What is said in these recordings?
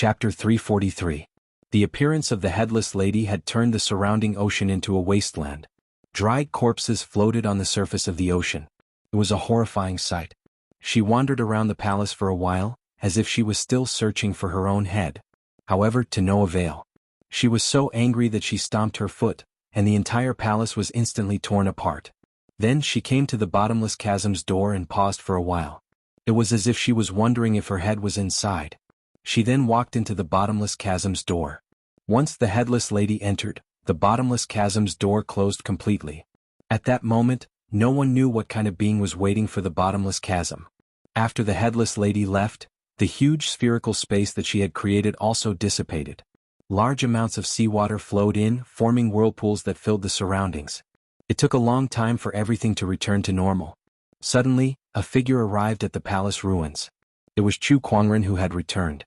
Chapter 343. The appearance of the headless lady had turned the surrounding ocean into a wasteland. Dried corpses floated on the surface of the ocean. It was a horrifying sight. She wandered around the palace for a while, as if she was still searching for her own head. However, to no avail. She was so angry that she stomped her foot, and the entire palace was instantly torn apart. Then she came to the bottomless chasm's door and paused for a while. It was as if she was wondering if her head was inside. She then walked into the bottomless chasm's door. Once the headless lady entered, the bottomless chasm's door closed completely. At that moment, no one knew what kind of being was waiting for the bottomless chasm. After the headless lady left, the huge spherical space that she had created also dissipated. Large amounts of seawater flowed in, forming whirlpools that filled the surroundings. It took a long time for everything to return to normal. Suddenly, a figure arrived at the palace ruins. It was Chu Kuangren who had returned.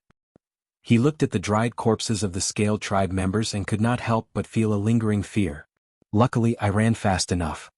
He looked at the dried corpses of the scaled tribe members and could not help but feel a lingering fear. Luckily, I ran fast enough.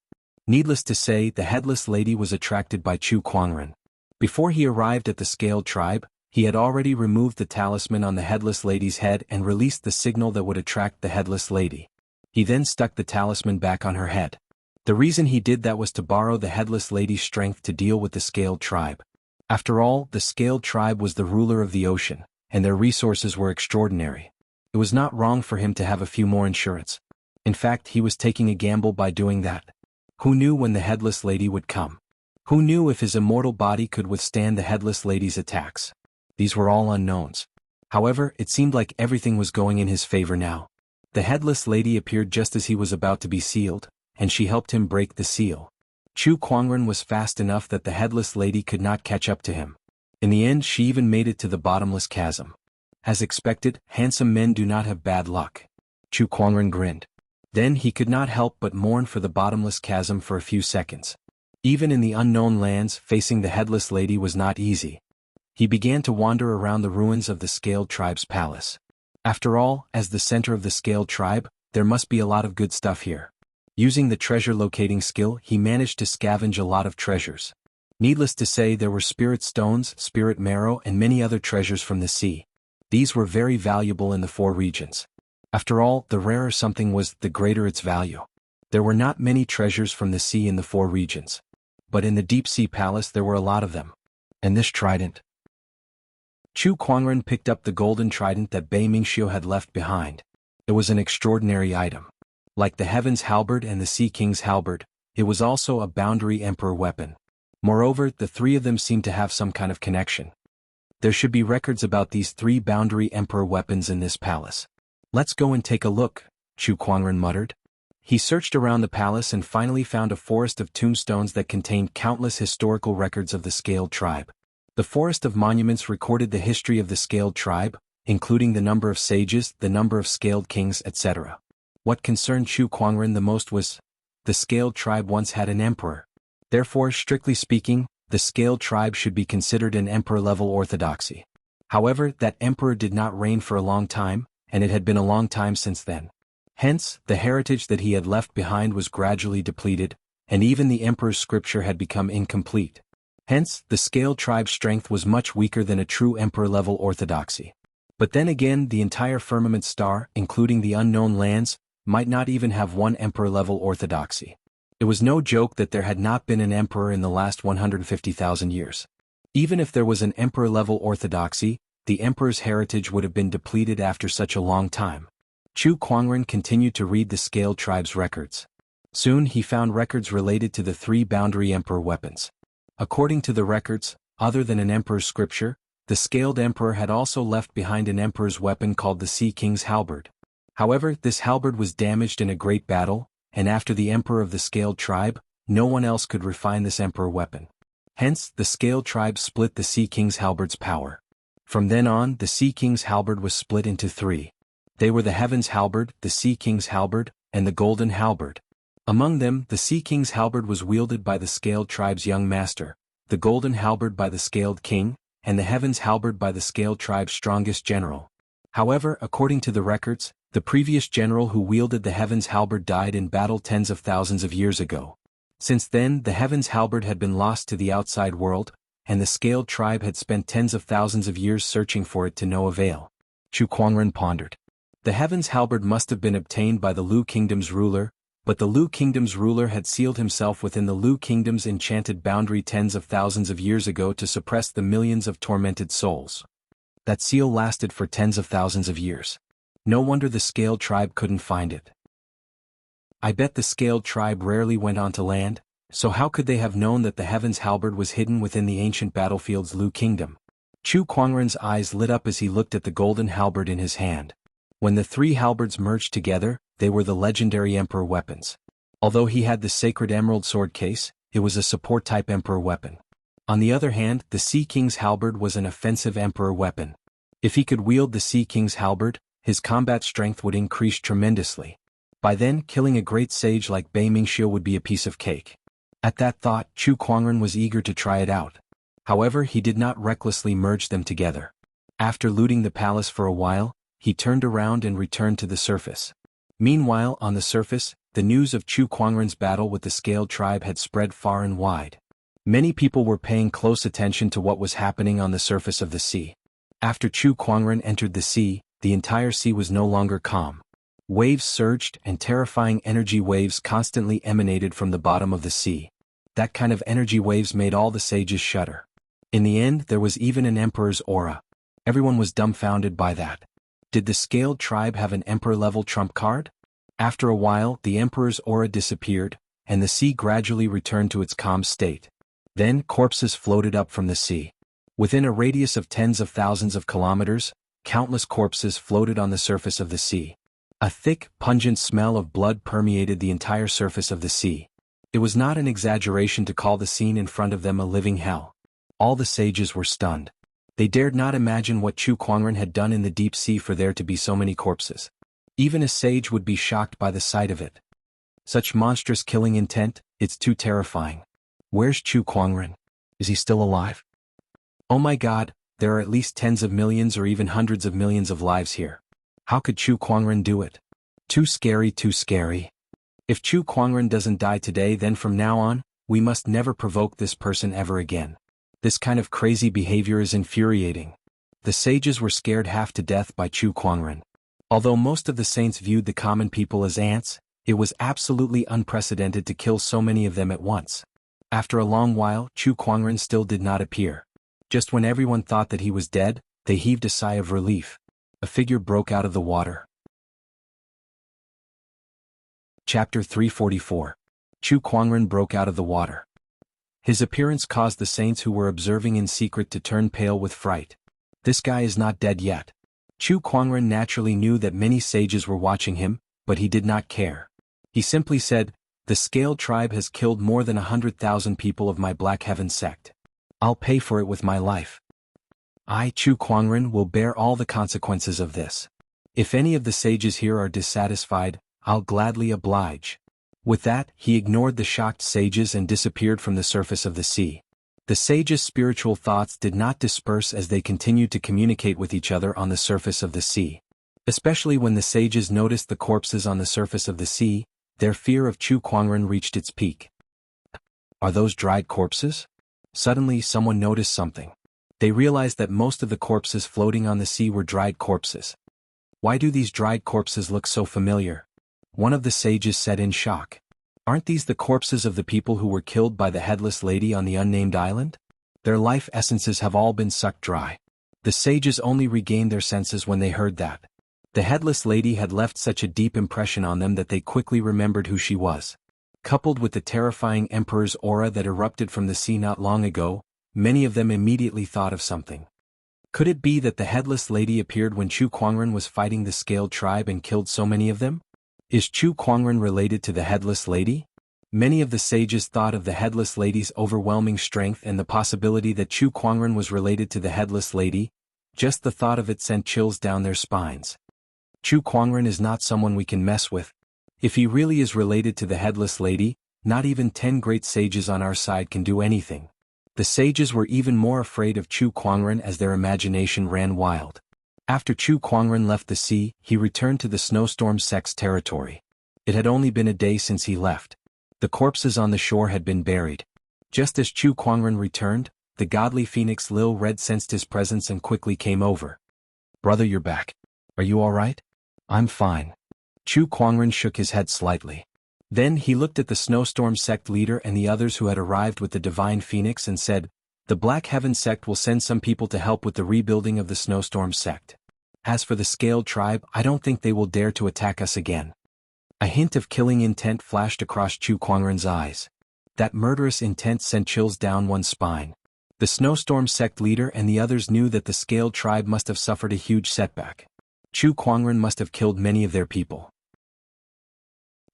Needless to say, the headless lady was attracted by Chu Kuangren. Before he arrived at the scaled tribe, he had already removed the talisman on the headless lady's head and released the signal that would attract the headless lady. He then stuck the talisman back on her head. The reason he did that was to borrow the headless lady's strength to deal with the scaled tribe. After all, the scaled tribe was the ruler of the ocean, and their resources were extraordinary. It was not wrong for him to have a few more insurance. In fact, he was taking a gamble by doing that. Who knew when the headless lady would come? Who knew if his immortal body could withstand the headless lady's attacks? These were all unknowns. However, it seemed like everything was going in his favor now. The headless lady appeared just as he was about to be sealed, and she helped him break the seal. Chu Kuangren was fast enough that the headless lady could not catch up to him. In the end, she even made it to the bottomless chasm. As expected, handsome men do not have bad luck. Chu Kuangren grinned. Then he could not help but mourn for the bottomless chasm for a few seconds. Even in the unknown lands, facing the headless lady was not easy. He began to wander around the ruins of the scaled tribe's palace. After all, as the center of the scaled tribe, there must be a lot of good stuff here. Using the treasure locating skill, he managed to scavenge a lot of treasures. Needless to say, there were spirit stones, spirit marrow, and many other treasures from the sea. These were very valuable in the 4 regions. After all, the rarer something was, the greater its value. There were not many treasures from the sea in the 4 regions. But in the deep sea palace there were a lot of them. And this trident. Chu Kuangren picked up the golden trident that Bei Mingxiu had left behind. It was an extraordinary item. Like the Heaven's Halberd and the Sea King's Halberd, it was also a boundary emperor weapon. Moreover, the 3 of them seemed to have some kind of connection. There should be records about these 3 boundary emperor weapons in this palace. Let's go and take a look, Chu Kuangren muttered. He searched around the palace and finally found a forest of tombstones that contained countless historical records of the scaled tribe. The forest of monuments recorded the history of the scaled tribe, including the number of sages, the number of scaled kings, etc. What concerned Chu Kuangren the most was, the scaled tribe once had an emperor. Therefore, strictly speaking, the scaled tribe should be considered an emperor-level orthodoxy. However, that emperor did not reign for a long time, and it had been a long time since then. Hence, the heritage that he had left behind was gradually depleted, and even the emperor's scripture had become incomplete. Hence, the scaled tribe's strength was much weaker than a true emperor-level orthodoxy. But then again, the entire firmament star, including the unknown lands, might not even have one emperor-level orthodoxy. It was no joke that there had not been an emperor in the last 150,000 years. Even if there was an emperor-level orthodoxy, the emperor's heritage would have been depleted after such a long time. Chu Kuangren continued to read the scaled tribe's records. Soon he found records related to the 3 boundary emperor weapons. According to the records, other than an emperor's scripture, the scaled emperor had also left behind an emperor's weapon called the Sea King's Halberd. However, this halberd was damaged in a great battle, and after the emperor of the scaled tribe, no one else could refine this emperor weapon. Hence, the scaled tribe split the Sea King's Halberd's power. From then on, the Sea King's Halberd was split into 3. They were the Heaven's Halberd, the Sea King's Halberd, and the Golden Halberd. Among them, the Sea King's Halberd was wielded by the scaled tribe's young master, the Golden Halberd by the scaled king, and the Heaven's Halberd by the scaled tribe's strongest general. However, according to the records, the previous general who wielded the Heaven's Halberd died in battle tens of thousands of years ago. Since then, the Heaven's Halberd had been lost to the outside world, and the scaled tribe had spent tens of thousands of years searching for it to no avail. Chu Kuangren pondered. The Heaven's Halberd must have been obtained by the Lu Kingdom's ruler, but the Lu Kingdom's ruler had sealed himself within the Lu Kingdom's enchanted boundary tens of thousands of years ago to suppress the millions of tormented souls. That seal lasted for tens of thousands of years. No wonder the Scaled Tribe couldn't find it. I bet the Scaled Tribe rarely went onto land, so how could they have known that the Heaven's Halberd was hidden within the ancient battlefield's Lu Kingdom? Chu Kuangren's eyes lit up as he looked at the golden halberd in his hand. When the three halberds merged together, they were the legendary Emperor weapons. Although he had the sacred emerald sword case, it was a support-type Emperor weapon. On the other hand, the Sea King's halberd was an offensive Emperor weapon. If he could wield the Sea King's halberd, his combat strength would increase tremendously. By then, killing a great sage like Bei Mingxiu would be a piece of cake. At that thought, Chu Kuangren was eager to try it out. However, he did not recklessly merge them together. After looting the palace for a while, he turned around and returned to the surface. Meanwhile, on the surface, the news of Chu Kuangren's battle with the Scaled Tribe had spread far and wide. Many people were paying close attention to what was happening on the surface of the sea. After Chu Kuangren entered the sea, the entire sea was no longer calm. Waves surged and terrifying energy waves constantly emanated from the bottom of the sea. That kind of energy waves made all the sages shudder. In the end, there was even an emperor's aura. Everyone was dumbfounded by that. Did the Scaled Tribe have an emperor-level trump card? After a while, the emperor's aura disappeared, and the sea gradually returned to its calm state. Then, corpses floated up from the sea. Within a radius of tens of thousands of kilometers, countless corpses floated on the surface of the sea. A thick, pungent smell of blood permeated the entire surface of the sea. It was not an exaggeration to call the scene in front of them a living hell. All the sages were stunned. They dared not imagine what Chu Kuangren had done in the deep sea for there to be so many corpses. Even a sage would be shocked by the sight of it. Such monstrous killing intent, it's too terrifying. Where's Chu Kuangren? Is he still alive? Oh my God, there are at least tens of millions or even hundreds of millions of lives here. How could Chu Kuangren do it? Too scary, too scary. If Chu Kuangren doesn't die today, then from now on, we must never provoke this person ever again. This kind of crazy behavior is infuriating. The sages were scared half to death by Chu Kuangren. Although most of the saints viewed the common people as ants, it was absolutely unprecedented to kill so many of them at once. After a long while, Chu Kuangren still did not appear. Just when everyone thought that he was dead, they heaved a sigh of relief. A figure broke out of the water. Chapter 344. Chu Kuangren broke out of the water. His appearance caused the saints who were observing in secret to turn pale with fright. This guy is not dead yet. Chu Kuangren naturally knew that many sages were watching him, but he did not care. He simply said, "The Scaled Tribe has killed more than 100,000 people of my Black Heaven sect. I'll pay for it with my life. I, Chu Kuangren, will bear all the consequences of this. If any of the sages here are dissatisfied, I'll gladly oblige." With that, he ignored the shocked sages and disappeared from the surface of the sea. The sages' spiritual thoughts did not disperse as they continued to communicate with each other on the surface of the sea. Especially when the sages noticed the corpses on the surface of the sea, their fear of Chu Kuangren reached its peak. Are those dried corpses? Suddenly someone noticed something. They realized that most of the corpses floating on the sea were dried corpses. Why do these dried corpses look so familiar? One of the sages said in shock. Aren't these the corpses of the people who were killed by the headless lady on the unnamed island? Their life essences have all been sucked dry. The sages only regained their senses when they heard that. The headless lady had left such a deep impression on them that they quickly remembered who she was. Coupled with the terrifying emperor's aura that erupted from the sea not long ago, many of them immediately thought of something. Could it be that the headless lady appeared when Chu Kuangren was fighting the Scaled Tribe and killed so many of them? Is Chu Kuangren related to the headless lady? Many of the sages thought of the headless lady's overwhelming strength and the possibility that Chu Kuangren was related to the headless lady. Just the thought of it sent chills down their spines. Chu Kuangren is not someone we can mess with. If he really is related to the headless lady, not even 10 great sages on our side can do anything. The sages were even more afraid of Chu Kuangren as their imagination ran wild. After Chu Kuangren left the sea, he returned to the Snowstorm sect's territory. It had only been a day since he left. The corpses on the shore had been buried. Just as Chu Kuangren returned, the godly phoenix Lil Red sensed his presence and quickly came over. "Brother, you're back. Are you all right? I'm fine. Chu Kuangren shook his head slightly. Then he looked at the snowstorm sect leader and the others who had arrived with the divine phoenix and said, "The Black Heaven sect will send some people to help with the rebuilding of the snowstorm sect. As for the scaled tribe, I don't think they will dare to attack us again." A hint of killing intent flashed across Chu Kuangren's eyes. That murderous intent sent chills down one's spine. The snowstorm sect leader and the others knew that the scaled tribe must have suffered a huge setback. Chu Kuangren must have killed many of their people.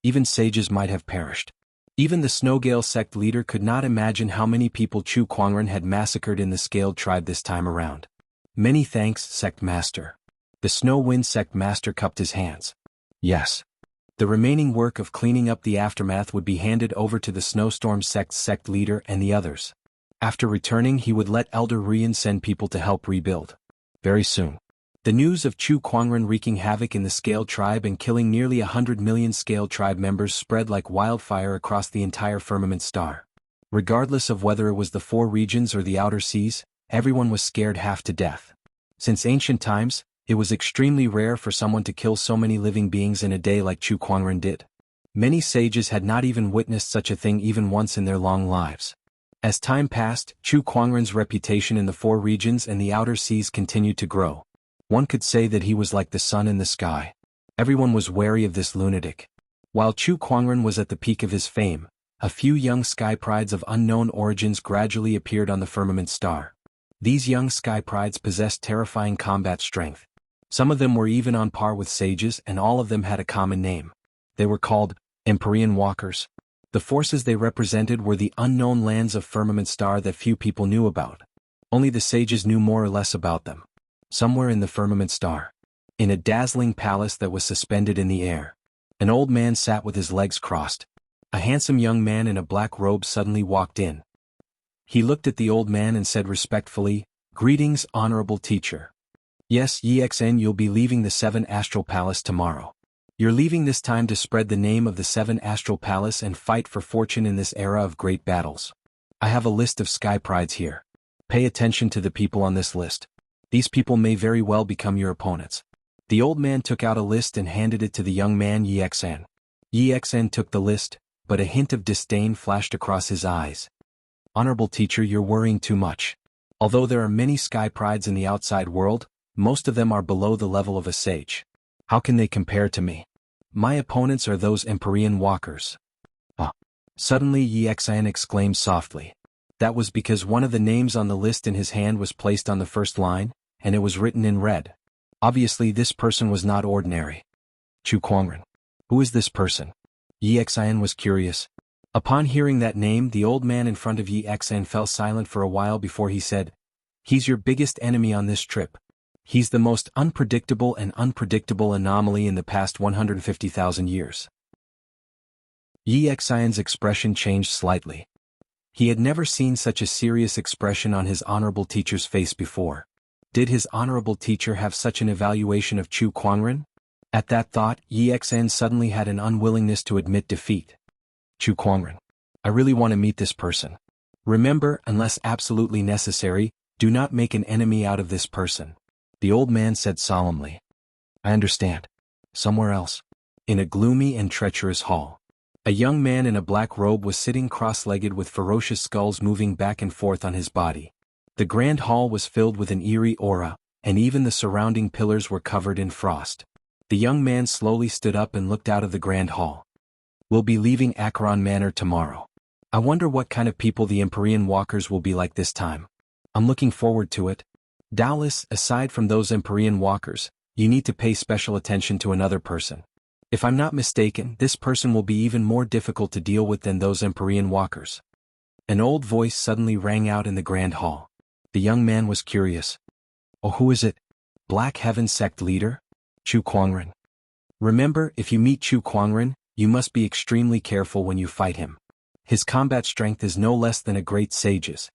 Even sages might have perished. Even the Snowgale sect leader could not imagine how many people Chu Kuangren had massacred in the scaled tribe this time around. "Many thanks, sect master." The Snow Wind sect master cupped his hands. Yes. The remaining work of cleaning up the aftermath would be handed over to the Snowstorm sect's sect leader and the others. After returning, he would let Elder Rian send people to help rebuild. Very soon. The news of Chu Kuangren wreaking havoc in the Scale tribe and killing nearly 100 million Scale tribe members spread like wildfire across the entire firmament star. Regardless of whether it was the four regions or the outer seas, everyone was scared half to death. Since ancient times, it was extremely rare for someone to kill so many living beings in a day like Chu Kuangren did. Many sages had not even witnessed such a thing even once in their long lives. As time passed, Chu Kuangren's reputation in the four regions and the outer seas continued to grow. One could say that he was like the sun in the sky. Everyone was wary of this lunatic. While Chu Kuangren was at the peak of his fame, a few young sky prides of unknown origins gradually appeared on the firmament star. These young sky prides possessed terrifying combat strength. Some of them were even on par with sages, and all of them had a common name. They were called Empyrean Walkers. The forces they represented were the unknown lands of firmament star that few people knew about. Only the sages knew more or less about them. Somewhere in the firmament star, in a dazzling palace that was suspended in the air, an old man sat with his legs crossed. A handsome young man in a black robe suddenly walked in. He looked at the old man and said respectfully, "Greetings, honorable teacher. Yes, Yexen, you'll be leaving the 7 Astral Palace tomorrow. You're leaving this time to spread the name of the 7 Astral Palace and fight for fortune in this era of great battles. I have a list of sky prides here. Pay attention to the people on this list. These people may very well become your opponents." The old man took out a list and handed it to the young man Yexen. Yexen took the list, but a hint of disdain flashed across his eyes. "Honorable teacher, you're worrying too much. Although there are many sky prides in the outside world, most of them are below the level of a sage. How can they compare to me? My opponents are those Empyrean Walkers." Ah! Suddenly Yexen exclaimed softly. That was because one of the names on the list in his hand was placed on the first line, and it was written in red. Obviously this person was not ordinary. Chu Kuangren. Who is this person? Yexen was curious. Upon hearing that name, the old man in front of Yexen fell silent for a while before he said, "He's your biggest enemy on this trip. He's the most unpredictable anomaly in the past 150,000 years." Yexen's expression changed slightly. He had never seen such a serious expression on his honorable teacher's face before. Did his honorable teacher have such an evaluation of Chu Kuangren? At that thought, Yexen suddenly had an unwillingness to admit defeat. "Chu Kuangren. I really want to meet this person. Remember, unless absolutely necessary, do not make an enemy out of this person," the old man said solemnly. "I understand. Somewhere else." In a gloomy and treacherous hall, a young man in a black robe was sitting cross-legged with ferocious skulls moving back and forth on his body. The grand hall was filled with an eerie aura, and even the surrounding pillars were covered in frost. The young man slowly stood up and looked out of the grand hall. "We'll be leaving Acheron Manor tomorrow. I wonder what kind of people the Empyrean Walkers will be like this time. I'm looking forward to it. Doubtless, aside from those Empyrean Walkers, you need to pay special attention to another person. If I'm not mistaken, this person will be even more difficult to deal with than those Empyrean Walkers." An old voice suddenly rang out in the grand hall. The young man was curious. "Oh, who is it? Black Heaven sect leader? Chu Kuangren. Remember, if you meet Chu Kuangren, you must be extremely careful when you fight him. His combat strength is no less than a great sage's."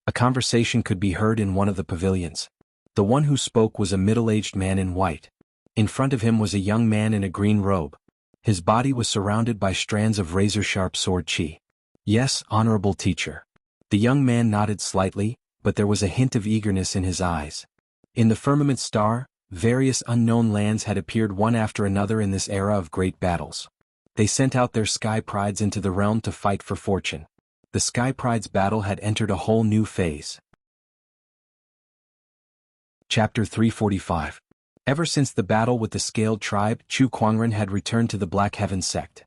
A conversation could be heard in one of the pavilions. The one who spoke was a middle-aged man in white. In front of him was a young man in a green robe. His body was surrounded by strands of razor-sharp sword chi. "Yes, honorable teacher." The young man nodded slightly, but there was a hint of eagerness in his eyes. In the firmament star, Various unknown lands had appeared one after another in this era of great battles. They sent out their sky prides into the realm to fight for fortune. The sky pride's battle had entered a whole new phase. Chapter 345. Ever since the battle with the Scaled Tribe, Chu Kuangren had returned to the Black Heaven sect.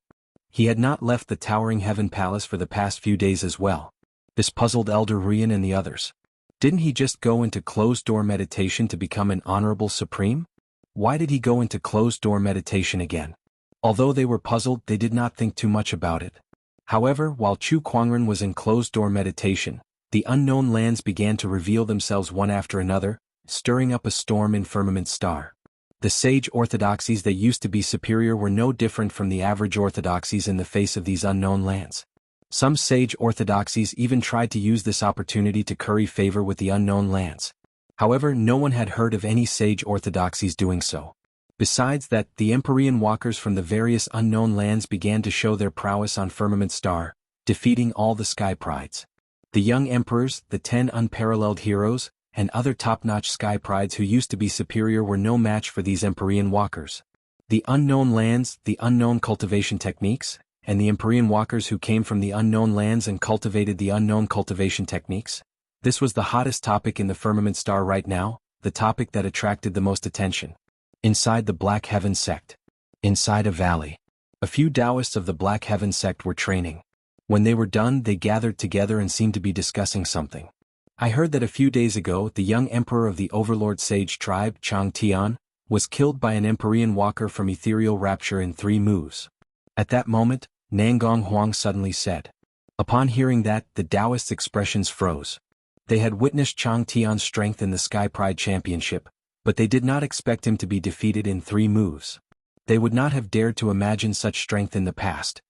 He had not left the Towering Heaven Palace for the past few days as well. This puzzled Elder Rian and the others. Didn't he just go into closed-door meditation to become an honorable supreme? Why did he go into closed-door meditation again? Although they were puzzled, they did not think too much about it. However, while Chu Kuangren was in closed-door meditation, the unknown lands began to reveal themselves one after another, stirring up a storm in Firmament Star. The sage orthodoxies that used to be superior were no different from the average orthodoxies in the face of these unknown lands. Some sage orthodoxies even tried to use this opportunity to curry favor with the unknown lands. However, no one had heard of any sage orthodoxies doing so. Besides that, the Empyrean walkers from the various unknown lands began to show their prowess on Firmament Star, defeating all the sky prides. The young emperors, the 10 unparalleled heroes, and other top-notch sky prides who used to be superior were no match for these Empyrean walkers. The unknown lands, the unknown cultivation techniques, and the Empyrean walkers who came from the unknown lands and cultivated the unknown cultivation techniques. This was the hottest topic in the Firmament Star right now, the topic that attracted the most attention. Inside the Black Heaven sect. Inside a valley. A few Taoists of the Black Heaven sect were training. When they were done, they gathered together and seemed to be discussing something. I heard that a few days ago, the young emperor of the Overlord Sage tribe, Chang Tian, was killed by an Empyrean walker from ethereal rapture in 3 moves. At that moment, Nangong Huang suddenly said. Upon hearing that, the Taoists' expressions froze. They had witnessed Chang Tian's strength in the Sky Pride Championship, but they did not expect him to be defeated in 3 moves. They would not have dared to imagine such strength in the past.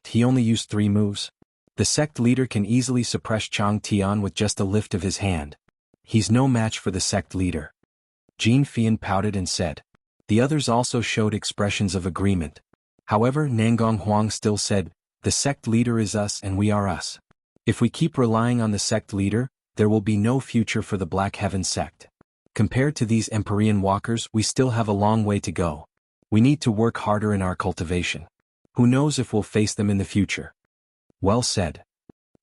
He only used 3 moves. The sect leader can easily suppress Chang Tian with just a lift of his hand. He's no match for the sect leader. Jin Fian pouted and said. The others also showed expressions of agreement. However, Nangong Huang still said, the sect leader is us and we are us. If we keep relying on the sect leader, there will be no future for the Black Heaven sect. Compared to these Empyrean walkers, we still have a long way to go. We need to work harder in our cultivation. Who knows if we'll face them in the future? Well said.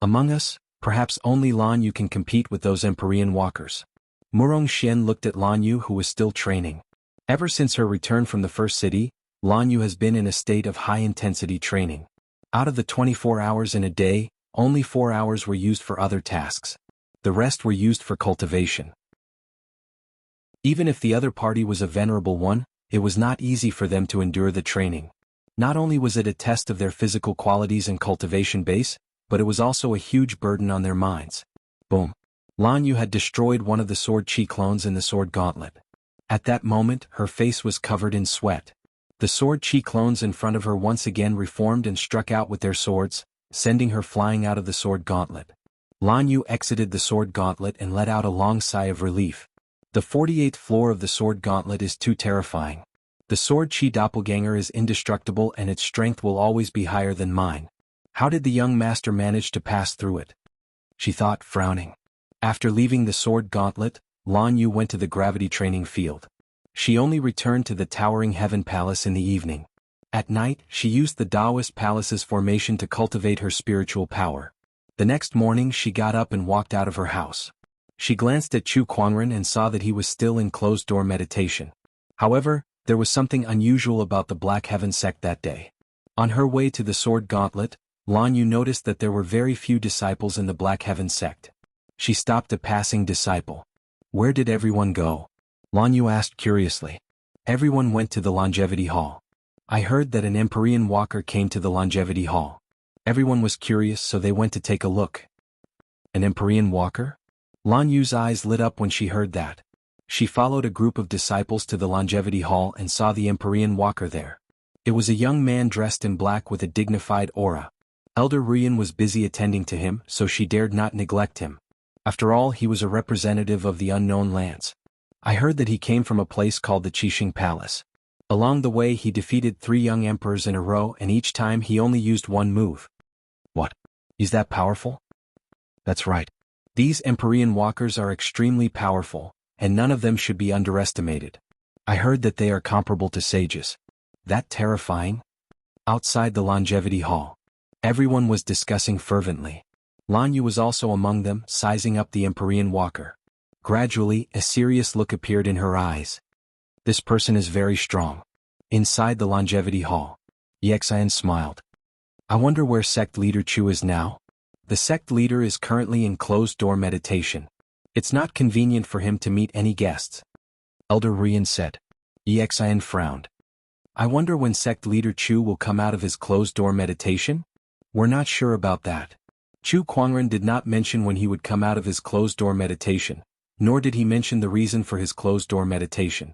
Among us, perhaps only Lan Yu can compete with those Empyrean walkers. Murong Xian looked at Lan Yu, who was still training. Ever since her return from the first city, Lan Yu has been in a state of high-intensity training. Out of the 24 hours in a day, only 4 hours were used for other tasks. The rest were used for cultivation. Even if the other party was a venerable one, it was not easy for them to endure the training. Not only was it a test of their physical qualities and cultivation base, but it was also a huge burden on their minds. Boom. Lan Yu had destroyed one of the sword chi clones in the sword gauntlet. At that moment, her face was covered in sweat. The sword chi clones in front of her once again reformed and struck out with their swords, sending her flying out of the sword gauntlet. Lan Yu exited the sword gauntlet and let out a long sigh of relief. The 48th floor of the sword gauntlet is too terrifying. The sword chi doppelganger is indestructible and its strength will always be higher than mine. How did the young master manage to pass through it? She thought, frowning. After leaving the sword gauntlet, Lan Yu went to the gravity training field. She only returned to the Towering Heaven Palace in the evening. At night, she used the Taoist Palace's formation to cultivate her spiritual power. The next morning she got up and walked out of her house. She glanced at Chu Kuangren and saw that he was still in closed-door meditation. However, there was something unusual about the Black Heaven sect that day. On her way to the sword gauntlet, Lan Yu noticed that there were very few disciples in the Black Heaven sect. She stopped a passing disciple. Where did everyone go? Lan Yu asked curiously. Everyone went to the Longevity Hall. I heard that an Empyrean walker came to the Longevity Hall. Everyone was curious, so they went to take a look. An Empyrean walker? Lan Yu's eyes lit up when she heard that. She followed a group of disciples to the Longevity Hall and saw the Empyrean walker there. It was a young man dressed in black with a dignified aura. Elder Rian was busy attending to him, so she dared not neglect him. After all, he was a representative of the unknown lands. I heard that he came from a place called the Qixing Palace. Along the way he defeated 3 young emperors in a row and each time he only used 1 move. What? Is that powerful? That's right. These Empyrean walkers are extremely powerful, and none of them should be underestimated. I heard that they are comparable to sages. That terrifying? Outside the longevity hall, everyone was discussing fervently. Lan Yu was also among them, sizing up the Empyrean walker. Gradually, a serious look appeared in her eyes. This person is very strong. Inside the longevity hall, Yexian smiled. I wonder where sect leader Chu is now? The sect leader is currently in closed-door meditation. It's not convenient for him to meet any guests. Elder Rian said. Yexian frowned. I wonder when sect leader Chu will come out of his closed-door meditation? We're not sure about that. Chu Kuangren did not mention when he would come out of his closed-door meditation, nor did he mention the reason for his closed-door meditation.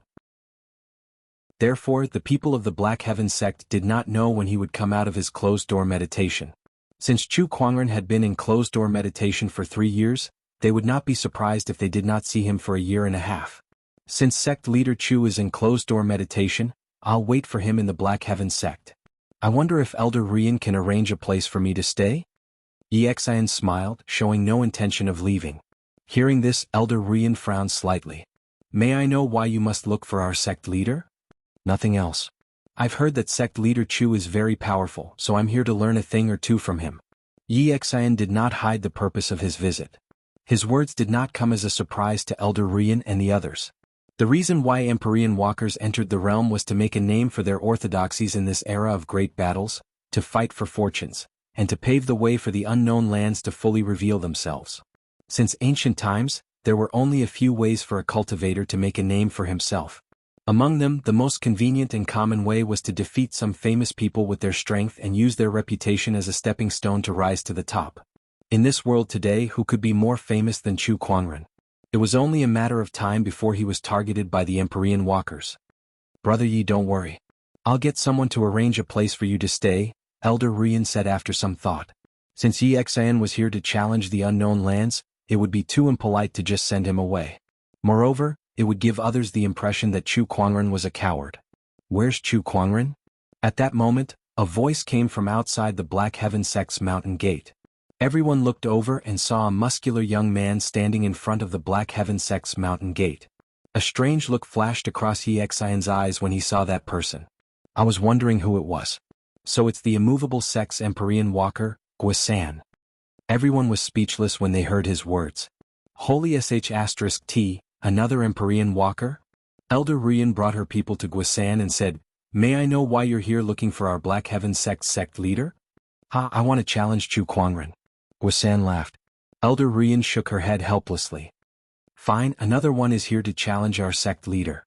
Therefore, the people of the Black Heaven sect did not know when he would come out of his closed-door meditation. Since Chu Kuangren had been in closed-door meditation for 3 years, they would not be surprised if they did not see him for a year and a half. Since sect leader Chu is in closed-door meditation, I'll wait for him in the Black Heaven sect. I wonder if Elder Rian can arrange a place for me to stay? Yexian smiled, showing no intention of leaving. Hearing this, Elder Rian frowned slightly. May I know why you must look for our sect leader? Nothing else. I've heard that sect leader Chu is very powerful, so I'm here to learn a thing or two from him. Yexian did not hide the purpose of his visit. His words did not come as a surprise to Elder Rian and the others. The reason why Empyrean walkers entered the realm was to make a name for their orthodoxies in this era of great battles, to fight for fortunes, and to pave the way for the unknown lands to fully reveal themselves. Since ancient times, there were only a few ways for a cultivator to make a name for himself. Among them, the most convenient and common way was to defeat some famous people with their strength and use their reputation as a stepping stone to rise to the top. In this world today, who could be more famous than Chu Kuangren? It was only a matter of time before he was targeted by the Empyrean walkers. Brother Yi, don't worry. I'll get someone to arrange a place for you to stay, Elder Rian said after some thought. Since Yexian was here to challenge the unknown lands, it would be too impolite to just send him away. Moreover, it would give others the impression that Chu Kuangren was a coward. Where's Chu Kuangren? At that moment, a voice came from outside the Black Heaven sect's mountain gate. Everyone looked over and saw a muscular young man standing in front of the Black Heaven sect's mountain gate. A strange look flashed across Yexian's eyes when he saw that person. I was wondering who it was. So it's the immovable sect's Empyrean walker, Guisan. Everyone was speechless when they heard his words. Holy sh*T, another Empyrean walker? Elder Rian brought her people to Guisan and said, May I know why you're here looking for our Black Heaven sect leader? I want to challenge Chu Kuangren. Guisan laughed. Elder Rian shook her head helplessly. Fine, another one is here to challenge our sect leader.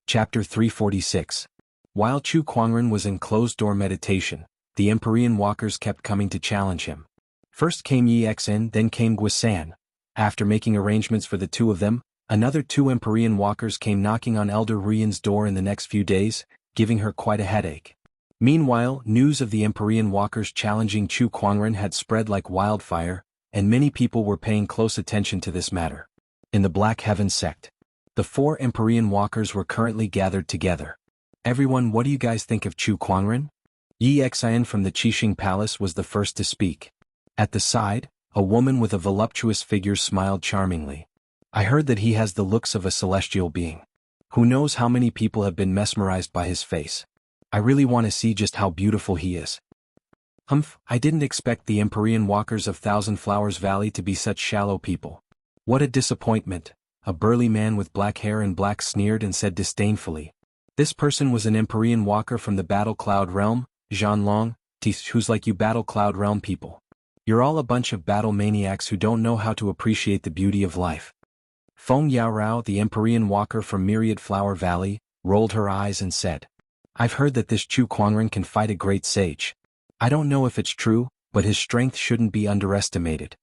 Chapter 346. While Chu Kuangren was in closed-door meditation, the Empyrean walkers kept coming to challenge him. First came Yexian, then came Guisan. After making arrangements for the two of them, another 2 Empyrean walkers came knocking on Elder Rian's door in the next few days, giving her quite a headache. Meanwhile, news of the Empyrean walkers challenging Chu Kuangren had spread like wildfire, and many people were paying close attention to this matter. In the Black Heaven sect, the 4 Empyrean walkers were currently gathered together. Everyone, what do you guys think of Chu Kuangren? Yexian from the Qixing Palace was the first to speak. At the side, a woman with a voluptuous figure smiled charmingly. I heard that he has the looks of a celestial being. Who knows how many people have been mesmerized by his face. I really want to see just how beautiful he is. I didn't expect the Empyrean walkers of Thousand Flowers Valley to be such shallow people. What a disappointment. A burly man with black hair and black sneered and said disdainfully. This person was an Empyrean walker from the Battle Cloud Realm, Zhanlong, who's like you Battle Cloud Realm people. You're all a bunch of battle maniacs who don't know how to appreciate the beauty of life. Feng Yaorao, the Empyrean walker from Myriad Flower Valley, rolled her eyes and said, I've heard that this Chu Kuangren can fight a great sage. I don't know if it's true, but his strength shouldn't be underestimated.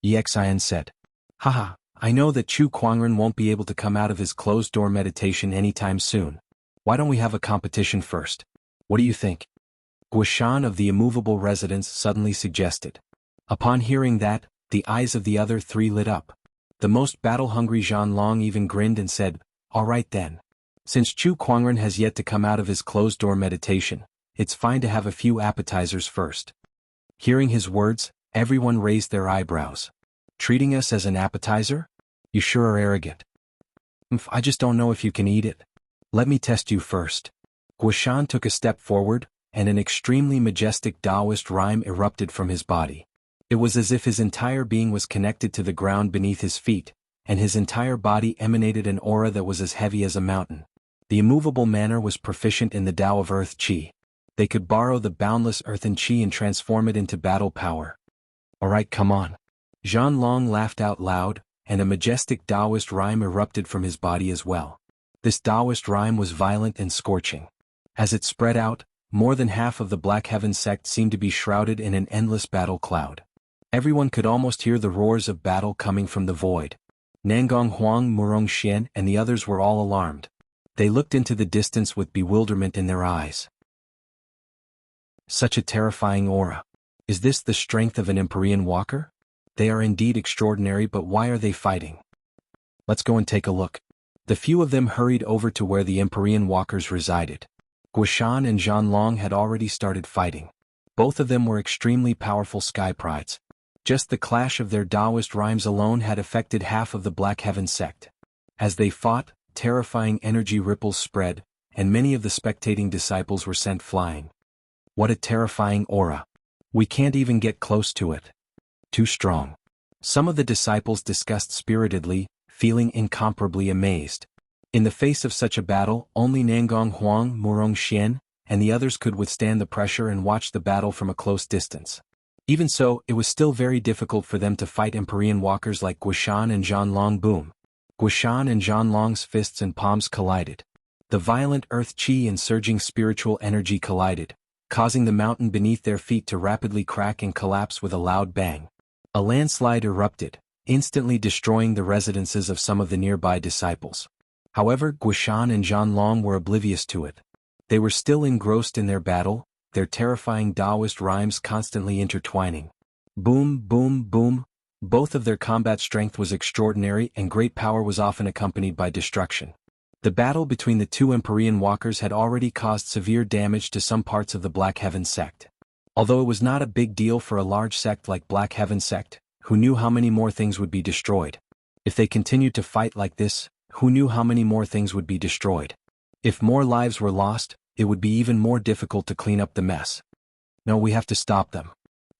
Yexian said, Haha, I know that Chu Kuangren won't be able to come out of his closed-door meditation anytime soon. Why don't we have a competition first? What do you think? Guishan of the immovable residence suddenly suggested. Upon hearing that, the eyes of the other 3 lit up. The most battle-hungry Zhanlong even grinned and said, All right then. Since Chu Kuangren has yet to come out of his closed-door meditation, it's fine to have a few appetizers first. Hearing his words, everyone raised their eyebrows. Treating us as an appetizer? You sure are arrogant. I just don't know if you can eat it. Let me test you first. Guishan took a step forward, and an extremely majestic Taoist rhyme erupted from his body. It was as if his entire being was connected to the ground beneath his feet, and his entire body emanated an aura that was as heavy as a mountain. The immovable manner was proficient in the Tao of Earth Qi. They could borrow the boundless earthen Qi and transform it into battle power. Alright, come on. Zhan Long laughed out loud, and a majestic Taoist rhyme erupted from his body as well. This Taoist rhyme was violent and scorching. As it spread out, more than half of the Black Heaven sect seemed to be shrouded in an endless battle cloud. Everyone could almost hear the roars of battle coming from the void. Nangong Huang, Murong Xian, and the others were all alarmed. They looked into the distance with bewilderment in their eyes. Such a terrifying aura. Is this the strength of an Empyrean walker? They are indeed extraordinary, but why are they fighting? Let's go and take a look. The few of them hurried over to where the Empyrean walkers resided. Guishan and Zhan Long had already started fighting. Both of them were extremely powerful sky prides. Just the clash of their Taoist rhymes alone had affected half of the Black Heaven sect. As they fought, terrifying energy ripples spread, and many of the spectating disciples were sent flying. What a terrifying aura. We can't even get close to it. Too strong. Some of the disciples discussed spiritedly, feeling incomparably amazed. In the face of such a battle, only Nangong Huang, Murong Xian, and the others could withstand the pressure and watch the battle from a close distance. Even so, it was still very difficult for them to fight Empyrean walkers like Guishan and Zhan Long. Boom. Guishan and Zhan Long's fists and palms collided. The violent earth qi and surging spiritual energy collided, causing the mountain beneath their feet to rapidly crack and collapse with a loud bang. A landslide erupted, instantly destroying the residences of some of the nearby disciples. However, Guishan and Zhan Long were oblivious to it. They were still engrossed in their battle, their terrifying Taoist rhymes constantly intertwining. Boom, boom, boom. Both of their combat strength was extraordinary, and great power was often accompanied by destruction. The battle between the two Empyrean walkers had already caused severe damage to some parts of the Black Heaven sect. Although it was not a big deal for a large sect like Black Heaven sect, who knew how many more things would be destroyed? If they continued to fight like this, who knew how many more things would be destroyed? If more lives were lost, it would be even more difficult to clean up the mess. No, we have to stop them.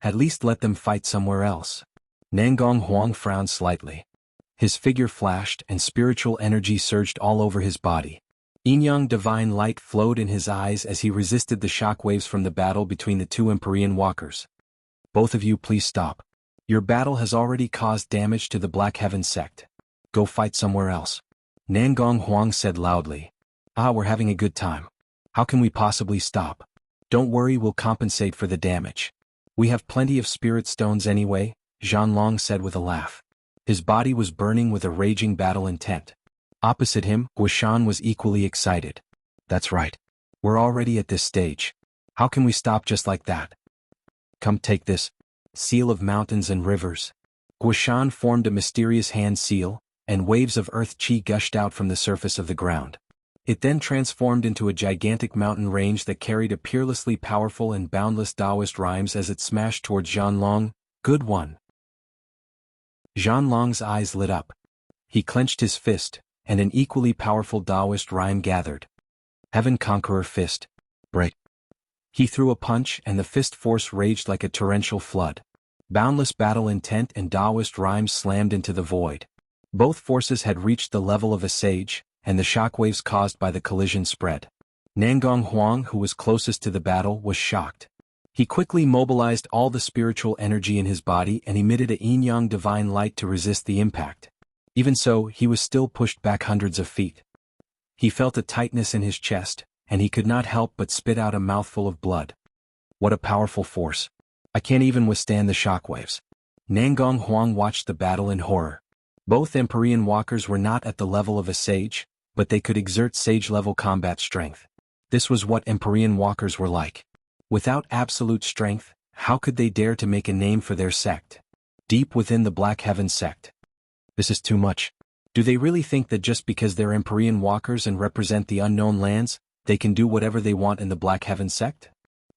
At least let them fight somewhere else. Nangong Huang frowned slightly. His figure flashed and spiritual energy surged all over his body. Yin-yang divine light flowed in his eyes as he resisted the shockwaves from the battle between the two Empyrean walkers. Both of you, please stop. Your battle has already caused damage to the Black Heaven sect. Go fight somewhere else. Nangong Huang said loudly. We're having a good time. How can we possibly stop? Don't worry, we'll compensate for the damage. We have plenty of spirit stones anyway, Zhan Long said with a laugh. His body was burning with a raging battle intent. Opposite him, Guishan was equally excited. That's right. We're already at this stage. How can we stop just like that? Come take this. Seal of mountains and rivers. Guishan formed a mysterious hand seal, and waves of earth qi gushed out from the surface of the ground. It then transformed into a gigantic mountain range that carried a peerlessly powerful and boundless Taoist rhymes as it smashed towards Zhan Long. Good one. Zhan Long's eyes lit up. He clenched his fist, and an equally powerful Taoist rhyme gathered. Heaven Conqueror Fist. Break. He threw a punch and the fist force raged like a torrential flood. Boundless battle intent and Taoist rhymes slammed into the void. Both forces had reached the level of a sage, and the shockwaves caused by the collision spread. Nangong Huang, who was closest to the battle, was shocked. He quickly mobilized all the spiritual energy in his body and emitted a yin-yang divine light to resist the impact. Even so, he was still pushed back hundreds of feet. He felt a tightness in his chest, and he could not help but spit out a mouthful of blood. What a powerful force. I can't even withstand the shockwaves. Nangong Huang watched the battle in horror. Both Empyrean walkers were not at the level of a sage, but they could exert sage-level combat strength. This was what Empyrean walkers were like. Without absolute strength, how could they dare to make a name for their sect? Deep within the Black Heaven sect. This is too much. Do they really think that just because they're Empyrean walkers and represent the unknown lands, they can do whatever they want in the Black Heaven sect?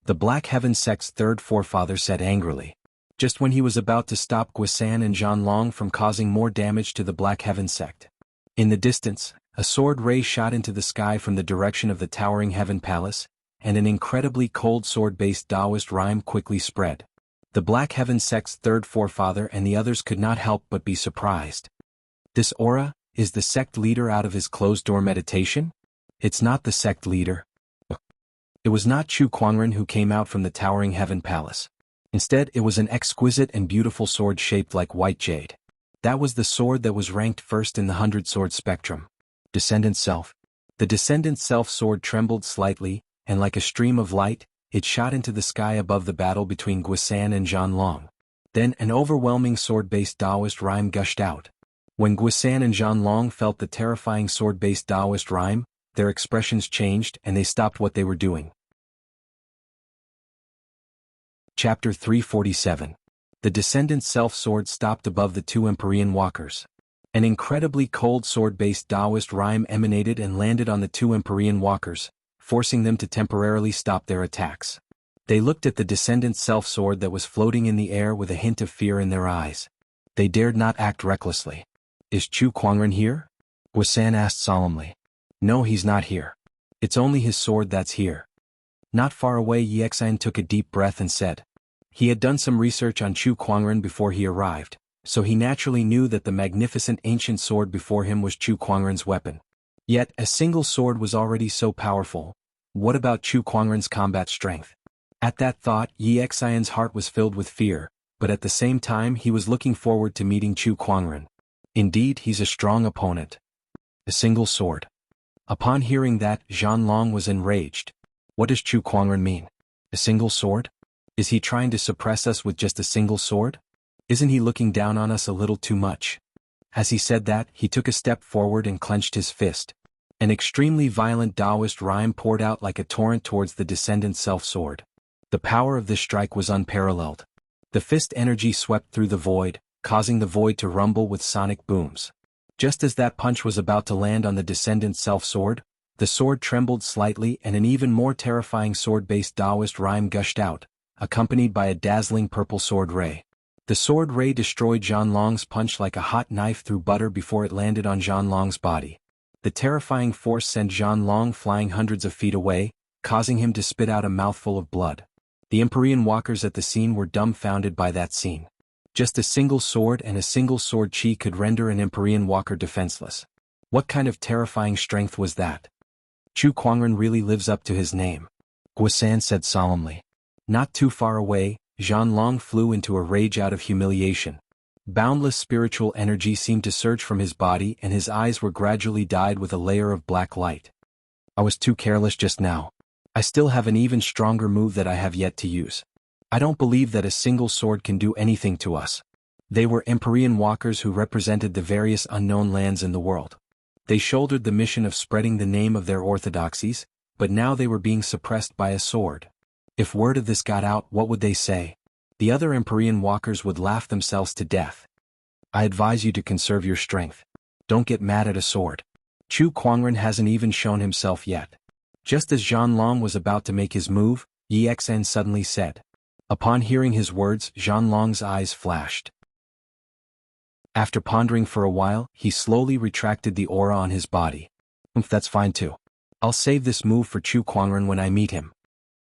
The Black Heaven sect's third forefather said angrily. Just when he was about to stop Guishan and Zhan Long from causing more damage to the Black Heaven sect. In the distance, A sword ray shot into the sky from the direction of the towering heaven palace, and an incredibly cold sword-based Taoist rhyme quickly spread. The Black Heaven sect's third forefather and the others could not help but be surprised. This aura, is the sect leader out of his closed-door meditation? It's not the sect leader. It was not Chu Kuangren who came out from the towering heaven palace. Instead, it was an exquisite and beautiful sword shaped like white jade. That was the sword that was ranked first in the 100-sword spectrum. Descendant Self. The Descendant Self sword trembled slightly, and like a stream of light, it shot into the sky above the battle between Guisan and Zhanlong. Then an overwhelming sword-based Taoist rhyme gushed out. When Guisan and Zhanlong felt the terrifying sword-based Taoist rhyme, their expressions changed and they stopped what they were doing. Chapter 347. The Descendant Self sword stopped above the two Empyrean walkers. An incredibly cold sword-based Taoist rhyme emanated and landed on the two Empyrean walkers, forcing them to temporarily stop their attacks. They looked at the Descendant Self sword that was floating in the air with a hint of fear in their eyes. They dared not act recklessly. Is Chu Kuangren here? Guisan asked solemnly. No, he's not here. It's only his sword that's here. Not far away, Yexan took a deep breath and said. He had done some research on Chu Kuangren before he arrived, so he naturally knew that the magnificent ancient sword before him was Chu Kuangren's weapon. Yet, a single sword was already so powerful. What about Chu Kuangren's combat strength? At that thought, Yexan's heart was filled with fear, but at the same time he was looking forward to meeting Chu Kuangren. Indeed, he's a strong opponent. A single sword. Upon hearing that, Zhanlong was enraged. What does Chu Kuangren mean? A single sword? Is he trying to suppress us with just a single sword? Isn't he looking down on us a little too much? As he said that, he took a step forward and clenched his fist. An extremely violent Taoist rhyme poured out like a torrent towards the Descendant Self sword. The power of this strike was unparalleled. The fist energy swept through the void, causing the void to rumble with sonic booms. Just as that punch was about to land on the Descendant Self sword, the sword trembled slightly and an even more terrifying sword-based Taoist rhyme gushed out, accompanied by a dazzling purple sword ray. The sword ray destroyed Zhanlong's punch like a hot knife through butter before it landed on Zhanlong's body. The terrifying force sent Zhanlong flying hundreds of feet away, causing him to spit out a mouthful of blood. The Empyrean walkers at the scene were dumbfounded by that scene. Just a single sword and a single sword chi could render an Empyrean walker defenseless. What kind of terrifying strength was that? Chu Kuangren really lives up to his name. Guisan said solemnly. Not too far away, Zhanlong flew into a rage out of humiliation. Boundless spiritual energy seemed to surge from his body and his eyes were gradually dyed with a layer of black light. I was too careless just now. I still have an even stronger move that I have yet to use. I don't believe that a single sword can do anything to us. They were Empyrean walkers who represented the various unknown lands in the world. They shouldered the mission of spreading the name of their orthodoxies, but now they were being suppressed by a sword. If word of this got out, what would they say? The other Empyrean walkers would laugh themselves to death. I advise you to conserve your strength. Don't get mad at a sword. Chu Kuangren hasn't even shown himself yet. Just as Zhanlong was about to make his move, Yexan suddenly said. Upon hearing his words, Zhanlong's eyes flashed. After pondering for a while, he slowly retracted the aura on his body. That's fine too. I'll save this move for Chu Kuangren when I meet him.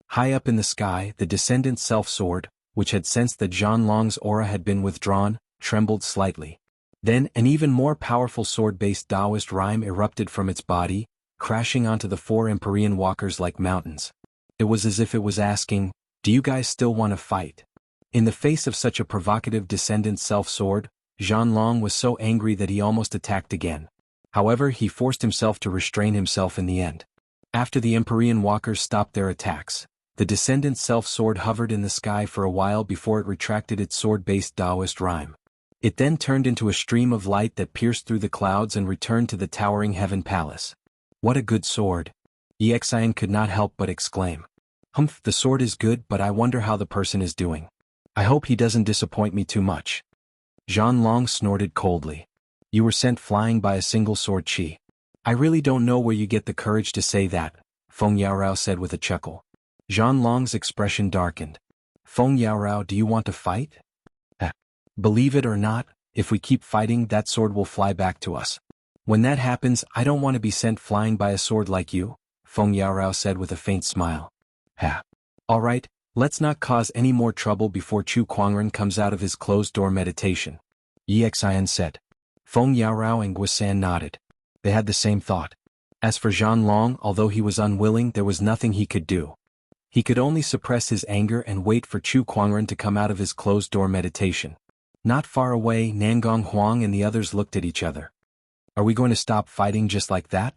High up in the sky, the Descendant Self sword, which had sensed that Zhanlong's aura had been withdrawn, trembled slightly. Then an even more powerful sword-based Taoist rhyme erupted from its body, crashing onto the four Empyrean walkers like mountains. It was as if it was asking, do you guys still want to fight? In the face of such a provocative Descendant Self sword, Zhanlong was so angry that he almost attacked again. However, he forced himself to restrain himself in the end. After the Empyrean walkers stopped their attacks, the Descendant Self sword hovered in the sky for a while before it retracted its sword-based Taoist rhyme. It then turned into a stream of light that pierced through the clouds and returned to the towering heaven palace. What a good sword! Yexan could not help but exclaim. Humph, the sword is good, but I wonder how the person is doing. I hope he doesn't disappoint me too much. Zhanlong snorted coldly. You were sent flying by a single sword chi. I really don't know where you get the courage to say that, Feng Yaorao said with a chuckle. Zhanlong's expression darkened. Feng Yaorao, do you want to fight? Believe it or not, if we keep fighting, that sword will fly back to us. When that happens, I don't want to be sent flying by a sword like you, Feng Yaorao said with a faint smile. Ha. All right, let's not cause any more trouble before Chu Kuangren comes out of his closed-door meditation, Yi Xian said. Feng Yaorao and Guisan nodded. They had the same thought. As for Zhan Long, although he was unwilling, there was nothing he could do. He could only suppress his anger and wait for Chu Kuangren to come out of his closed-door meditation. Not far away, Nangong Huang and the others looked at each other. Are we going to stop fighting just like that?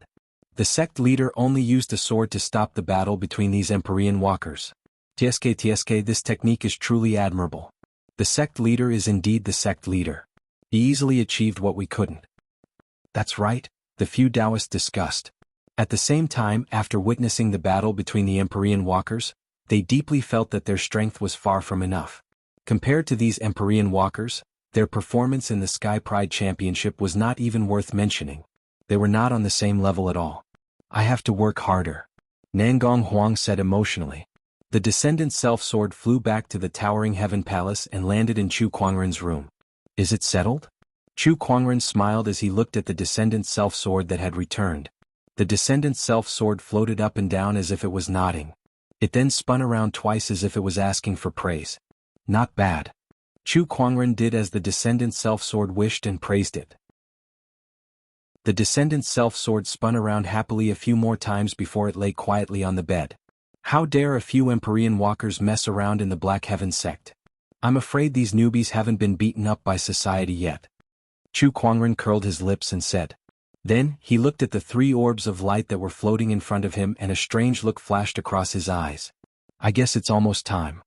The sect leader only used a sword to stop the battle between these Empyrean walkers. TSK, this technique is truly admirable. The sect leader is indeed the sect leader. He easily achieved what we couldn't. That's right, the few Taoists discussed. At the same time, after witnessing the battle between the Empyrean walkers, they deeply felt that their strength was far from enough. Compared to these Empyrean walkers, their performance in the Sky Pride Championship was not even worth mentioning. They were not on the same level at all. I have to work harder, Nangong Huang said emotionally. The Descendant Self-Sword flew back to the Towering Heaven Palace and landed in Chu Kuangren's room. Is it settled? Chu Kuangren smiled as he looked at the Descendant Self-Sword that had returned. The Descendant Self-Sword floated up and down as if it was nodding. It then spun around twice as if it was asking for praise. Not bad. Chu Kuangren did as the Descendant Self-Sword wished and praised it. The Descendant Self-Sword spun around happily a few more times before it lay quietly on the bed. How dare a few Empyrean walkers mess around in the Black Heaven sect? I'm afraid these newbies haven't been beaten up by society yet. Chu Kuangren curled his lips and said. Then, he looked at the 3 orbs of light that were floating in front of him and a strange look flashed across his eyes. I guess it's almost time.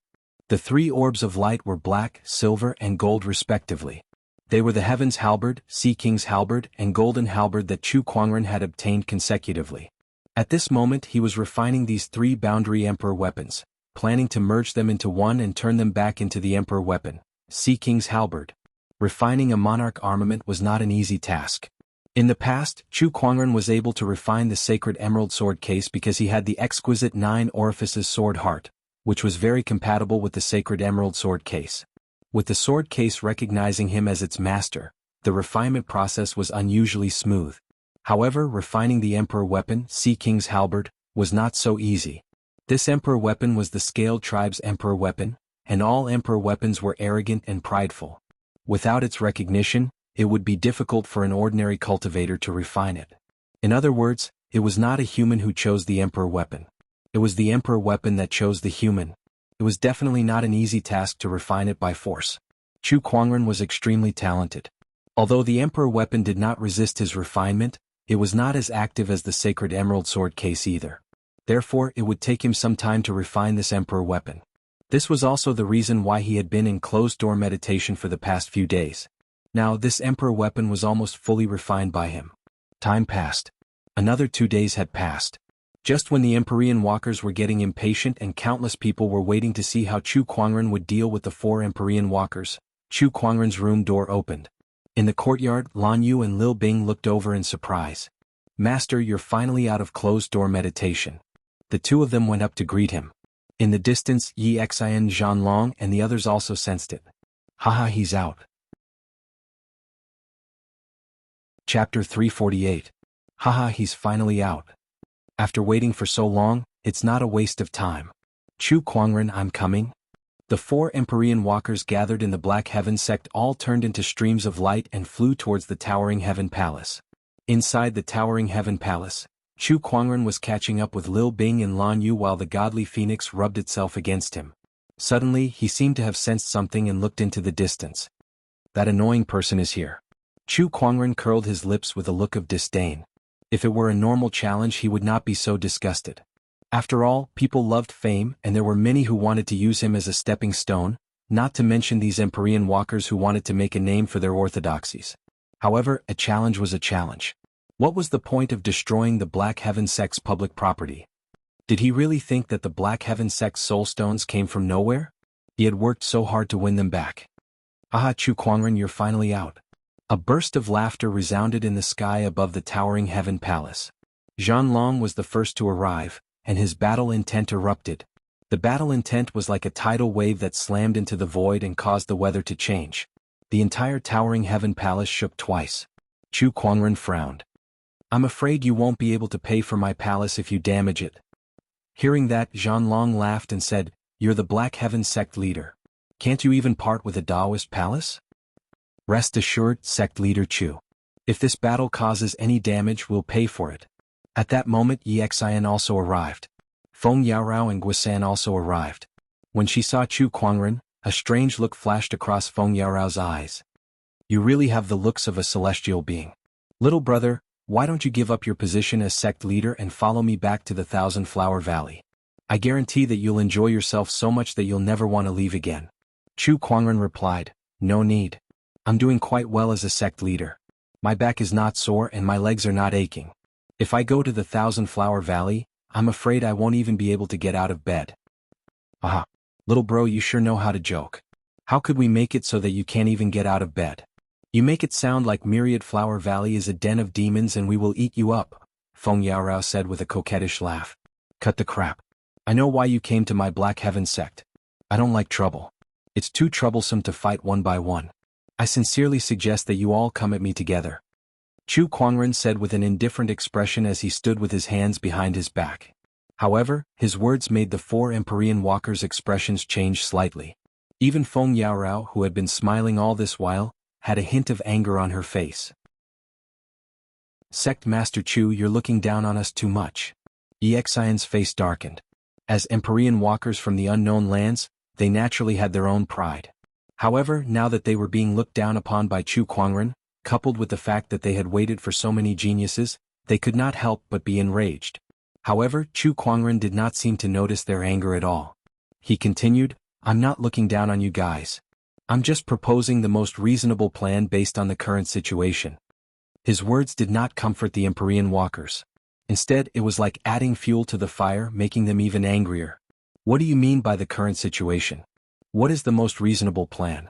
The 3 orbs of light were black, silver, and gold respectively. They were the Heaven's Halberd, Sea King's Halberd, and Golden Halberd that Chu Kuangren had obtained consecutively. At this moment he was refining these 3 boundary Emperor weapons, planning to merge them into one and turn them back into the Emperor weapon, Sea King's Halberd. Refining a monarch armament was not an easy task. In the past, Chu Kuangren was able to refine the sacred emerald sword case because he had the exquisite 9 orifices sword heart, which was very compatible with the sacred emerald sword case. With the sword case recognizing him as its master, the refinement process was unusually smooth. However, refining the Emperor weapon, Sea King's Halberd, was not so easy. This Emperor weapon was the Scaled Tribe's Emperor weapon, and all Emperor weapons were arrogant and prideful. Without its recognition, it would be difficult for an ordinary cultivator to refine it. In other words, it was not a human who chose the Emperor weapon. It was the Emperor weapon that chose the human. It was definitely not an easy task to refine it by force. Chu Kuangren was extremely talented. Although the Emperor weapon did not resist his refinement, it was not as active as the sacred emerald sword case either. Therefore, it would take him some time to refine this Emperor weapon. This was also the reason why he had been in closed-door meditation for the past few days. Now, this Emperor weapon was almost fully refined by him. Time passed. Another 2 days had passed. Just when the Empyrean walkers were getting impatient and countless people were waiting to see how Chu Kuangren would deal with the 4 Empyrean walkers, Chu Kuangren's room door opened. In the courtyard, Lan Yu and Lil Bing looked over in surprise. Master, you're finally out of closed-door meditation. The 2 of them went up to greet him. In the distance, Yi Xian, Zhan Long and the others also sensed it. Haha, he's out. Chapter 348. Haha, he's finally out. After waiting for so long, it's not a waste of time. Chu Kuangren, I'm coming. The 4 Empyrean walkers gathered in the Black Heaven sect all turned into streams of light and flew towards the Towering Heaven Palace. Inside the Towering Heaven Palace, Chu Kuangren was catching up with Lil Bing and Lan Yu while the godly phoenix rubbed itself against him. Suddenly, he seemed to have sensed something and looked into the distance. That annoying person is here. Chu Kuangren curled his lips with a look of disdain. If it were a normal challenge, he would not be so disgusted. After all, people loved fame and there were many who wanted to use him as a stepping stone, not to mention these Empyrean walkers who wanted to make a name for their orthodoxies. However, a challenge was a challenge. What was the point of destroying the Black Heaven sect's public property? Did he really think that the Black Heaven sect's soulstones came from nowhere? He had worked so hard to win them back. Aha, Chu Kuangren, you're finally out. A burst of laughter resounded in the sky above the Towering Heaven Palace. Zhan Long was the first to arrive, and his battle intent erupted. The battle intent was like a tidal wave that slammed into the void and caused the weather to change. The entire Towering Heaven Palace shook twice. Chu Kuangren frowned. I'm afraid you won't be able to pay for my palace if you damage it. Hearing that, Zhanlong laughed and said, You're the Black Heaven sect leader. Can't you even part with a Taoist palace? Rest assured, sect leader Chu. If this battle causes any damage, we'll pay for it. At that moment, Yixian also arrived. Feng Yaorao and Guisan also arrived. When she saw Chu Kuangren, a strange look flashed across Feng Yaorao's eyes. You really have the looks of a celestial being. Little brother, why don't you give up your position as sect leader and follow me back to the Thousand Flower Valley? I guarantee that you'll enjoy yourself so much that you'll never want to leave again. Chu Kuangren replied, No need. I'm doing quite well as a sect leader. My back is not sore and my legs are not aching. If I go to the Thousand Flower Valley, I'm afraid I won't even be able to get out of bed. Aha. Little bro, you sure know how to joke. How could we make it so that you can't even get out of bed? You make it sound like Myriad Flower Valley is a den of demons and we will eat you up, Feng Yaorao said with a coquettish laugh. Cut the crap. I know why you came to my Black Heaven sect. I don't like trouble. It's too troublesome to fight one by one. I sincerely suggest that you all come at me together. Chu Kuangren said with an indifferent expression as he stood with his hands behind his back. However, his words made the four Empyrean walkers' expressions change slightly. Even Feng Yaorao, who had been smiling all this while, had a hint of anger on her face. Sect Master Chu, you're looking down on us too much. Yixian's face darkened. As Empyrean walkers from the unknown lands, they naturally had their own pride. However, now that they were being looked down upon by Chu Kuangren, coupled with the fact that they had waited for so many geniuses, they could not help but be enraged. However, Chu Kuangren did not seem to notice their anger at all. He continued, I'm not looking down on you guys. I'm just proposing the most reasonable plan based on the current situation. His words did not comfort the Empyrean walkers. Instead, it was like adding fuel to the fire, making them even angrier. What do you mean by the current situation? What is the most reasonable plan?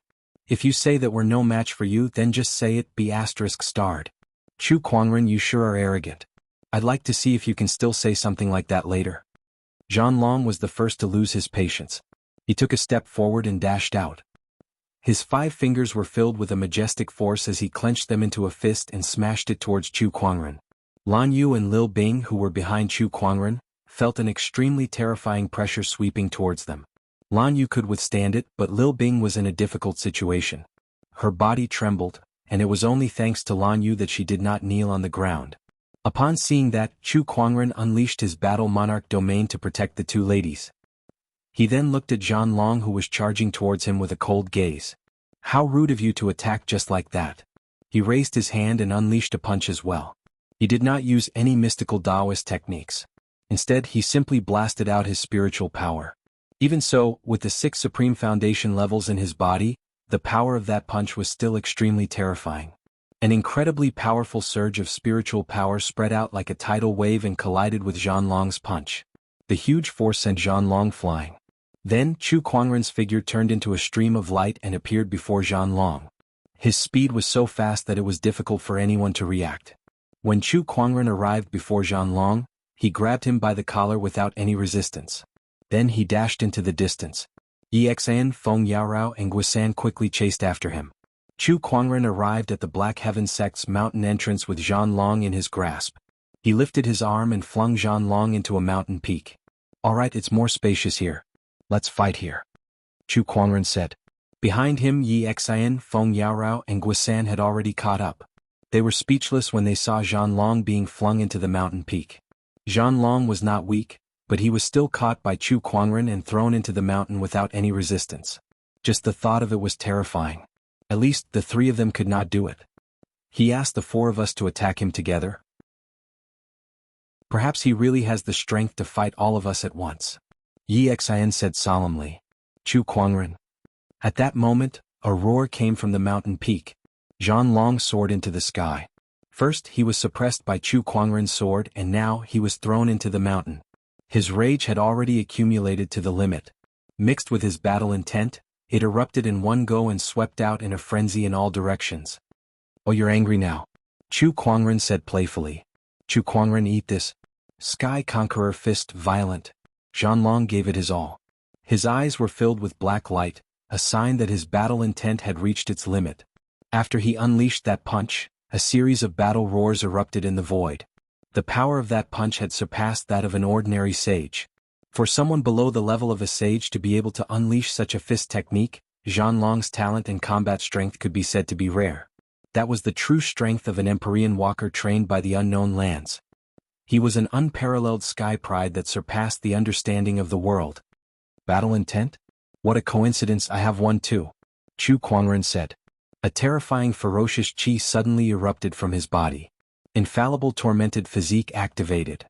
If you say that we're no match for you, then just say it, be *starred. Chu Kuangren, you sure are arrogant. I'd like to see if you can still say something like that later. Zhanlong was the first to lose his patience. He took a step forward and dashed out. His 5 fingers were filled with a majestic force as he clenched them into a fist and smashed it towards Chu Kuangren. Lan Yu and Lil Bing, who were behind Chu Kuangren, felt an extremely terrifying pressure sweeping towards them. Lan Yu could withstand it, but Lil Bing was in a difficult situation. Her body trembled, and it was only thanks to Lan Yu that she did not kneel on the ground. Upon seeing that, Chu Kuangren unleashed his Battle Monarch domain to protect the 2 ladies. He then looked at Zhanlong, who was charging towards him with a cold gaze. How rude of you to attack just like that. He raised his hand and unleashed a punch as well. He did not use any mystical Taoist techniques. Instead, he simply blasted out his spiritual power. Even so, with the 6 supreme foundation levels in his body, the power of that punch was still extremely terrifying. An incredibly powerful surge of spiritual power spread out like a tidal wave and collided with Zhanlong's punch. The huge force sent Zhanlong flying. Then, Chu Kuangren's figure turned into a stream of light and appeared before Zhanlong. His speed was so fast that it was difficult for anyone to react. When Chu Kuangren arrived before Zhanlong, he grabbed him by the collar without any resistance. Then he dashed into the distance. Yixian, Feng Yaorao and Guisan quickly chased after him. Chu Kuangren arrived at the Black Heaven sect's mountain entrance with Zhanlong in his grasp. He lifted his arm and flung Zhanlong into a mountain peak. Alright, it's more spacious here. Let's fight here. Chu Kuangren said. Behind him, Yixian, Feng Yaorao and Guisan had already caught up. They were speechless when they saw Zhanlong being flung into the mountain peak. Zhanlong was not weak, but he was still caught by Chu Kuangren and thrown into the mountain without any resistance. Just the thought of it was terrifying. At least, the 3 of them could not do it. He asked the 4 of us to attack him together. Perhaps he really has the strength to fight all of us at once. Yixian said solemnly. Chu Kuangren. At that moment, a roar came from the mountain peak. Zhanlong soared into the sky. First, he was suppressed by Chu Kuangren's sword and now he was thrown into the mountain. His rage had already accumulated to the limit. Mixed with his battle intent, it erupted in one go and swept out in a frenzy in all directions. Oh, you're angry now. Chu Kuangren said playfully. Chu Kuangren, eat this. Sky Conqueror fist violent. Zhanlong gave it his all. His eyes were filled with black light, a sign that his battle intent had reached its limit. After he unleashed that punch, a series of battle roars erupted in the void. The power of that punch had surpassed that of an ordinary sage. For someone below the level of a sage to be able to unleash such a fist technique, Zhanlong's talent and combat strength could be said to be rare. That was the true strength of an Empyrean walker trained by the unknown lands. He was an unparalleled sky pride that surpassed the understanding of the world. Battle intent? What a coincidence, I have one too, Chu Kuangren said. A terrifying ferocious chi suddenly erupted from his body. Infallible tormented physique activated.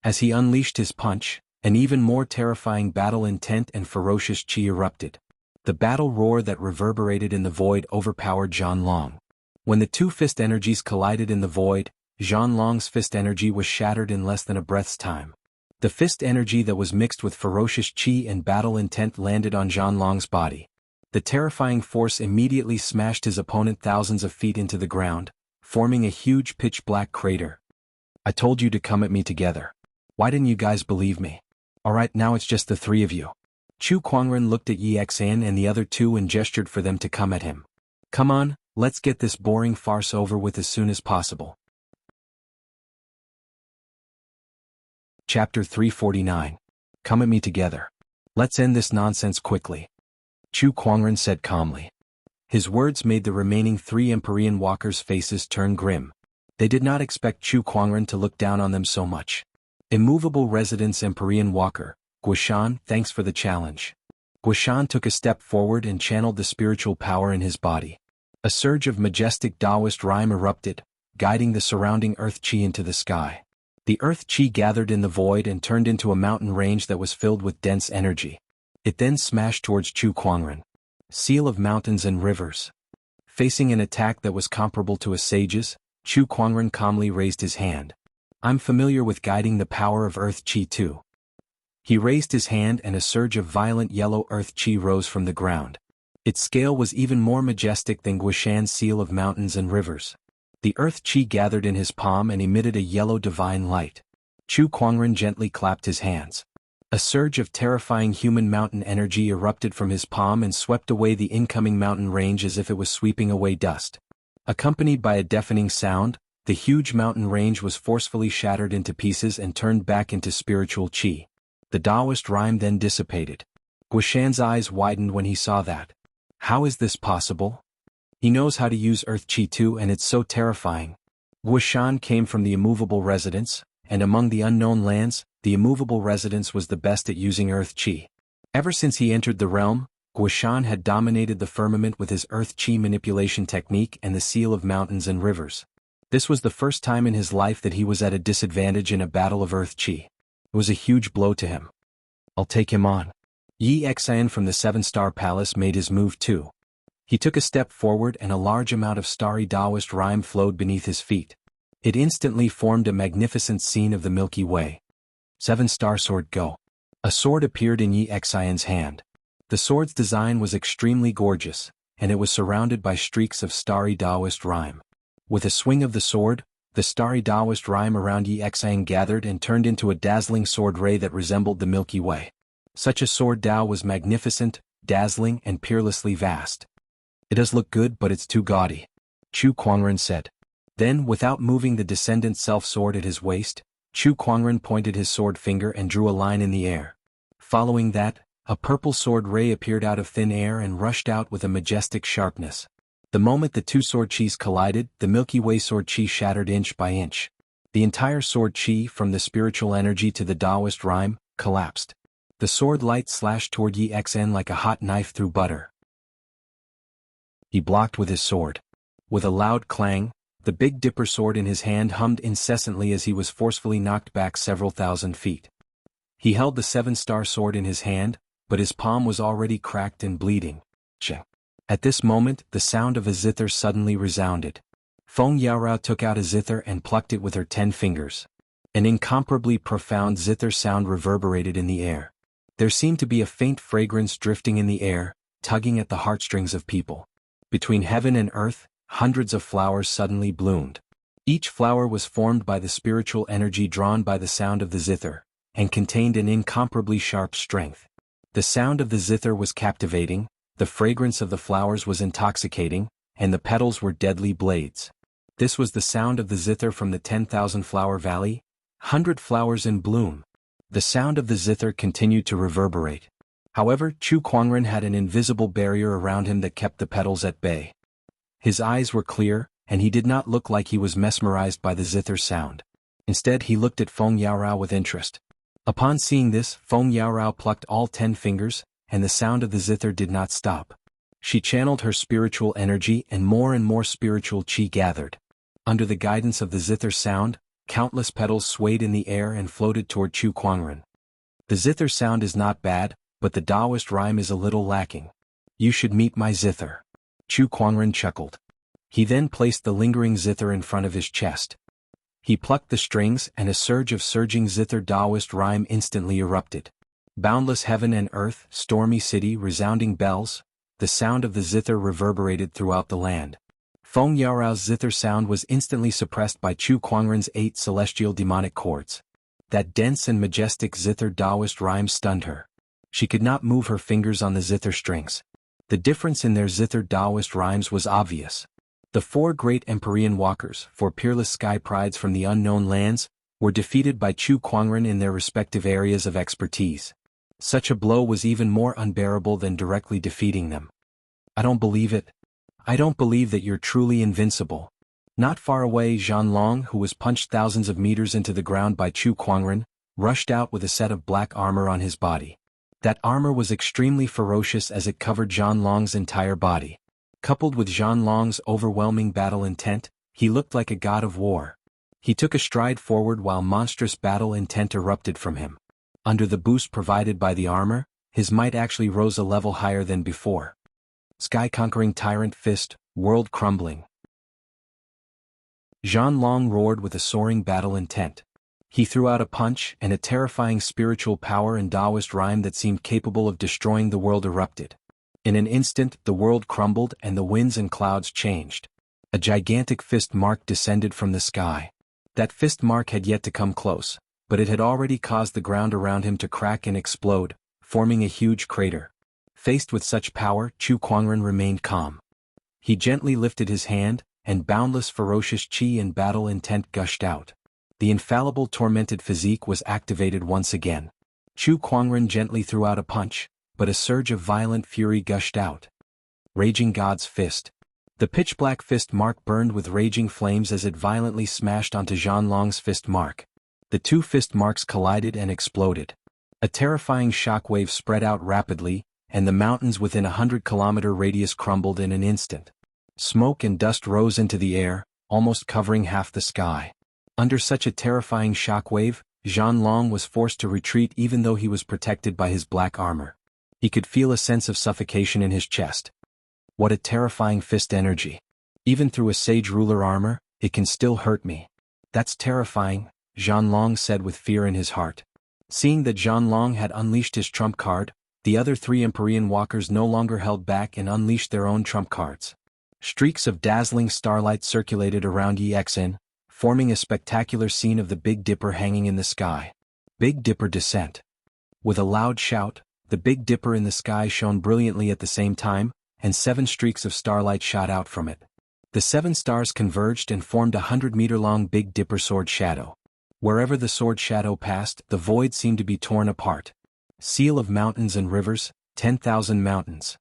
As he unleashed his punch, an even more terrifying battle intent and ferocious chi erupted. The battle roar that reverberated in the void overpowered Zhanlong. When the two fist energies collided in the void, Zhanlong's fist energy was shattered in less than a breath's time. The fist energy that was mixed with ferocious chi and battle intent landed on Zhanlong's body. The terrifying force immediately smashed his opponent thousands of feet into the ground, forming a huge pitch-black crater. I told you to come at me together. Why didn't you guys believe me? Alright, now it's just the three of you. Chu Kuangren looked at Yi Xan and the other two and gestured for them to come at him. Come on, let's get this boring farce over with as soon as possible. Chapter 349. Come at me together. Let's end this nonsense quickly, Chu Kuangren said calmly. His words made the remaining three Empyrean walkers' faces turn grim. They did not expect Chu Kuangren to look down on them so much. Immovable Residence Empyrean Walker, Guishan, thanks for the challenge. Guishan took a step forward and channeled the spiritual power in his body. A surge of majestic Taoist rhyme erupted, guiding the surrounding earth chi into the sky. The earth chi gathered in the void and turned into a mountain range that was filled with dense energy. It then smashed towards Chu Kuangren. Seal of mountains and rivers. Facing an attack that was comparable to a sage's, Chu Kuangren calmly raised his hand. I'm familiar with guiding the power of earth chi too. He raised his hand and a surge of violent yellow earth chi rose from the ground. Its scale was even more majestic than Guishan's seal of mountains and rivers. The earth chi gathered in his palm and emitted a yellow divine light. Chu Kuangren gently clapped his hands. A surge of terrifying human mountain energy erupted from his palm and swept away the incoming mountain range as if it was sweeping away dust. Accompanied by a deafening sound, the huge mountain range was forcefully shattered into pieces and turned back into spiritual chi. The Taoist rhyme then dissipated. Guishan's eyes widened when he saw that. How is this possible? He knows how to use earth chi too, and it's so terrifying. Guishan came from the immovable residence, and among the unknown lands, the immovable residence was the best at using earth chi. Ever since he entered the realm, Guishan had dominated the firmament with his earth chi manipulation technique and the seal of mountains and rivers. This was the first time in his life that he was at a disadvantage in a battle of earth chi. It was a huge blow to him. I'll take him on. Yi Xan from the Seven-Star Palace made his move too. He took a step forward and a large amount of starry Taoist rhyme flowed beneath his feet. It instantly formed a magnificent scene of the Milky Way. Seven-Star Sword, go. A sword appeared in Yi Xian's hand. The sword's design was extremely gorgeous, and it was surrounded by streaks of starry Taoist rhyme. With a swing of the sword, the starry Taoist rhyme around Yi Xian gathered and turned into a dazzling sword ray that resembled the Milky Way. Such a sword Tao was magnificent, dazzling, and peerlessly vast. It does look good, but it's too gaudy, Chu Kuangren said. Then, without moving the descendant self-sword at his waist, Chu Kuangren pointed his sword finger and drew a line in the air. Following that, a purple sword ray appeared out of thin air and rushed out with a majestic sharpness. The moment the two sword chis collided, the Milky Way sword chi shattered inch by inch. The entire sword chi, from the spiritual energy to the Taoist rhyme, collapsed. The sword light slashed toward Yi Xan like a hot knife through butter. He blocked with his sword. With a loud clang, the Big Dipper sword in his hand hummed incessantly as he was forcefully knocked back several thousand feet. He held the Seven-Star Sword in his hand, but his palm was already cracked and bleeding. At this moment, the sound of a zither suddenly resounded. Feng Yaorao took out a zither and plucked it with her 10 fingers. An incomparably profound zither sound reverberated in the air. There seemed to be a faint fragrance drifting in the air, tugging at the heartstrings of people. Between heaven and earth, hundreds of flowers suddenly bloomed. Each flower was formed by the spiritual energy drawn by the sound of the zither, and contained an incomparably sharp strength. The sound of the zither was captivating, the fragrance of the flowers was intoxicating, and the petals were deadly blades. This was the sound of the zither from the 10,000 flower valley, 100 flowers in bloom. The sound of the zither continued to reverberate. However, Chu Kuangren had an invisible barrier around him that kept the petals at bay. His eyes were clear, and he did not look like he was mesmerized by the zither sound. Instead, he looked at Feng Yaorao with interest. Upon seeing this, Feng Yaorao plucked all 10 fingers, and the sound of the zither did not stop. She channeled her spiritual energy and more spiritual qi gathered. Under the guidance of the zither sound, countless petals swayed in the air and floated toward Chu Kuangren. The zither sound is not bad, but the Taoist rhyme is a little lacking. You should meet my zither. Chu Kuangren chuckled. He then placed the lingering zither in front of his chest. He plucked the strings and a surge of surging zither Taoist rhyme instantly erupted. Boundless heaven and earth, stormy city, resounding bells, the sound of the zither reverberated throughout the land. Feng Yaorao's zither sound was instantly suppressed by Chu Kuangren's 8 celestial demonic chords. That dense and majestic zither Taoist rhyme stunned her. She could not move her fingers on the zither strings. The difference in their zither Taoist rhymes was obvious. The 4 great Empyrean walkers, 4 peerless sky prides from the unknown lands, were defeated by Chu Kuangren in their respective areas of expertise. Such a blow was even more unbearable than directly defeating them. I don't believe it. I don't believe that you're truly invincible. Not far away, Zhan Long, who was punched thousands of meters into the ground by Chu Kuangren, rushed out with a set of black armor on his body. That armor was extremely ferocious as it covered Zhan Long's entire body. Coupled with Zhan Long's overwhelming battle intent, he looked like a god of war. He took a stride forward while monstrous battle intent erupted from him. Under the boost provided by the armor, his might actually rose a level higher than before. Sky-conquering tyrant fist, world crumbling. Zhan Long roared with a soaring battle intent. He threw out a punch, and a terrifying spiritual power and Taoist rhyme that seemed capable of destroying the world erupted. In an instant, the world crumbled and the winds and clouds changed. A gigantic fist mark descended from the sky. That fist mark had yet to come close, but it had already caused the ground around him to crack and explode, forming a huge crater. Faced with such power, Chu Kuangren remained calm. He gently lifted his hand, and boundless ferocious qi and battle intent gushed out. The infallible tormented physique was activated once again. Chu Kuangren gently threw out a punch, but a surge of violent fury gushed out. Raging God's Fist. The pitch-black fist mark burned with raging flames as it violently smashed onto Zhan Long's fist mark. The 2 fist marks collided and exploded. A terrifying shockwave spread out rapidly, and the mountains within a 100-kilometer radius crumbled in an instant. Smoke and dust rose into the air, almost covering half the sky. Under such a terrifying shockwave, Zhan Long was forced to retreat even though he was protected by his black armor. He could feel a sense of suffocation in his chest. What a terrifying fist energy. Even through a sage ruler armor, it can still hurt me. That's terrifying, Zhan Long said with fear in his heart. Seeing that Zhan Long had unleashed his trump card, the other 3 Empyrean walkers no longer held back and unleashed their own trump cards. Streaks of dazzling starlight circulated around Yexin, forming a spectacular scene of the Big Dipper hanging in the sky. Big Dipper descent. With a loud shout, the Big Dipper in the sky shone brilliantly at the same time, and 7 streaks of starlight shot out from it. The 7 stars converged and formed a 100-meter-long Big Dipper sword shadow. Wherever the sword shadow passed, the void seemed to be torn apart. Seal of mountains and rivers, 10,000 mountains.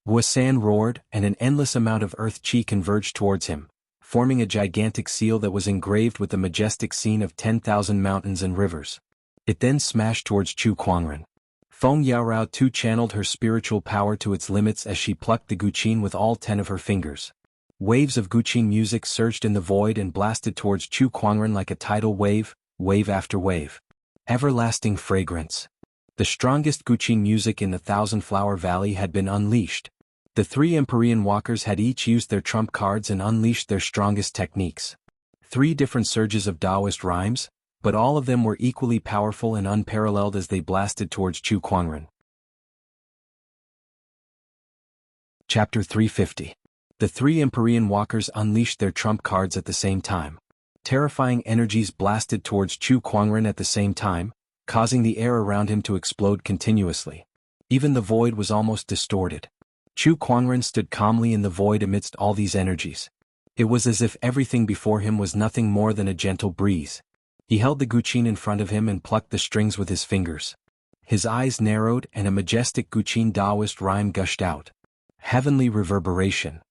Wuxian roared, and an endless amount of earth qi converged towards him, forming a gigantic seal that was engraved with the majestic scene of 10,000 mountains and rivers. It then smashed towards Chu Kuangren. Feng Yaorao too channeled her spiritual power to its limits as she plucked the guqin with all 10 of her fingers. Waves of guqin music surged in the void and blasted towards Chu Kuangren like a tidal wave, wave after wave. Everlasting fragrance. The strongest guqin music in the 1,000-flower valley had been unleashed. The 3 Empyrean walkers had each used their trump cards and unleashed their strongest techniques. 3 different surges of Taoist rhymes, but all of them were equally powerful and unparalleled as they blasted towards Chu Kuangren. Chapter 350. The 3 Empyrean walkers unleashed their trump cards at the same time. Terrifying energies blasted towards Chu Kuangren at the same time, causing the air around him to explode continuously. Even the void was almost distorted. Chu Kuangren stood calmly in the void amidst all these energies. It was as if everything before him was nothing more than a gentle breeze. He held the guqin in front of him and plucked the strings with his fingers. His eyes narrowed and a majestic guqin Taoist rhyme gushed out. Heavenly reverberation.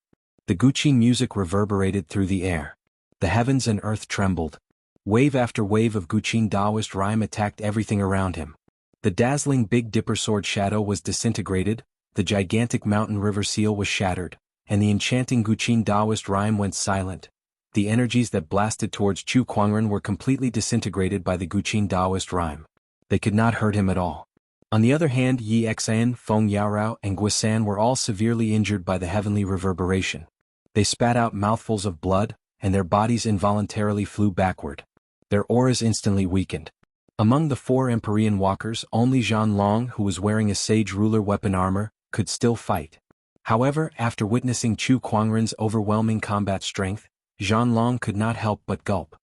The guqin music reverberated through the air. The heavens and earth trembled. Wave after wave of guqin Taoist rhyme attacked everything around him. The dazzling Big Dipper sword shadow was disintegrated, the gigantic mountain river seal was shattered, and the enchanting guqin Taoist rhyme went silent. The energies that blasted towards Chu Kuangren were completely disintegrated by the guqin Taoist rhyme. They could not hurt him at all. On the other hand, Yi Xan, Feng Yaorao, and Guisan were all severely injured by the heavenly reverberation. They spat out mouthfuls of blood, and their bodies involuntarily flew backward. Their auras instantly weakened. Among the 4 Empyrean walkers, only Zhan Long, who was wearing a sage ruler weapon armor, could still fight. However, after witnessing Chu Kuangren's overwhelming combat strength, Zhan Long could not help but gulp.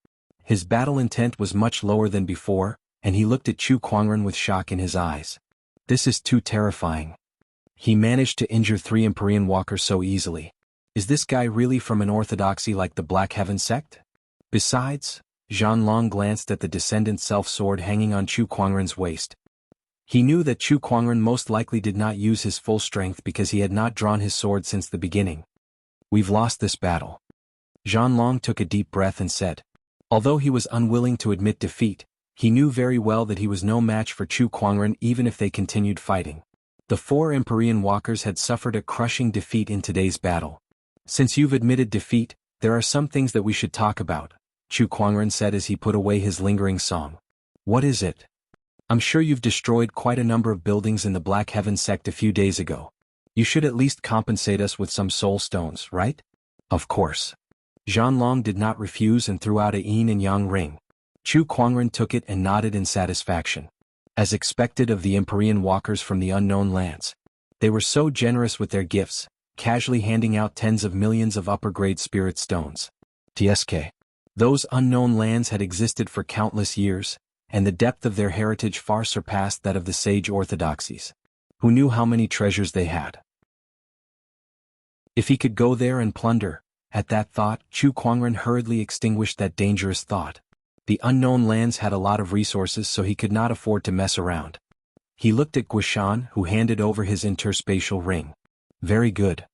His battle intent was much lower than before, and he looked at Chu Kuangren with shock in his eyes. This is too terrifying. He managed to injure 3 Empyrean walkers so easily. Is this guy really from an orthodoxy like the Black Heaven sect? Besides, Zhan Long glanced at the descendant self-sword hanging on Chu Kuangren's waist. He knew that Chu Kuangren most likely did not use his full strength because he had not drawn his sword since the beginning. We've lost this battle. Zhan Long took a deep breath and said. Although he was unwilling to admit defeat, he knew very well that he was no match for Chu Kuangren even if they continued fighting. The 4 Empyrean walkers had suffered a crushing defeat in today's battle. Since you've admitted defeat, there are some things that we should talk about, Chu Kuangren said as he put away his lingering song. What is it? I'm sure you've destroyed quite a number of buildings in the Black Heaven sect a few days ago. You should at least compensate us with some soul stones, right? Of course. Zhan Long did not refuse and threw out a yin and yang ring. Chu Kuangren took it and nodded in satisfaction. As expected of the Empyrean walkers from the unknown lands, they were so generous with their gifts, casually handing out tens of millions of upper-grade spirit stones. TSK. Those unknown lands had existed for countless years, and the depth of their heritage far surpassed that of the sage orthodoxies. Who knew how many treasures they had? If he could go there and plunder, at that thought, Chu Kuangren hurriedly extinguished that dangerous thought. The unknown lands had a lot of resources so he could not afford to mess around. He looked at Guishan, who handed over his interspatial ring. Very good.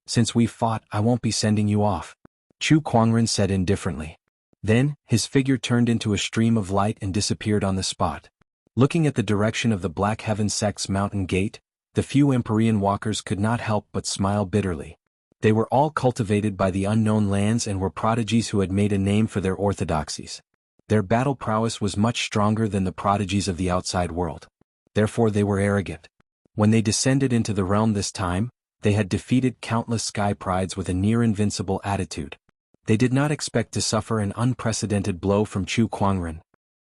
Since we fought, I won't be sending you off, Chu Kuangren said indifferently. Then, his figure turned into a stream of light and disappeared on the spot. Looking at the direction of the Black Heaven sect's mountain gate, the few Empyrean walkers could not help but smile bitterly. They were all cultivated by the unknown lands and were prodigies who had made a name for their orthodoxies. Their battle prowess was much stronger than the prodigies of the outside world. Therefore they were arrogant. When they descended into the realm this time, they had defeated countless sky prides with a near-invincible attitude. They did not expect to suffer an unprecedented blow from Chu Kuangren.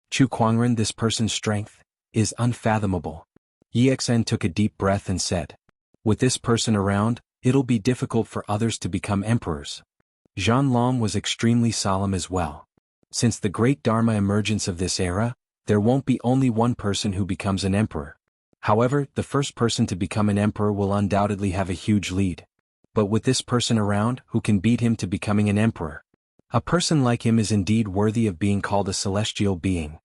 Chu Kuangren, this person's strength, is unfathomable. Yi Xen took a deep breath and said. With this person around, it'll be difficult for others to become emperors. Zhan Long was extremely solemn as well. Since the great Dharma emergence of this era, there won't be only one person who becomes an emperor. However, the first person to become an emperor will undoubtedly have a huge lead. But with this person around, who can beat him to becoming an emperor? A person like him is indeed worthy of being called a celestial being.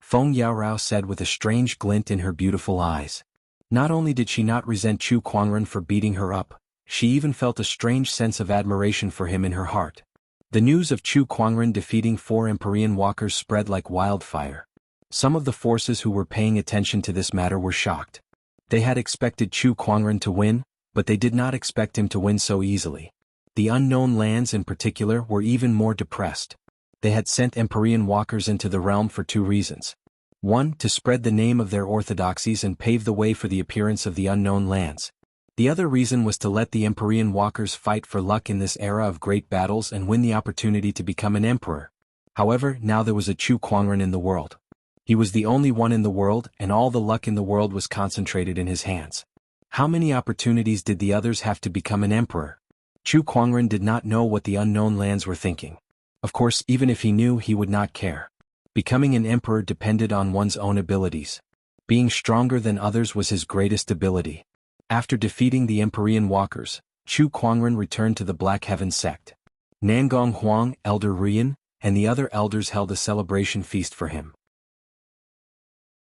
Feng Yaorao said with a strange glint in her beautiful eyes. Not only did she not resent Chu Kuangren for beating her up, she even felt a strange sense of admiration for him in her heart. The news of Chu Kuangren defeating 4 Empyrean walkers spread like wildfire. Some of the forces who were paying attention to this matter were shocked. They had expected Chu Kuangren to win, but they did not expect him to win so easily. The unknown lands in particular were even more depressed. They had sent Empyrean walkers into the realm for 2 reasons. 1, to spread the name of their orthodoxies and pave the way for the appearance of the unknown lands. The other reason was to let the Empyrean walkers fight for luck in this era of great battles and win the opportunity to become an emperor. However, now there was a Chu Kuangren in the world. He was the only one in the world, and all the luck in the world was concentrated in his hands. How many opportunities did the others have to become an emperor? Chu Kuangren did not know what the unknown lands were thinking. Of course, even if he knew, he would not care. Becoming an emperor depended on one's own abilities. Being stronger than others was his greatest ability. After defeating the Empyrean walkers, Chu Kuangren returned to the Black Heaven sect. Nangong Huang, Elder Rian, and the other elders held a celebration feast for him.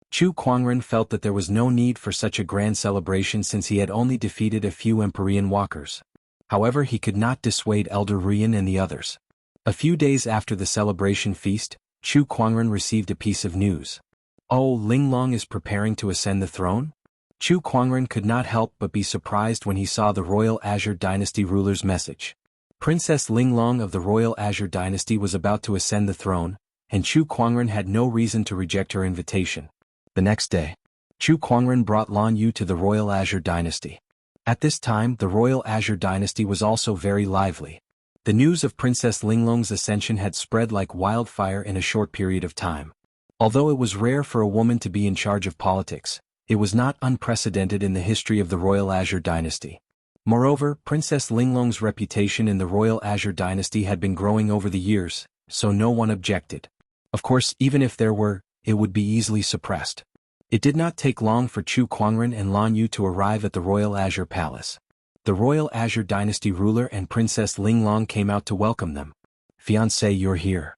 Chu Kuangren felt that there was no need for such a grand celebration since he had only defeated a few Empyrean walkers. However, he could not dissuade Elder Rian and the others. A few days after the celebration feast, Chu Kuangren received a piece of news. Oh, Linglong is preparing to ascend the throne? Chu Kuangren could not help but be surprised when he saw the Royal Azure Dynasty ruler's message. Princess Linglong of the Royal Azure Dynasty was about to ascend the throne, and Chu Kuangren had no reason to reject her invitation. The next day, Chu Kuangren brought Lan Yu to the Royal Azure Dynasty. At this time, the Royal Azure Dynasty was also very lively. The news of Princess Linglong's ascension had spread like wildfire in a short period of time. Although it was rare for a woman to be in charge of politics, it was not unprecedented in the history of the Royal Azure Dynasty. Moreover, Princess Linglong's reputation in the Royal Azure Dynasty had been growing over the years, so no one objected. Of course, even if there were, it would be easily suppressed. It did not take long for Chu Kuangren and Lan Yu to arrive at the Royal Azure Palace. The Royal Azure Dynasty ruler and Princess Linglong came out to welcome them. "Fiancé, you're here."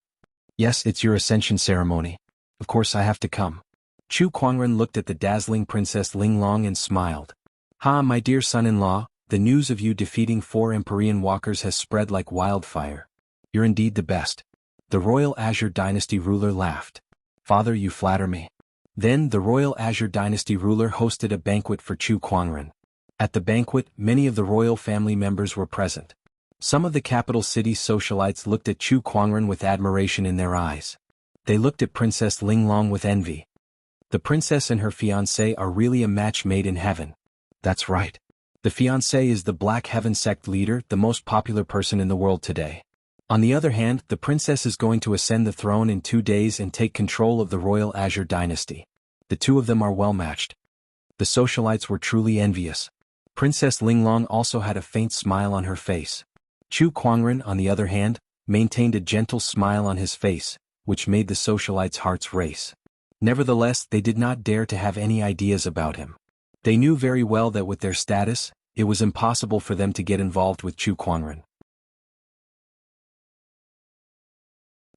"Yes, it's your ascension ceremony. Of course I have to come." Chu Kuangren looked at the dazzling Princess Linglong and smiled. "Ha, my dear son-in-law, the news of you defeating 4 Empyrean walkers has spread like wildfire. You're indeed the best." The Royal Azure Dynasty ruler laughed. "Father, you flatter me." Then the Royal Azure Dynasty ruler hosted a banquet for Chu Kuangren. At the banquet, many of the royal family members were present. Some of the capital city's socialites looked at Chu Kuangren with admiration in their eyes. They looked at Princess Linglong with envy. The princess and her fiancé are really a match made in heaven. That's right. The fiancé is the Black Heaven sect leader, the most popular person in the world today. On the other hand, the princess is going to ascend the throne in 2 days and take control of the Royal Azure Dynasty. The two of them are well matched. The socialites were truly envious. Princess Linglong also had a faint smile on her face. Chu Kuangren, on the other hand, maintained a gentle smile on his face, which made the socialites' hearts race. Nevertheless, they did not dare to have any ideas about him. They knew very well that with their status, it was impossible for them to get involved with Chu Kuangren.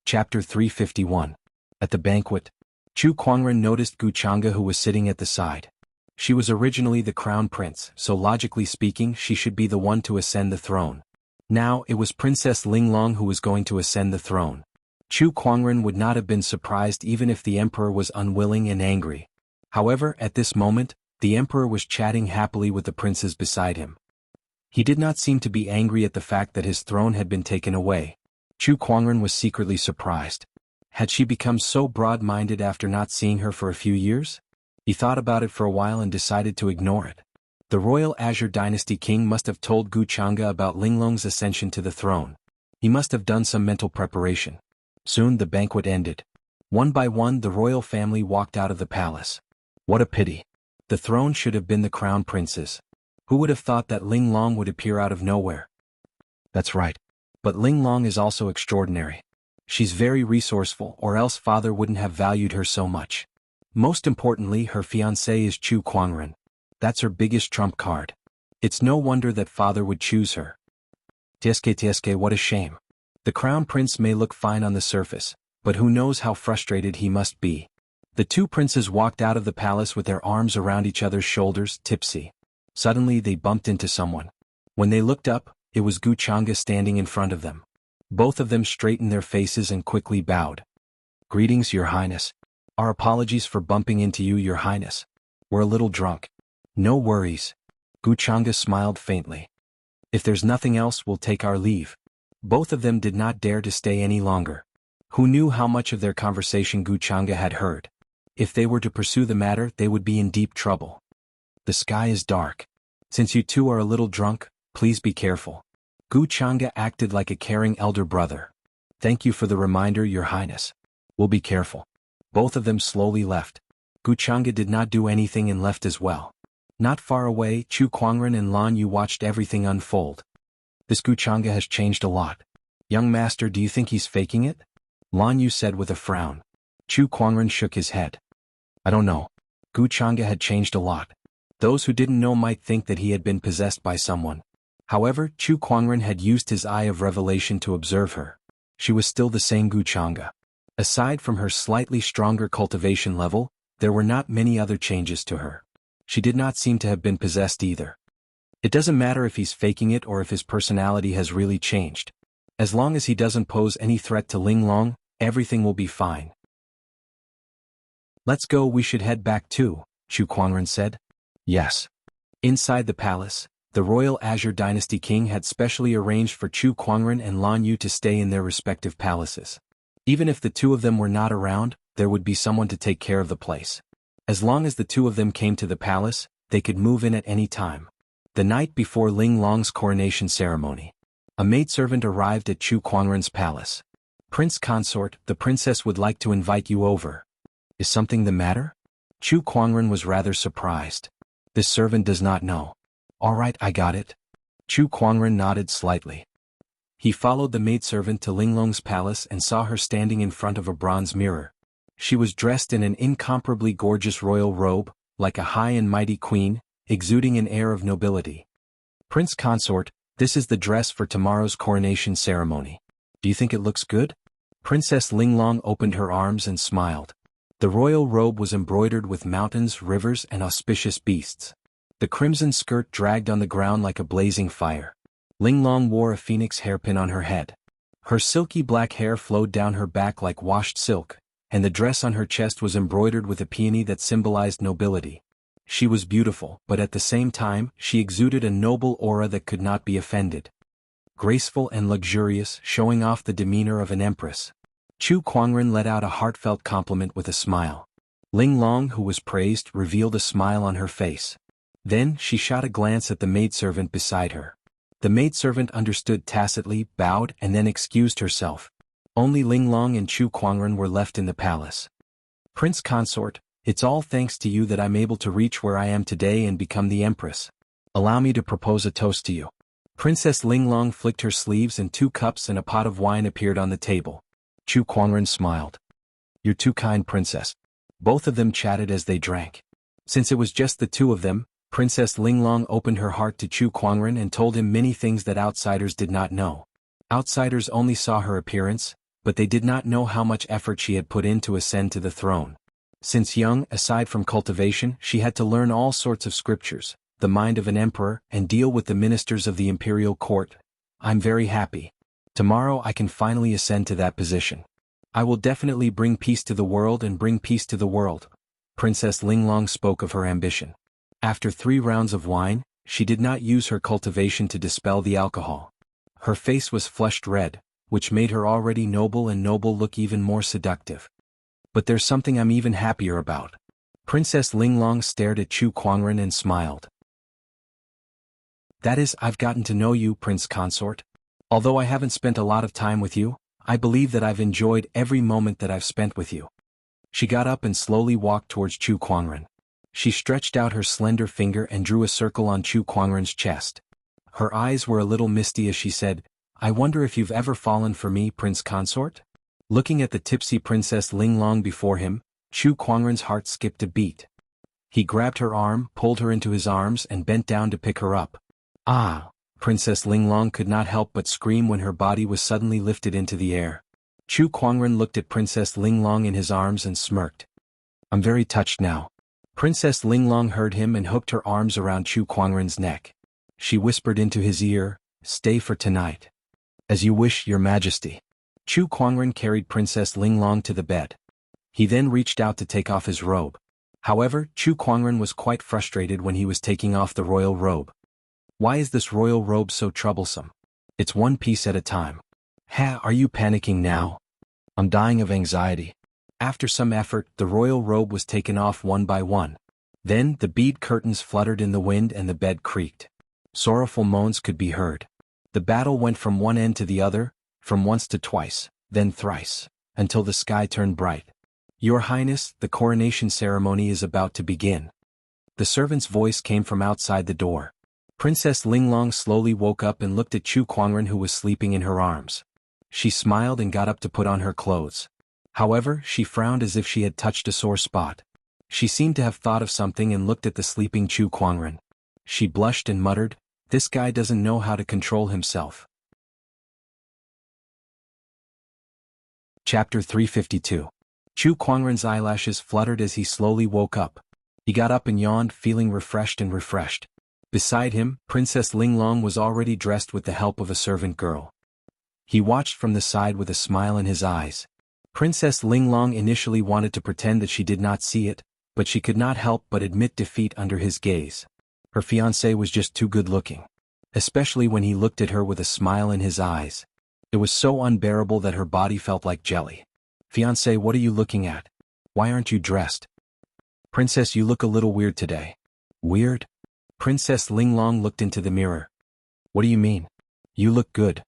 Chapter 351. At the banquet, Chu Kuangren noticed Guchanga, who was sitting at the side. She was originally the crown prince, so logically speaking she should be the one to ascend the throne. Now it was Princess Linglong who was going to ascend the throne. Chu Kuangren would not have been surprised even if the emperor was unwilling and angry. However, at this moment, the emperor was chatting happily with the princes beside him. He did not seem to be angry at the fact that his throne had been taken away. Chu Kuangren was secretly surprised. Had she become so broad-minded after not seeing her for a few years? He thought about it for a while and decided to ignore it. The Royal Azure Dynasty king must have told Guchanga about Linglong's ascension to the throne. He must have done some mental preparation. Soon the banquet ended. One by one the royal family walked out of the palace. What a pity. The throne should have been the crown prince's. Who would have thought that Linglong would appear out of nowhere? That's right. But Linglong is also extraordinary. She's very resourceful, or else father wouldn't have valued her so much. Most importantly, her fiancé is Chu Kuangren. That's her biggest trump card. It's no wonder that father would choose her. Tsk, what a shame. The crown prince may look fine on the surface, but who knows how frustrated he must be. The two princes walked out of the palace with their arms around each other's shoulders, tipsy. Suddenly they bumped into someone. When they looked up, it was Guchanga standing in front of them. Both of them straightened their faces and quickly bowed. "Greetings, Your Highness. Our apologies for bumping into you, Your Highness. We're a little drunk." "No worries." Guchanga smiled faintly. "If there's nothing else, we'll take our leave." Both of them did not dare to stay any longer. Who knew how much of their conversation Guchanga had heard? If they were to pursue the matter, they would be in deep trouble. "The sky is dark. Since you two are a little drunk, please be careful." Guchanga acted like a caring elder brother. "Thank you for the reminder, Your Highness. We'll be careful." Both of them slowly left. Guchanga did not do anything and left as well. Not far away, Chu Kuangren and Lan Yu watched everything unfold. "This Guchanga has changed a lot. Young master, do you think he's faking it?" Lan Yu said with a frown. Chu Kuangren shook his head. "I don't know. Guchanga had changed a lot. Those who didn't know might think that he had been possessed by someone. However, Chu Kuangren had used his eye of revelation to observe her. She was still the same Guchanga. Aside from her slightly stronger cultivation level, there were not many other changes to her. She did not seem to have been possessed either. It doesn't matter if he's faking it or if his personality has really changed. As long as he doesn't pose any threat to Linglong, everything will be fine. Let's go, we should head back too, Chu Kuangren said. Yes. Inside the palace, the royal Azure Dynasty king had specially arranged for Chu Kuangren and Lan Yu to stay in their respective palaces. Even if the two of them were not around, there would be someone to take care of the place. As long as the two of them came to the palace, they could move in at any time. The night before Linglong's coronation ceremony, a maidservant arrived at Chu Kuangren's palace. Prince Consort, the princess would like to invite you over. Is something the matter? Chu Kuangren was rather surprised. This servant does not know. All right, I got it. Chu Kuangren nodded slightly. He followed the maidservant to Linglong's palace and saw her standing in front of a bronze mirror. She was dressed in an incomparably gorgeous royal robe, like a high and mighty queen, exuding an air of nobility. Prince Consort, this is the dress for tomorrow's coronation ceremony. Do you think it looks good? Princess Linglong opened her arms and smiled. The royal robe was embroidered with mountains, rivers, and auspicious beasts. The crimson skirt dragged on the ground like a blazing fire. Linglong wore a phoenix hairpin on her head. Her silky black hair flowed down her back like washed silk, and the dress on her chest was embroidered with a peony that symbolized nobility. She was beautiful, but at the same time, she exuded a noble aura that could not be offended. Graceful and luxurious, showing off the demeanor of an empress. Chu Kuangren let out a heartfelt compliment with a smile. Linglong, who was praised, revealed a smile on her face. Then, she shot a glance at the maidservant beside her. The maidservant understood tacitly, bowed, and then excused herself. Only Linglong and Chu Kuangren were left in the palace. Prince Consort, it's all thanks to you that I'm able to reach where I am today and become the empress. Allow me to propose a toast to you. Princess Linglong flicked her sleeves and 2 cups and a pot of wine appeared on the table. Chu Kuangren smiled. You're too kind, princess. Both of them chatted as they drank. Since it was just the two of them, Princess Linglong opened her heart to Chu Kuangren and told him many things that outsiders did not know. Outsiders only saw her appearance, but they did not know how much effort she had put in to ascend to the throne. Since young, aside from cultivation, she had to learn all sorts of scriptures, the mind of an emperor, and deal with the ministers of the imperial court. I'm very happy. Tomorrow I can finally ascend to that position. I will definitely bring peace to the world and bring peace to the world. Princess Linglong spoke of her ambition. After 3 rounds of wine, she did not use her cultivation to dispel the alcohol. Her face was flushed red, which made her already noble look even more seductive. But there's something I'm even happier about. Princess Linglong stared at Chu Kuangren and smiled. That is, I've gotten to know you, Prince Consort. Although I haven't spent a lot of time with you, I believe that I've enjoyed every moment that I've spent with you. She got up and slowly walked towards Chu Kuangren. She stretched out her slender finger and drew a circle on Chu Kuangren's chest. Her eyes were a little misty as she said, I wonder if you've ever fallen for me, Prince Consort? Looking at the tipsy Princess Linglong before him, Chu Kuangren's heart skipped a beat. He grabbed her arm, pulled her into his arms and bent down to pick her up. Ah! Princess Linglong could not help but scream when her body was suddenly lifted into the air. Chu Kuangren looked at Princess Linglong in his arms and smirked. I'm very touched now. Princess Linglong heard him and hooked her arms around Chu Kuangren's neck. She whispered into his ear, Stay for tonight. As you wish, Your Majesty. Chu Kuangren carried Princess Linglong to the bed. He then reached out to take off his robe. However, Chu Kuangren was quite frustrated when he was taking off the royal robe. Why is this royal robe so troublesome? It's 1 piece at a time. Are you panicking now? I'm dying of anxiety. After some effort, the royal robe was taken off one by one. Then, the bead curtains fluttered in the wind and the bed creaked. Sorrowful moans could be heard. The battle went from one end to the other, from once to twice, then thrice, until the sky turned bright. Your Highness, the coronation ceremony is about to begin. The servant's voice came from outside the door. Princess Linglong slowly woke up and looked at Chu Kuangren, who was sleeping in her arms. She smiled and got up to put on her clothes. However, she frowned as if she had touched a sore spot. She seemed to have thought of something and looked at the sleeping Chu Kuangren. She blushed and muttered, This guy doesn't know how to control himself. Chapter 352. Chu Kuangren's eyelashes fluttered as he slowly woke up. He got up and yawned, feeling refreshed. Beside him, Princess Linglong was already dressed with the help of a servant girl. He watched from the side with a smile in his eyes. Princess Linglong initially wanted to pretend that she did not see it, but she could not help but admit defeat under his gaze. Her fiancé was just too good-looking. Especially when he looked at her with a smile in his eyes. It was so unbearable that her body felt like jelly. Fiancé, what are you looking at? Why aren't you dressed? Princess, you look a little weird today. Weird? Princess Linglong looked into the mirror. What do you mean? You look good.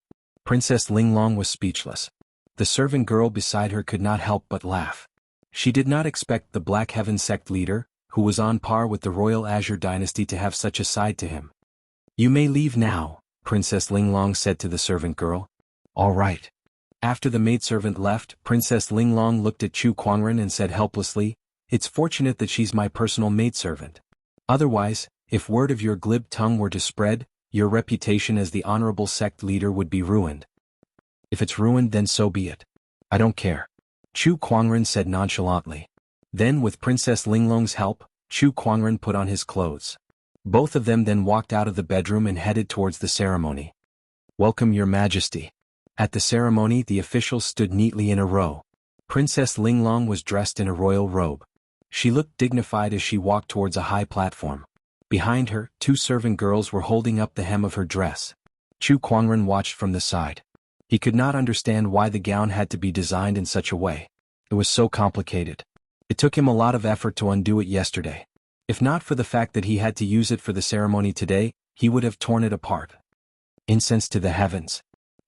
Princess Linglong was speechless. The servant girl beside her could not help but laugh. She did not expect the Black Heaven sect leader, who was on par with the Royal Azure dynasty, to have such a side to him. You may leave now, Princess Linglong said to the servant girl. All right. After the maidservant left, Princess Linglong looked at Chu Kuangren and said helplessly, It's fortunate that she's my personal maidservant. Otherwise, if word of your glib tongue were to spread, your reputation as the honorable sect leader would be ruined. If it's ruined, then so be it. I don't care. Chu Kuangren said nonchalantly. Then, with Princess Linglong's help, Chu Kuangren put on his clothes. Both of them then walked out of the bedroom and headed towards the ceremony. Welcome, Your Majesty. At the ceremony, the officials stood neatly in a row. Princess Linglong was dressed in a royal robe. She looked dignified as she walked towards a high platform. Behind her, two servant girls were holding up the hem of her dress. Chu Kuangren watched from the side. He could not understand why the gown had to be designed in such a way. It was so complicated. It took him a lot of effort to undo it yesterday. If not for the fact that he had to use it for the ceremony today, he would have torn it apart. Incense to the heavens.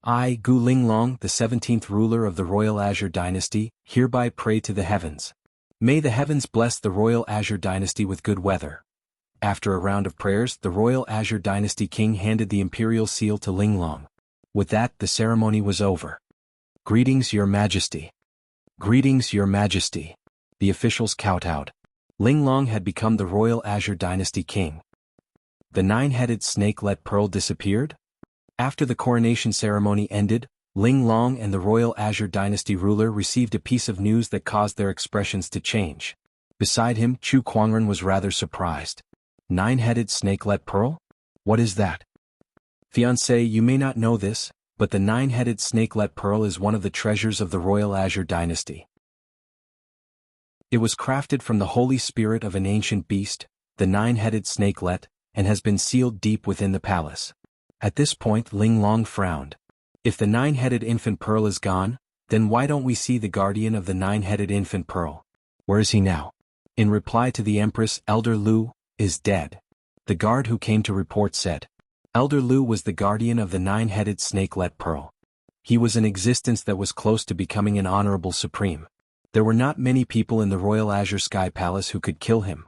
I, Gu Linglong, the 17th ruler of the Royal Azure dynasty, hereby pray to the heavens. May the heavens bless the Royal Azure dynasty with good weather. After a round of prayers, the Royal Azure dynasty king handed the imperial seal to Linglong. With that, the ceremony was over. Greetings, Your Majesty. Greetings, Your Majesty. The officials kowtowed. Linglong had become the Royal Azure dynasty king. The nine-headed snake-let pearl disappeared? After the coronation ceremony ended, Linglong and the Royal Azure dynasty ruler received a piece of news that caused their expressions to change. Beside him, Chu Kuangren was rather surprised. Nine-headed snake-let pearl? What is that? Fiancé, you may not know this, but the nine-headed snake-let pearl is one of the treasures of the Royal Azure dynasty. It was crafted from the holy spirit of an ancient beast, the nine-headed snakelet, and has been sealed deep within the palace. At this point, Linglong frowned. If the nine-headed infant pearl is gone, then why don't we see the guardian of the nine-headed infant pearl? Where is he now? In reply to the Empress, Elder Lu is dead. The guard who came to report said. Elder Lu was the guardian of the nine-headed snakelet pearl. He was an existence that was close to becoming an honorable supreme. There were not many people in the Royal Azure Sky Palace who could kill him.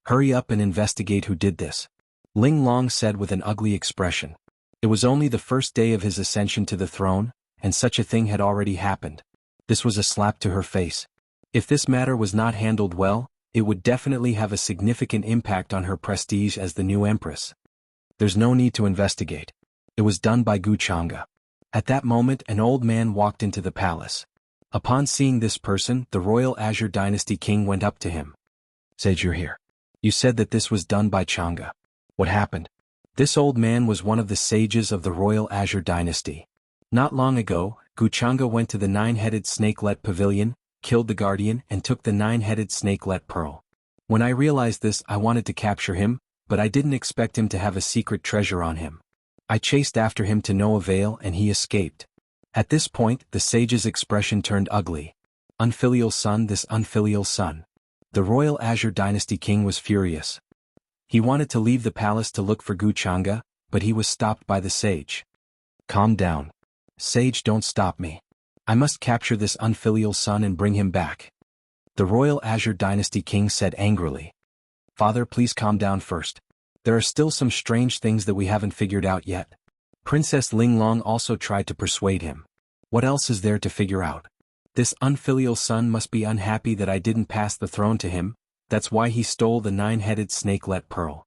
Hurry up and investigate who did this. Linglong said with an ugly expression. It was only the first day of his ascension to the throne, and such a thing had already happened. This was a slap to her face. If this matter was not handled well, it would definitely have a significant impact on her prestige as the new empress. There's no need to investigate. It was done by Gu Chang'e. At that moment, an old man walked into the palace. Upon seeing this person, the Royal Azure Dynasty king went up to him. Said, you're here. You said that this was done by Chang'e. What happened? This old man was one of the sages of the Royal Azure Dynasty. Not long ago, Gu Chang'e went to the nine-headed snakelet pavilion, killed the guardian, and took the nine-headed snakelet pearl. When I realized this, I wanted to capture him, but I didn't expect him to have a secret treasure on him. I chased after him to no avail and he escaped. At this point, the sage's expression turned ugly. Unfilial son, this unfilial son. The Royal Azure Dynasty king was furious. He wanted to leave the palace to look for Gu Chang'e, but he was stopped by the sage. Calm down. Sage, don't stop me. I must capture this unfilial son and bring him back. The Royal Azure Dynasty king said angrily. Father, please calm down first. There are still some strange things that we haven't figured out yet. Princess Linglong also tried to persuade him. What else is there to figure out? This unfilial son must be unhappy that I didn't pass the throne to him, that's why he stole the nine-headed snakelet pearl.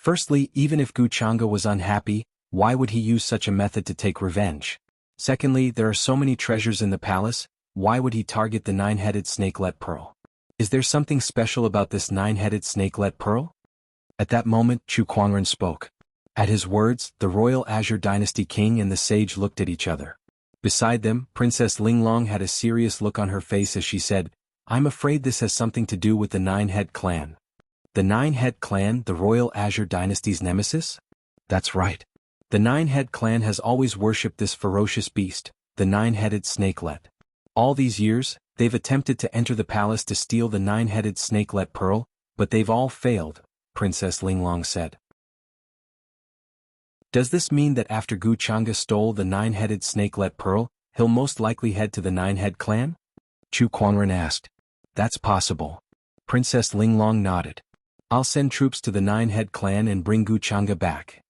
Firstly, even if Guchanga was unhappy, why would he use such a method to take revenge? Secondly, there are so many treasures in the palace, why would he target the nine-headed snakelet pearl? Is there something special about this nine-headed snakelet pearl? At that moment, Chu Kuangren spoke. At his words, the royal Azure Dynasty king and the sage looked at each other. Beside them, Princess Linglong had a serious look on her face as she said, I'm afraid this has something to do with the Nine-Head clan. The Nine-Head clan, the royal Azure Dynasty's nemesis? That's right. The Nine-Head clan has always worshipped this ferocious beast, the nine-headed snakelet. All these years, they've attempted to enter the palace to steal the nine-headed snakelet pearl, but they've all failed, Princess Linglong said. Does this mean that after Guchanga stole the nine-headed snakelet pearl, he'll most likely head to the Nine-Head clan? Chu Kuangren asked. That's possible. Princess Linglong nodded. I'll send troops to the Nine-Head clan and bring Guchanga back.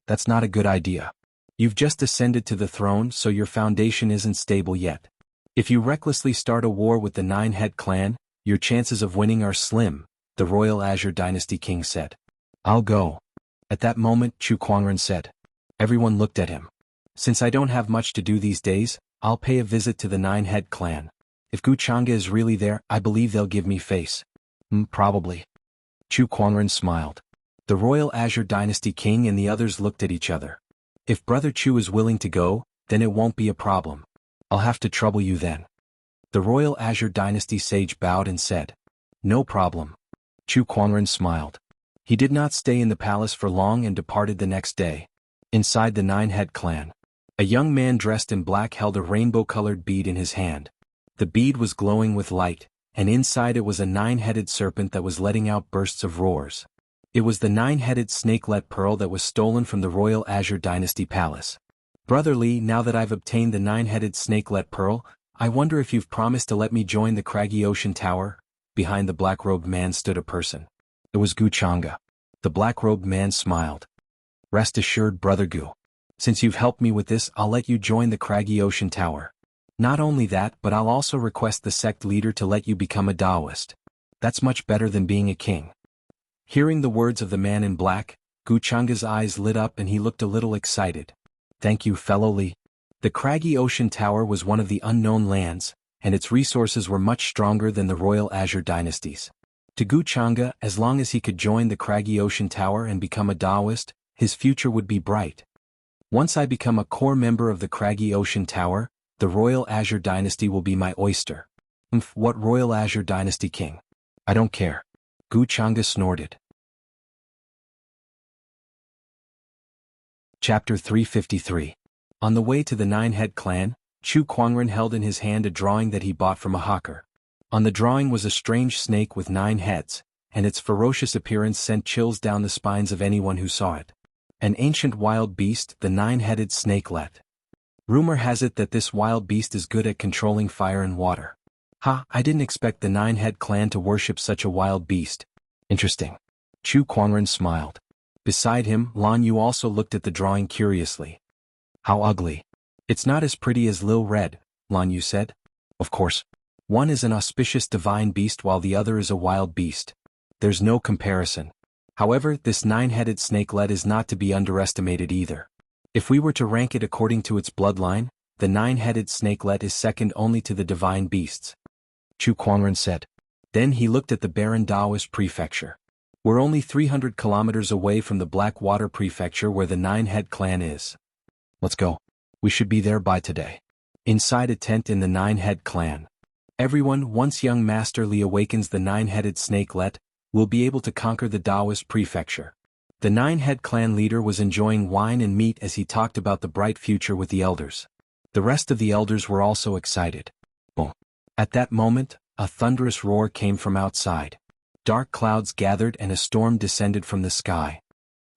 That's not a good idea. You've just ascended to the throne, so your foundation isn't stable yet. If you recklessly start a war with the Nine-Head clan, your chances of winning are slim, the royal Azure Dynasty king said. I'll go. At that moment, Chu Kuangren said. Everyone looked at him. Since I don't have much to do these days, I'll pay a visit to the Nine-Head clan. If Guchanga is really there, I believe they'll give me face. Probably. Chu Kuangren smiled. The royal Azure Dynasty king and the others looked at each other. If Brother Chu is willing to go, then it won't be a problem. I'll have to trouble you then. The royal Azure Dynasty sage bowed and said. No problem. Chu Kuangren smiled. He did not stay in the palace for long and departed the next day. Inside the Nine-Head clan, a young man dressed in black held a rainbow-colored bead in his hand. The bead was glowing with light, and inside it was a nine-headed serpent that was letting out bursts of roars. It was the nine-headed snakelet pearl that was stolen from the royal Azure Dynasty palace. Brother Li, now that I've obtained the nine-headed snakelet pearl, I wonder if you've promised to let me join the craggy ocean tower? Behind the black-robed man stood a person. It was Guchanga. The black-robed man smiled. Rest assured, Brother Gu. Since you've helped me with this, I'll let you join the craggy ocean tower. Not only that, but I'll also request the sect leader to let you become a Taoist. That's much better than being a king. Hearing the words of the man in black, Guchanga's eyes lit up and he looked a little excited. Thank you, fellow Li. The craggy ocean tower was one of the unknown lands, and its resources were much stronger than the royal Azure dynasties. To Guchanga, as long as he could join the craggy ocean tower and become a Taoist, his future would be bright. Once I become a core member of the craggy ocean tower, the royal Azure dynasty will be my oyster. What royal Azure dynasty king? I don't care. Guchanga snorted. Chapter 353. On the way to the Nine-Head clan, Chu Kuangren held in his hand a drawing that he bought from a hawker. On the drawing was a strange snake with 9 heads, and its ferocious appearance sent chills down the spines of anyone who saw it. An ancient wild beast, the nine-headed snakelet. Rumor has it that this wild beast is good at controlling fire and water. I didn't expect the Nine-Head clan to worship such a wild beast. Interesting. Chu Kuangren smiled. Beside him, Lan Yu also looked at the drawing curiously. How ugly. It's not as pretty as Lil Red, Lan Yu said. Of course. One is an auspicious divine beast while the other is a wild beast. There's no comparison. However, this nine-headed snakelet is not to be underestimated either. If we were to rank it according to its bloodline, the nine-headed snakelet is second only to the divine beasts. Chu Kuangren said. Then he looked at the barren Taoist prefecture. We're only 300 kilometers away from the Blackwater prefecture where the Nine-Head clan is. Let's go. We should be there by today. Inside a tent in the Nine-Head clan. Everyone, once young Master Li awakens the nine-headed snakelet, will be able to conquer the Taoist prefecture. The Nine-Head clan leader was enjoying wine and meat as he talked about the bright future with the elders. The rest of the elders were also excited. Boom. At that moment, a thunderous roar came from outside. Dark clouds gathered and a storm descended from the sky.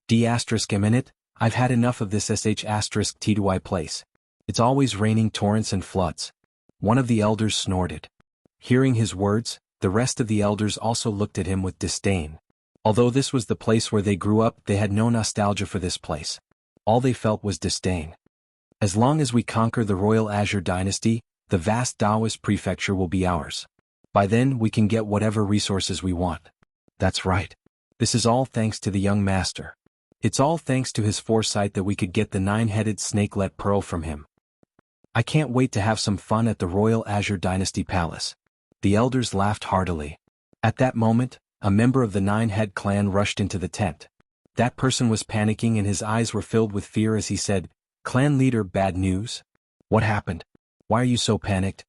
D***minute, I've had enough of this sh**T2I place. It's always raining torrents and floods. One of the elders snorted. Hearing his words, the rest of the elders also looked at him with disdain. Although this was the place where they grew up, they had no nostalgia for this place. All they felt was disdain. As long as we conquer the royal Azure dynasty, the vast Taoist prefecture will be ours. By then we can get whatever resources we want. That's right. This is all thanks to the young master. It's all thanks to his foresight that we could get the nine-headed snakelet pearl from him. I can't wait to have some fun at the Royal Azure Dynasty Palace." The elders laughed heartily. At that moment, a member of the Nine-Head clan rushed into the tent. That person was panicking and his eyes were filled with fear as he said, "Clan leader, bad news? What happened? Why are you so panicked?"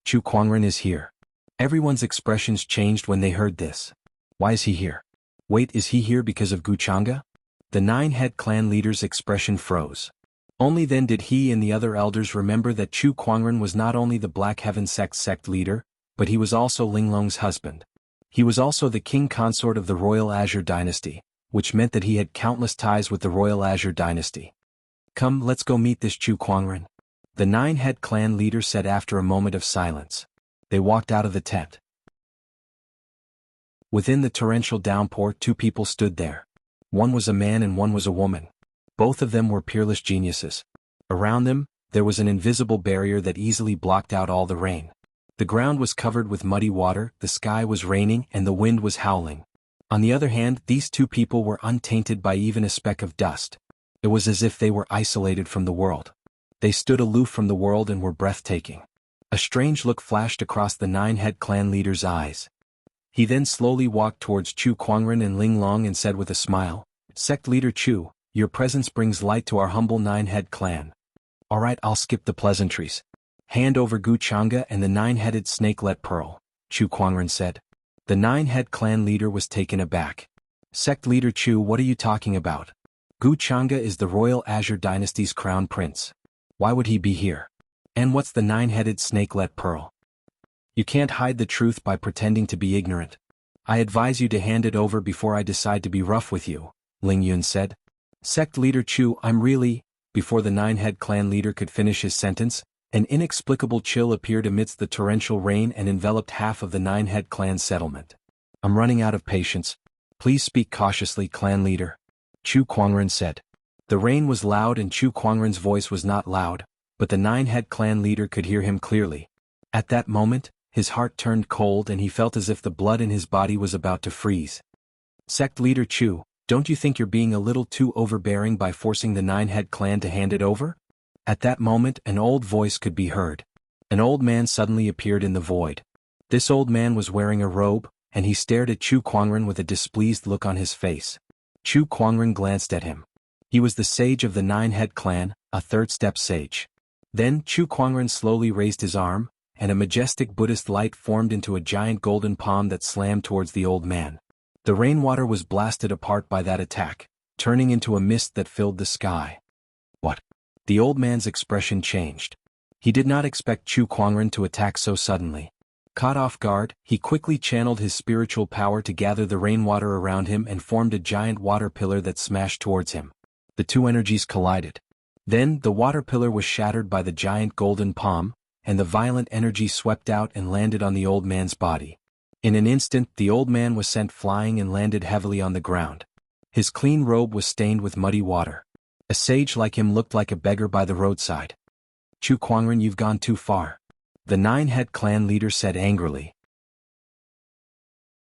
"Chu Kuangren is here." Everyone's expressions changed when they heard this. "Why is he here? Wait, is he here because of Guchanga?" The Nine-Head clan leader's expression froze. Only then did he and the other elders remember that Chu Kuangren was not only the Black Heaven sect leader, but he was also Linglong's husband. He was also the king consort of the Royal Azure Dynasty, which meant that he had countless ties with the Royal Azure Dynasty. "Come, let's go meet this Chu Kuangren," the Nine-Head clan leader said after a moment of silence. They walked out of the tent. Within the torrential downpour, two people stood there. One was a man and one was a woman. Both of them were peerless geniuses. Around them, there was an invisible barrier that easily blocked out all the rain. The ground was covered with muddy water, the sky was raining, and the wind was howling. On the other hand, these two people were untainted by even a speck of dust. It was as if they were isolated from the world. They stood aloof from the world and were breathtaking. A strange look flashed across the Nine-Head clan leader's eyes. He then slowly walked towards Chu Kuangren and Linglong and said with a smile, "Sect leader Chu, your presence brings light to our humble Nine-Head clan. Alright, I'll skip the pleasantries. Hand over Guchanga and the nine-headed snakelet pearl," Chu Kuangren said. The Nine-Head clan leader was taken aback. "Sect leader Chu, what are you talking about? Guchanga is the Royal Azure Dynasty's crown prince. Why would he be here? And what's the nine-headed snakelet pearl? You can't hide the truth by pretending to be ignorant. I advise you to hand it over before I decide to be rough with you," Ling Yun said. "Sect leader Chu, I'm really—" Before the Nine-Head clan leader could finish his sentence, an inexplicable chill appeared amidst the torrential rain and enveloped half of the Nine-Head clan settlement. "I'm running out of patience. Please speak cautiously, clan leader," Chu Kuangren said. The rain was loud and Chu Kuangren's voice was not loud, but the Nine-Head clan leader could hear him clearly. At that moment, his heart turned cold and he felt as if the blood in his body was about to freeze. "Sect leader Chu, don't you think you're being a little too overbearing by forcing the Nine-Head clan to hand it over?" At that moment, an old voice could be heard. An old man suddenly appeared in the void. This old man was wearing a robe, and he stared at Chu Kuangren with a displeased look on his face. Chu Kuangren glanced at him. He was the sage of the Nine-Head clan, a third-step sage. Then Chu Kuangren slowly raised his arm, and a majestic Buddhist light formed into a giant golden palm that slammed towards the old man. The rainwater was blasted apart by that attack, turning into a mist that filled the sky. "What?" The old man's expression changed. He did not expect Chu Kuangren to attack so suddenly. Caught off guard, he quickly channeled his spiritual power to gather the rainwater around him and formed a giant water pillar that smashed towards him. The two energies collided. Then, the water pillar was shattered by the giant golden palm, and the violent energy swept out and landed on the old man's body. In an instant, the old man was sent flying and landed heavily on the ground. His clean robe was stained with muddy water. A sage like him looked like a beggar by the roadside. "Chu Kuangren, you've gone too far," the Nine-Head clan leader said angrily.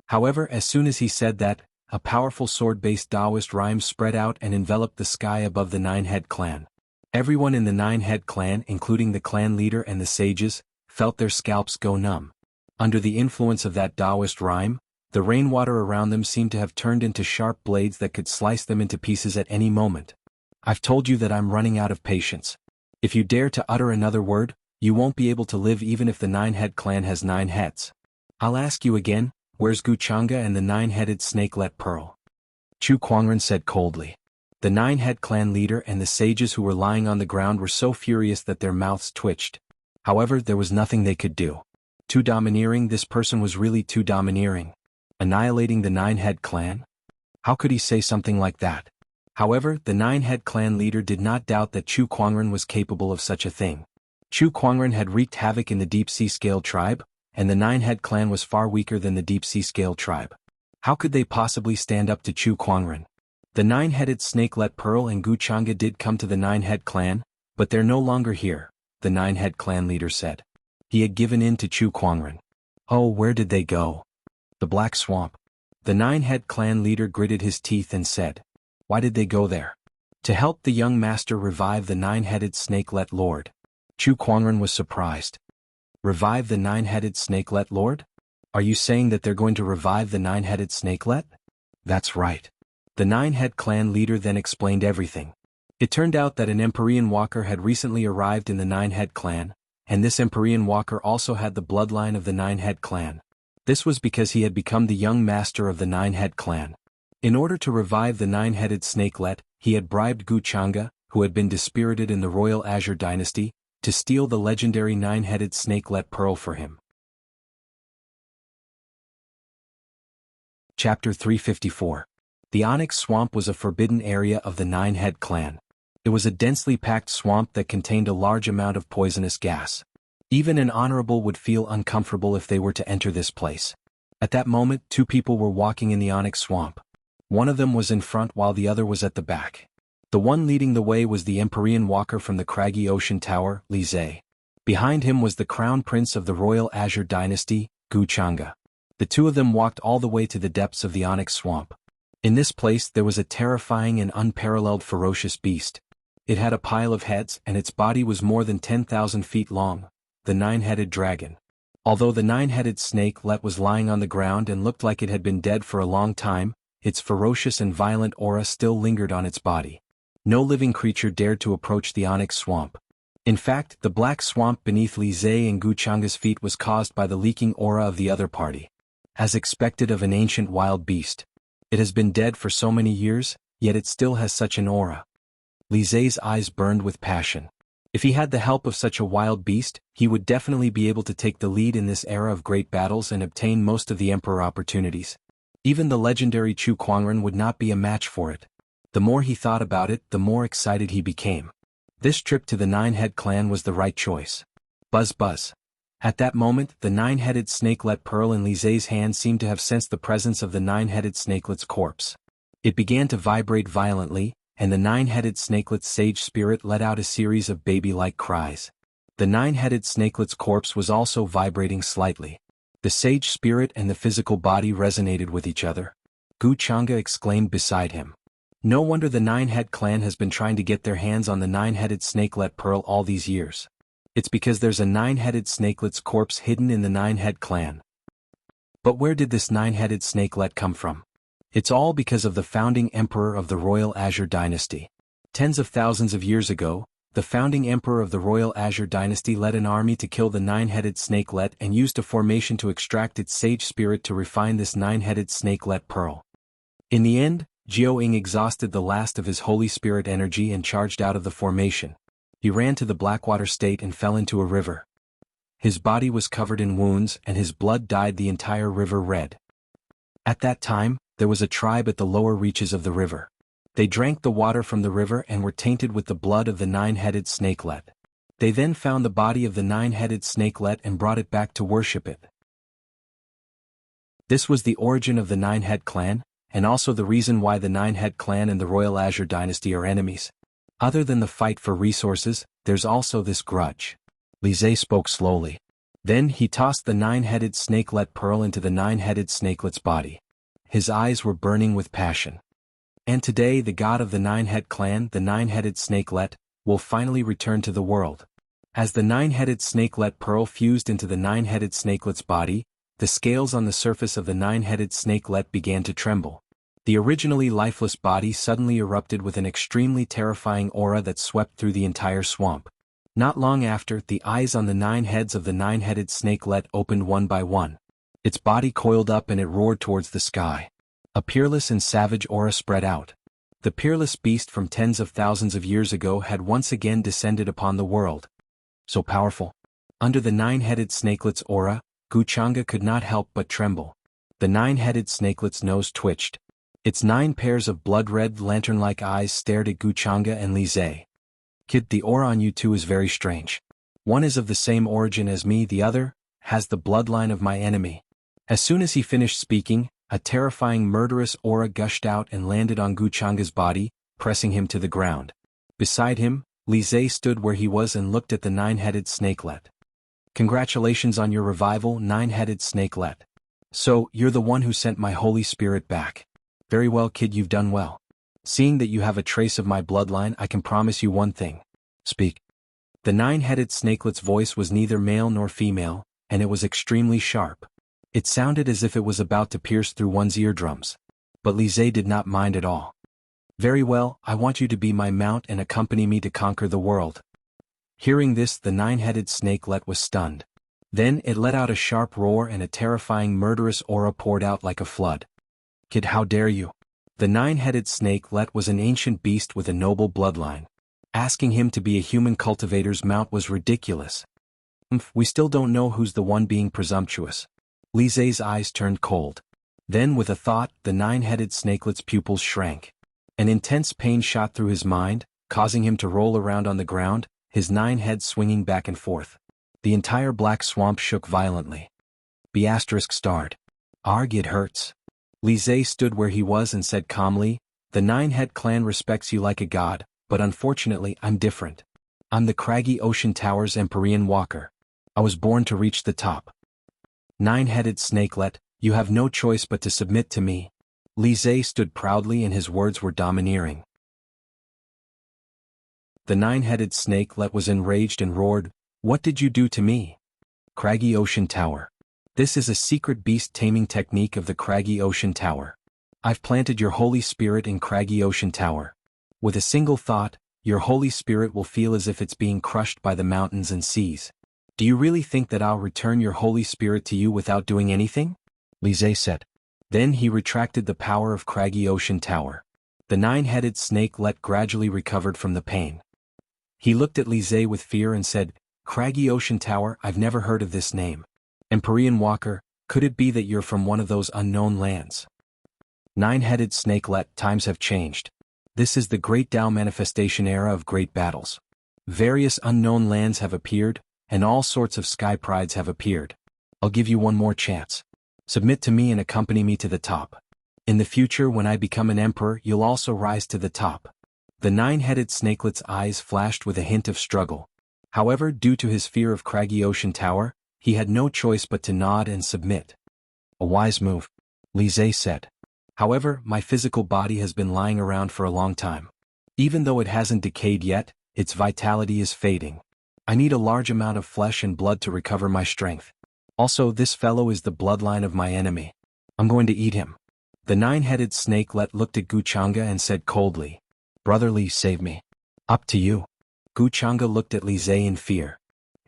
However, as soon as he said that, a powerful sword-based Taoist rhyme spread out and enveloped the sky above the Nine-Head clan. Everyone in the Nine-Head clan, including the clan leader and the sages, felt their scalps go numb. Under the influence of that Taoist rhyme, the rainwater around them seemed to have turned into sharp blades that could slice them into pieces at any moment. "I've told you that I'm running out of patience. If you dare to utter another word, you won't be able to live even if the Nine-Head clan has 9 heads. I'll ask you again, where's Guchanga and the nine-headed snakelet pearl?" Chu Kuangren said coldly. The Nine-Head clan leader and the sages who were lying on the ground were so furious that their mouths twitched. However, there was nothing they could do. Too domineering, this person was really too domineering. Annihilating the Nine-Head clan? How could he say something like that? However, the Nine-Head clan leader did not doubt that Chu Kuangren was capable of such a thing. Chu Kuangren had wreaked havoc in the Deep-Sea Scale tribe, and the Nine-Head clan was far weaker than the Deep-Sea Scale tribe. How could they possibly stand up to Chu Kuangren? The nine-headed snakelet pearl and Guchanga did come to the Nine-Head clan, but they're no longer here, the Nine-Head clan leader said. He had given in to Chu Kuangren. Oh, where did they go? The Black Swamp. The Nine-Head clan leader gritted his teeth and said, "Why did they go there?" "To help the young master revive the nine-headed snakelet lord." Chu Kuangren was surprised. "Revive the nine-headed snakelet lord? Are you saying that they're going to revive the nine-headed snakelet?" "That's right." The Nine-Head clan leader then explained everything. It turned out that an Empyrean walker had recently arrived in the Nine-Head clan, and this Empyrean walker also had the bloodline of the Nine-Head clan. This was because he had become the young master of the Nine-Head clan. In order to revive the nine-headed snakelet, he had bribed Gu Chang'e, who had been dispirited in the royal Azure dynasty, to steal the legendary nine-headed snakelet pearl for him. Chapter 354. The Onyx Swamp was a forbidden area of the Nine-Head clan. It was a densely packed swamp that contained a large amount of poisonous gas. Even an honorable would feel uncomfortable if they were to enter this place. At that moment, two people were walking in the Onyx Swamp. One of them was in front while the other was at the back. The one leading the way was the Empyrean walker from the craggy ocean tower, Li Zhe. Behind him was the crown prince of the royal Azure dynasty, Gu Chang'e. The two of them walked all the way to the depths of the Onyx Swamp. In this place there was a terrifying and unparalleled ferocious beast. It had a pile of heads and its body was more than 10,000 feet long, the nine-headed dragon. Although the nine-headed snakelet was lying on the ground and looked like it had been dead for a long time, its ferocious and violent aura still lingered on its body. No living creature dared to approach the Onyx Swamp. In fact, the black swamp beneath Li Zhe and Gu Chang'e's feet was caused by the leaking aura of the other party. As expected of an ancient wild beast. It has been dead for so many years, yet it still has such an aura. Li Zhe's eyes burned with passion. If he had the help of such a wild beast, he would definitely be able to take the lead in this era of great battles and obtain most of the emperor opportunities. Even the legendary Chu Kuangren would not be a match for it. The more he thought about it, the more excited he became. This trip to the Nine-Head clan was the right choice. Buzz buzz. At that moment, the nine-headed snakelet pearl in Li Zhe's hand seemed to have sensed the presence of the nine-headed snakelet's corpse. It began to vibrate violently, and the nine-headed snakelet's sage spirit let out a series of baby-like cries. The nine-headed snakelet's corpse was also vibrating slightly. The sage spirit and the physical body resonated with each other. Gu Chang'e exclaimed beside him. No wonder the Nine-Head clan has been trying to get their hands on the nine-headed snakelet pearl all these years. It's because there's a nine-headed snakelet's corpse hidden in the Nine-Head clan. But where did this nine-headed snakelet come from? It's all because of the founding emperor of the royal Azure dynasty. Tens of thousands of years ago, the founding emperor of the royal Azure dynasty led an army to kill the nine-headed snakelet and used a formation to extract its sage spirit to refine this nine-headed snakelet pearl. In the end, Jiao Ying exhausted the last of his holy spirit energy and charged out of the formation. He ran to the Blackwater State and fell into a river. His body was covered in wounds and his blood dyed the entire river red. At that time, there was a tribe at the lower reaches of the river. They drank the water from the river and were tainted with the blood of the nine-headed snakelet. They then found the body of the nine-headed snakelet and brought it back to worship it. This was the origin of the Nine-Head clan, and also the reason why the Nine-Head clan and the Royal Azure dynasty are enemies. Other than the fight for resources, there's also this grudge. Li Zhe spoke slowly. Then he tossed the nine-headed snakelet pearl into the nine-headed snakelet's body. His eyes were burning with passion. And today the god of the Nine-Head clan, the nine-headed snakelet, will finally return to the world. As the nine-headed snakelet pearl fused into the nine-headed snakelet's body, the scales on the surface of the nine-headed snakelet began to tremble. The originally lifeless body suddenly erupted with an extremely terrifying aura that swept through the entire swamp. Not long after, the eyes on the nine heads of the nine-headed snakelet opened one by one. Its body coiled up and it roared towards the sky. A peerless and savage aura spread out. The peerless beast from tens of thousands of years ago had once again descended upon the world. So powerful. Under the nine-headed snakelet's aura, Gu Chang'e could not help but tremble. The nine-headed snakelet's nose twitched. Its 9 pairs of blood-red lantern-like eyes stared at Gu Chang'e and Li Zhe. Kid, the aura on you two is very strange. One is of the same origin as me, the other has the bloodline of my enemy. As soon as he finished speaking, a terrifying murderous aura gushed out and landed on Gu Chang'e's body, pressing him to the ground. Beside him, Li Zhe stood where he was and looked at the nine-headed snakelet. Congratulations on your revival, nine-headed snakelet. So, you're the one who sent my Holy Spirit back. Very well, kid, you've done well. Seeing that you have a trace of my bloodline, I can promise you one thing. Speak. The nine-headed snakelet's voice was neither male nor female, and it was extremely sharp. It sounded as if it was about to pierce through one's eardrums. But Lise did not mind at all. Very well, I want you to be my mount and accompany me to conquer the world. Hearing this, the nine-headed snakelet was stunned. Then it let out a sharp roar and a terrifying murderous aura poured out like a flood. Kid, how dare you? The nine-headed snakelet was an ancient beast with a noble bloodline. Asking him to be a human cultivator's mount was ridiculous. We still don't know who's the one being presumptuous. Lise's eyes turned cold. Then with a thought, the nine-headed snakelet's pupils shrank. An intense pain shot through his mind, causing him to roll around on the ground, his nine heads swinging back and forth. The entire black swamp shook violently. ****. Arg, it hurts. Lise stood where he was and said calmly, the nine-head clan respects you like a god, but unfortunately I'm different. I'm the craggy ocean tower's Empyrean walker. I was born to reach the top. Nine-headed snakelet, you have no choice but to submit to me. Lise stood proudly and his words were domineering. The nine-headed snakelet was enraged and roared, what did you do to me? Craggy Ocean Tower. This is a secret beast taming technique of the Craggy Ocean Tower. I've planted your Holy Spirit in Craggy Ocean Tower. With a single thought, your Holy Spirit will feel as if it's being crushed by the mountains and seas. Do you really think that I'll return your Holy Spirit to you without doing anything? Lise said. Then he retracted the power of Craggy Ocean Tower. The nine-headed snakelet gradually recovered from the pain. He looked at Lise with fear and said, Craggy Ocean Tower, I've never heard of this name. Empyrean Walker, could it be that you're from one of those unknown lands? Nine-headed snakelet, times have changed. This is the Great Tao manifestation era of great battles. Various unknown lands have appeared, and all sorts of sky prides have appeared. I'll give you one more chance. Submit to me and accompany me to the top. In the future, when I become an emperor, you'll also rise to the top. The nine-headed snakelet's eyes flashed with a hint of struggle. However, due to his fear of Craggy Ocean Tower, he had no choice but to nod and submit. A wise move, Lise said. However, my physical body has been lying around for a long time. Even though it hasn't decayed yet, its vitality is fading. I need a large amount of flesh and blood to recover my strength. Also, this fellow is the bloodline of my enemy. I'm going to eat him. The nine-headed snakelet looked at Guchanga and said coldly, Brother Li, save me. Up to you. Guchanga looked at Lise in fear.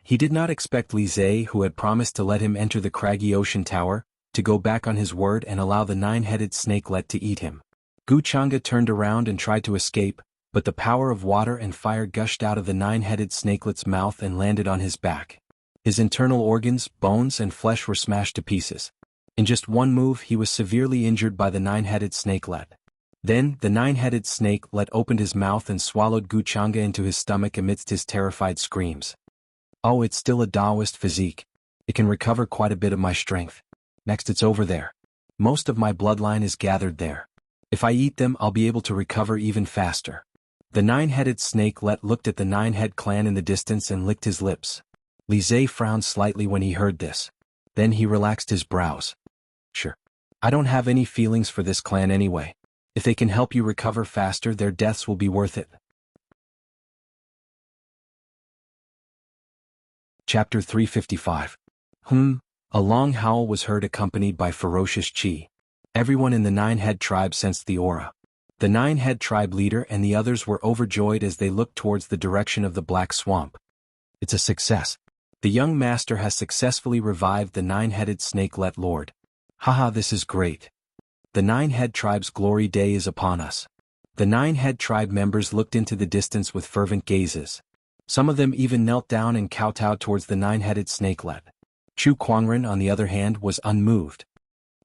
He did not expect Lise, who had promised to let him enter the Craggy Ocean Tower, to go back on his word and allow the nine-headed snakelet to eat him. Guchanga turned around and tried to escape, but the power of water and fire gushed out of the nine-headed snakelet's mouth and landed on his back. His internal organs, bones, and flesh were smashed to pieces. In just one move, he was severely injured by the nine-headed snakelet. Then, the nine-headed snakelet opened his mouth and swallowed Guchanga into his stomach amidst his terrified screams. Oh, it's still a Taoist physique. It can recover quite a bit of my strength. Next, it's over there. Most of my bloodline is gathered there. If I eat them, I'll be able to recover even faster. The nine-headed snakelet looked at the nine-head clan in the distance and licked his lips. Lise frowned slightly when he heard this. Then he relaxed his brows. Sure. I don't have any feelings for this clan anyway. If they can help you recover faster, their deaths will be worth it. Chapter 355. A long howl was heard accompanied by ferocious chi. Everyone in the nine-head tribe sensed the aura. The nine-head tribe leader and the others were overjoyed as they looked towards the direction of the black swamp. It's a success. The young master has successfully revived the nine-headed snakelet lord. Haha, this is great. The nine-head tribe's glory day is upon us. The nine-head tribe members looked into the distance with fervent gazes. Some of them even knelt down and kowtowed towards the nine-headed snakelet. Chu Quangren, on the other hand, was unmoved.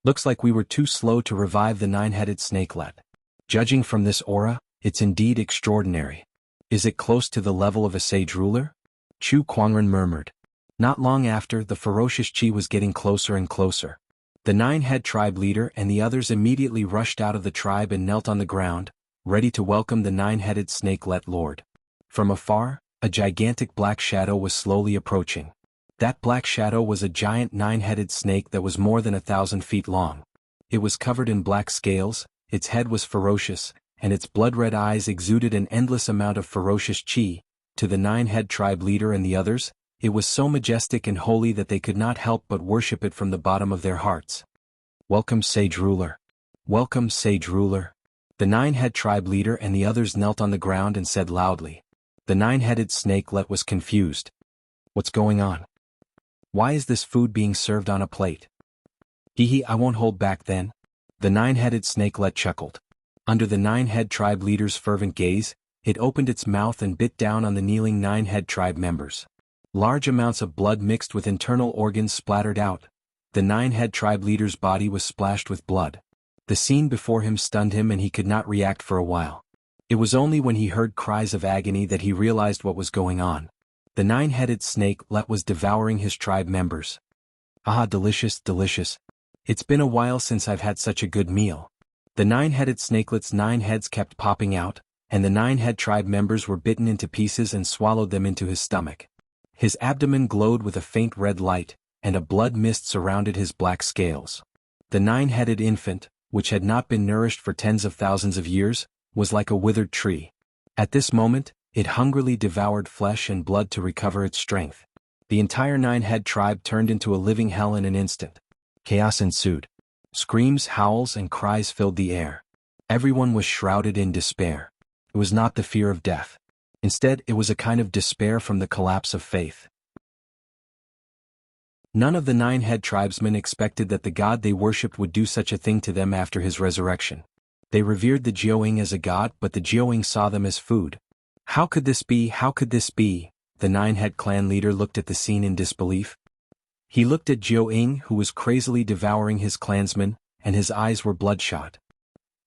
Looks like we were too slow to revive the nine-headed snakelet. Judging from this aura, it's indeed extraordinary. Is it close to the level of a sage ruler? Chu Quangren murmured. Not long after, the ferocious chi was getting closer and closer. The nine-head tribe leader and the others immediately rushed out of the tribe and knelt on the ground, ready to welcome the nine-headed snakelet lord. From afar, a gigantic black shadow was slowly approaching. That black shadow was a giant 9-headed snake that was more than 1,000 feet long. It was covered in black scales, its head was ferocious, and its blood-red eyes exuded an endless amount of ferocious chi. To the 9-head tribe leader and the others, it was so majestic and holy that they could not help but worship it from the bottom of their hearts. Welcome, sage ruler. Welcome, sage ruler. The 9-head tribe leader and the others knelt on the ground and said loudly. The 9-headed snakelet was confused. What's going on? Why is this food being served on a plate? Hee, I won't hold back then. The 9-headed snakelet chuckled. Under the 9-head tribe leader's fervent gaze, it opened its mouth and bit down on the kneeling 9-head tribe members. Large amounts of blood mixed with internal organs splattered out. The 9-head tribe leader's body was splashed with blood. The scene before him stunned him and he could not react for a while. It was only when he heard cries of agony that he realized what was going on. The 9-headed snakelet was devouring his tribe members. Ah, delicious, delicious. It's been a while since I've had such a good meal. The 9-headed snakelet's 9 heads kept popping out, and the 9-head tribe members were bitten into pieces and swallowed them into his stomach. His abdomen glowed with a faint red light, and a blood mist surrounded his black scales. The 9-headed infant, which had not been nourished for tens of thousands of years, was like a withered tree. At this moment, it hungrily devoured flesh and blood to recover its strength. The entire 9-head tribe turned into a living hell in an instant. Chaos ensued. Screams, howls, and cries filled the air. Everyone was shrouded in despair. It was not the fear of death. Instead, it was a kind of despair from the collapse of faith. None of the 9-head tribesmen expected that the god they worshipped would do such a thing to them after his resurrection. They revered the Jiaoying as a god, but the Jiaoying saw them as food. How could this be? How could this be? The 9-head clan leader looked at the scene in disbelief. He looked at Jiaoying, who was crazily devouring his clansmen, and his eyes were bloodshot.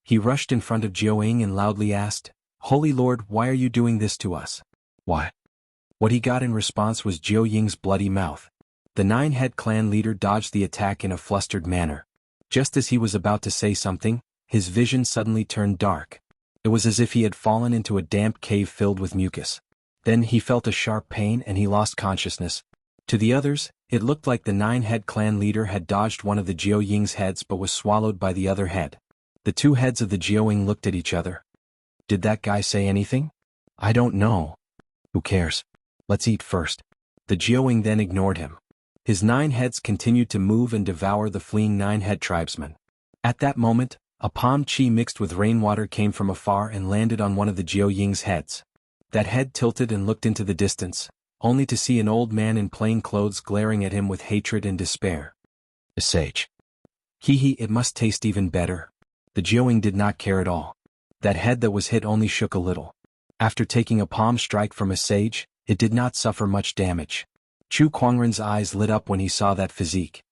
He rushed in front of Jiaoying and loudly asked, "Holy Lord, why are you doing this to us?" "Why?" What he got in response was Jiaoying's bloody mouth. The 9-head clan leader dodged the attack in a flustered manner. Just as he was about to say something, his vision suddenly turned dark. It was as if he had fallen into a damp cave filled with mucus. Then he felt a sharp pain and he lost consciousness. To the others, it looked like the 9-head clan leader had dodged one of the Jiaoying's heads but was swallowed by the other head. The two heads of the Jiaoying looked at each other. Did that guy say anything? I don't know. Who cares? Let's eat first. The Jiaoying then ignored him. His 9 heads continued to move and devour the fleeing 9-head tribesmen. At that moment, a palm chi mixed with rainwater came from afar and landed on one of the Jiaoying's heads. That head tilted and looked into the distance, only to see an old man in plain clothes glaring at him with hatred and despair. A sage. Hee, it must taste even better. The Jiaoying did not care at all. That head that was hit only shook a little. After taking a palm strike from a sage, it did not suffer much damage. Chu Kuangren's eyes lit up when he saw that physique.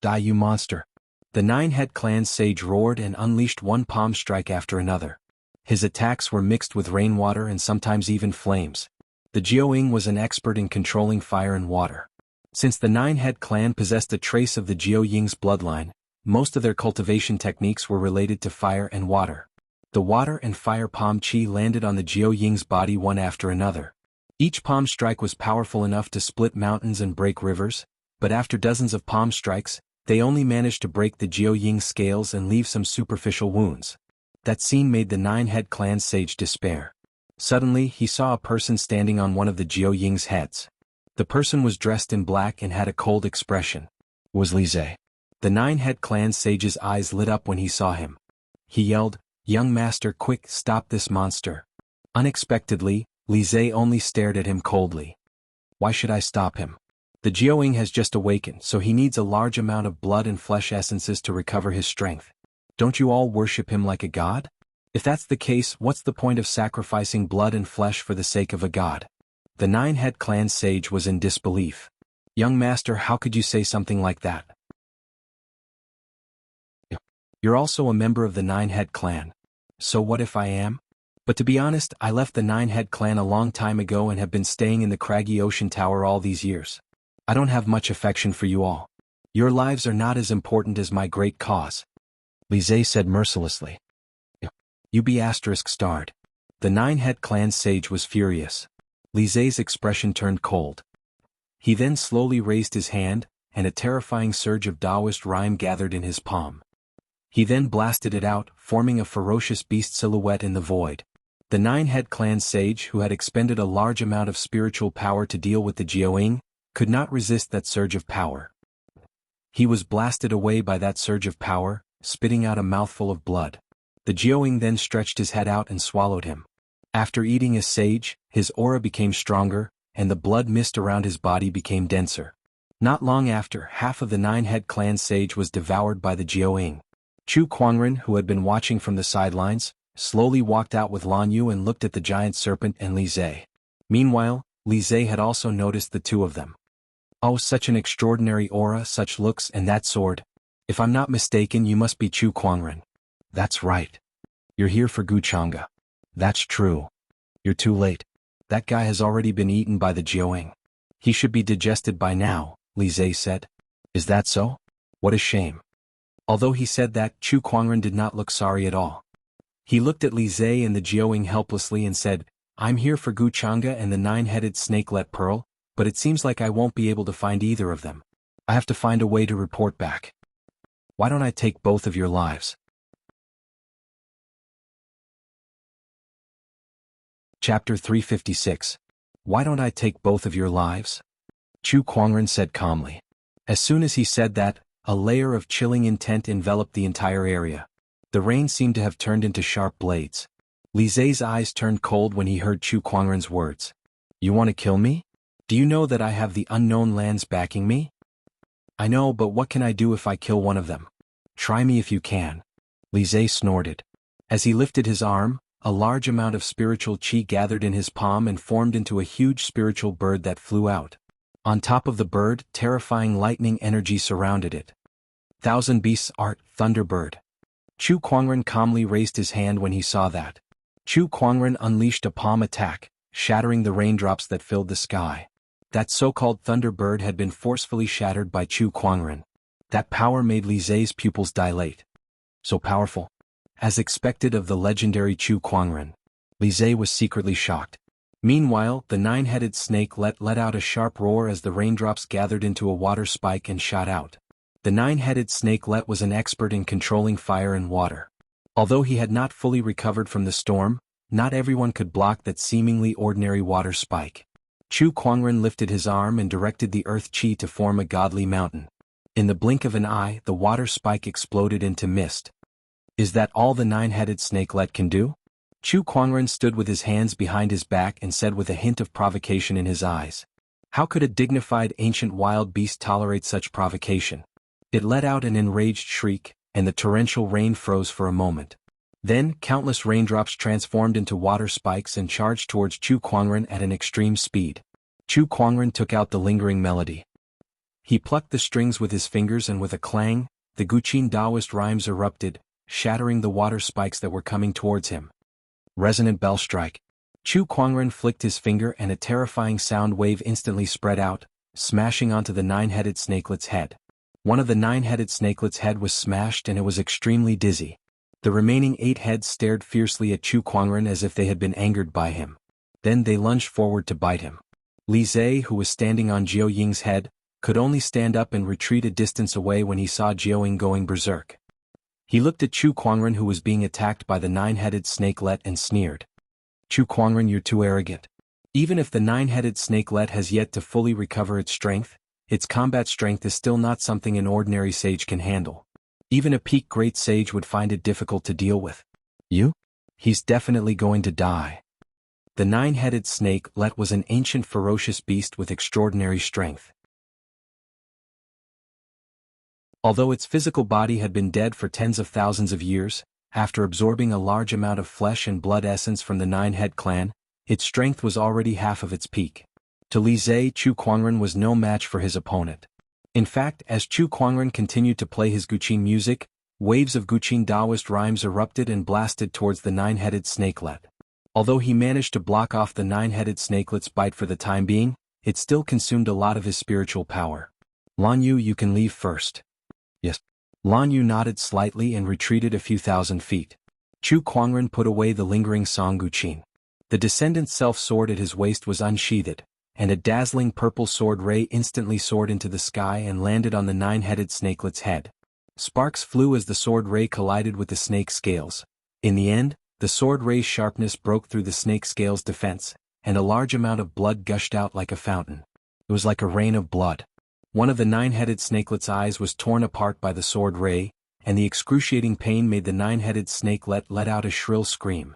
Die, you monster. The 9-head clan's sage roared and unleashed one palm strike after another. His attacks were mixed with rainwater and sometimes even flames. The Jiaoying was an expert in controlling fire and water. Since the 9-head clan possessed a trace of the Jiaoying's bloodline, most of their cultivation techniques were related to fire and water. The water and fire palm chi landed on the Jiaoying's body one after another. Each palm strike was powerful enough to split mountains and break rivers, but after dozens of palm strikes, they only managed to break the Jiaoying's scales and leave some superficial wounds. That scene made the 9-head clan sage despair. Suddenly, he saw a person standing on one of the Jiaoying's heads. The person was dressed in black and had a cold expression. It was Li Zhe. The 9-head clan sage's eyes lit up when he saw him. He yelled, "Young master, quick, stop this monster." Unexpectedly, Li Zhe only stared at him coldly. Why should I stop him? The Jiaoying has just awakened, so he needs a large amount of blood and flesh essences to recover his strength. Don't you all worship him like a god? If that's the case, what's the point of sacrificing blood and flesh for the sake of a god? The 9-head clan sage was in disbelief. Young master, how could you say something like that? You're also a member of the 9-head clan. So what if I am? But to be honest, I left the 9-head clan a long time ago and have been staying in the craggy ocean tower all these years. I don't have much affection for you all. Your lives are not as important as my great cause. Li Zhe said mercilessly. You be *****. The 9-head clan sage was furious. Li Zhe's expression turned cold. He then slowly raised his hand, and a terrifying surge of Taoist rhyme gathered in his palm. He then blasted it out, forming a ferocious beast silhouette in the void. The Nine-Head Clan sage, who had expended a large amount of spiritual power to deal with the Jiaoying, could not resist that surge of power. He was blasted away by that surge of power, spitting out a mouthful of blood. The Jiaoying then stretched his head out and swallowed him. After eating a sage, his aura became stronger, and the blood mist around his body became denser. Not long after, half of the Nine-Head Clan sage was devoured by the Jiaoying. Chu Kuangren, who had been watching from the sidelines, slowly walked out with Lan Yu and looked at the giant serpent and Li Zhe. Meanwhile, Li Zhe had also noticed the two of them. Oh, such an extraordinary aura, such looks, and that sword. If I'm not mistaken, you must be Chu Kuangren. That's right. You're here for Guchanga. That's true. You're too late. That guy has already been eaten by the Jiaoying. He should be digested by now, Li Zhe said. Is that so? What a shame. Although he said that, Chu Kuangren did not look sorry at all. He looked at Li Zhe and the Jiaoying helplessly and said, I'm here for Guchanga and the nine-headed snakelet pearl, but it seems like I won't be able to find either of them. I have to find a way to report back. Why don't I take both of your lives? Chapter 356. Why don't I take both of your lives? Chu Kuangren said calmly. As soon as he said that, a layer of chilling intent enveloped the entire area. The rain seemed to have turned into sharp blades. Li Zhe's eyes turned cold when he heard Chu Kuangren's words. You want to kill me? Do you know that I have the unknown lands backing me? I know, but what can I do if I kill one of them? Try me if you can. Li Zhe snorted. As he lifted his arm, a large amount of spiritual qi gathered in his palm and formed into a huge spiritual bird that flew out. On top of the bird, terrifying lightning energy surrounded it. Thousand Beasts Art, Thunderbird. Chu Kuangren calmly raised his hand when he saw that. Chu Kuangren unleashed a palm attack, shattering the raindrops that filled the sky. That so-called Thunderbird had been forcefully shattered by Chu Kuangren. That power made Li Zhe's pupils dilate. So powerful. As expected of the legendary Chu Kuangren, Li Zhe was secretly shocked. Meanwhile, the nine-headed snake let out a sharp roar as the raindrops gathered into a water spike and shot out. The nine-headed snakelet was an expert in controlling fire and water. Although he had not fully recovered from the storm, not everyone could block that seemingly ordinary water spike. Chu Kuangren lifted his arm and directed the earth qi to form a godly mountain. In the blink of an eye, the water spike exploded into mist. Is that all the nine-headed snakelet can do? Chu Kuangren stood with his hands behind his back and said with a hint of provocation in his eyes. How could a dignified ancient wild beast tolerate such provocation? It let out an enraged shriek, and the torrential rain froze for a moment. Then, countless raindrops transformed into water spikes and charged towards Chu Kuangren at an extreme speed. Chu Kuangren took out the lingering melody. He plucked the strings with his fingers and with a clang, the Guqin Taoist rhymes erupted, shattering the water spikes that were coming towards him. Resonant bell strike. Chu Kuangren flicked his finger and a terrifying sound wave instantly spread out, smashing onto the nine-headed snakelet's head. One of the nine-headed snakelet's head was smashed and it was extremely dizzy. The remaining 8 heads stared fiercely at Chu Kuangren as if they had been angered by him. Then they lunged forward to bite him. Li Zhe, who was standing on Jiaoying's head, could only stand up and retreat a distance away when he saw Jiaoying going berserk. He looked at Chu Kuangren, who was being attacked by the nine-headed snakelet, and sneered. Chu Kuangren, you're too arrogant. Even if the nine-headed snakelet has yet to fully recover its strength, its combat strength is still not something an ordinary sage can handle. Even a peak great sage would find it difficult to deal with. You? He's definitely going to die. The nine-headed snakelet was an ancient ferocious beast with extraordinary strength. Although its physical body had been dead for tens of thousands of years, after absorbing a large amount of flesh and blood essence from the Nine-Head clan, its strength was already half of its peak. To Li Zhe, Chu Kuangren was no match for his opponent. In fact, as Chu Kuangren continued to play his Guqin music, waves of Guqin Taoist rhymes erupted and blasted towards the nine-headed snakelet. Although he managed to block off the nine-headed snakelet's bite for the time being, it still consumed a lot of his spiritual power. Lan Yu, you can leave first. Yes. Lan Yu nodded slightly and retreated a few thousand feet. Chu Kuangren put away the lingering Song Guqin. The descendant's self-sword at his waist was unsheathed, and a dazzling purple sword ray instantly soared into the sky and landed on the nine-headed snakelet's head. Sparks flew as the sword ray collided with the snake's scales. In the end, the sword ray's sharpness broke through the snake scale's defense, and a large amount of blood gushed out like a fountain. It was like a rain of blood. One of the nine-headed snakelet's eyes was torn apart by the sword ray, and the excruciating pain made the nine-headed snakelet let out a shrill scream.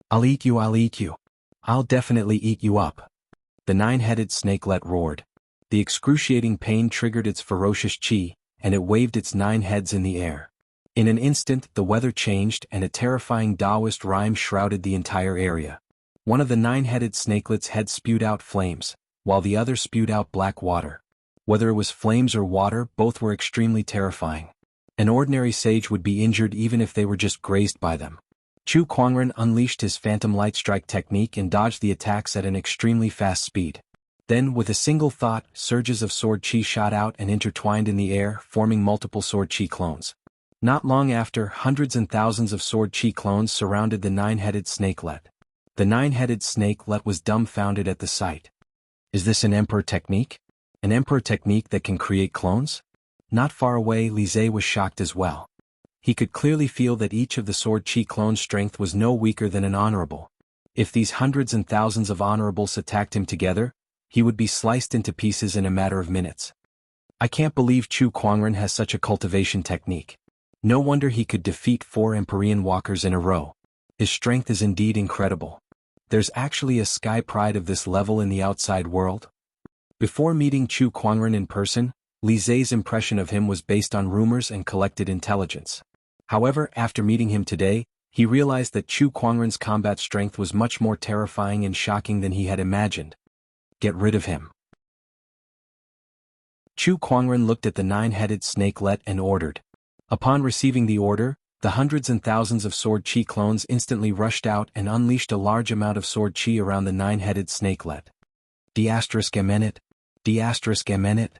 "I'll eat you, I'll eat you. I'll definitely eat you up." The nine-headed snakelet roared. The excruciating pain triggered its ferocious chi, and it waved its 9 heads in the air. In an instant, the weather changed and a terrifying Taoist rhyme shrouded the entire area. One of the 9-headed snakelet's heads spewed out flames, while the other spewed out black water. Whether it was flames or water, both were extremely terrifying. An ordinary sage would be injured even if they were just grazed by them. Chu Kuangren unleashed his phantom light strike technique and dodged the attacks at an extremely fast speed. Then, with a single thought, surges of sword chi shot out and intertwined in the air, forming multiple sword chi clones. Not long after, hundreds and thousands of sword chi clones surrounded the 9-headed snakelet. The 9-headed snakelet was dumbfounded at the sight. Is this an emperor technique? An emperor technique that can create clones? Not far away, Li Zhe was shocked as well. He could clearly feel that each of the sword chi clone's strength was no weaker than an honorable. If these hundreds and thousands of honorables attacked him together, he would be sliced into pieces in a matter of minutes. I can't believe Chu Kuangren has such a cultivation technique. No wonder he could defeat 4 Empyrean walkers in a row. His strength is indeed incredible. There's actually a sky pride of this level in the outside world? Before meeting Chu Kuangren in person, Li Zhe's impression of him was based on rumors and collected intelligence. However, after meeting him today, he realized that Chu Kuangren's combat strength was much more terrifying and shocking than he had imagined. Get rid of him. Chu Kuangren looked at the 9-headed snakelet and ordered. Upon receiving the order, the hundreds and thousands of sword chi clones instantly rushed out and unleashed a large amount of sword chi around the 9-headed snakelet. D*Emenet. D*Emenet.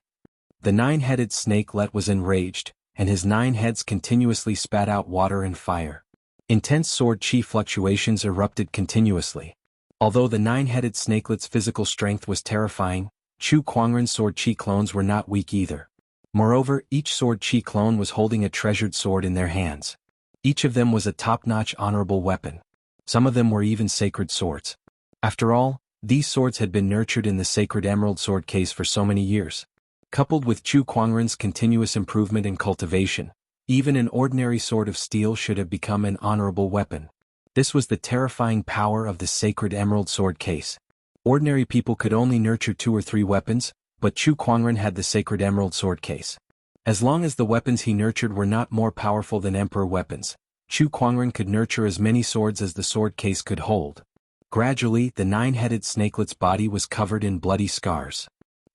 The 9-headed snakelet was enraged, and his 9 heads continuously spat out water and fire. Intense sword chi fluctuations erupted continuously. Although the 9-headed snakelet's physical strength was terrifying, Chu Kuangren's sword chi clones were not weak either. Moreover, each sword chi clone was holding a treasured sword in their hands. Each of them was a top-notch honorable weapon. Some of them were even sacred swords. After all, these swords had been nurtured in the sacred emerald sword case for so many years. Coupled with Chu Kuangren's continuous improvement in cultivation, even an ordinary sword of steel should have become an honorable weapon. This was the terrifying power of the sacred emerald sword case. Ordinary people could only nurture 2 or 3 weapons, but Chu Kuangren had the sacred emerald sword case. As long as the weapons he nurtured were not more powerful than emperor weapons, Chu Kuangren could nurture as many swords as the sword case could hold. Gradually, the 9-headed snakelet's body was covered in bloody scars.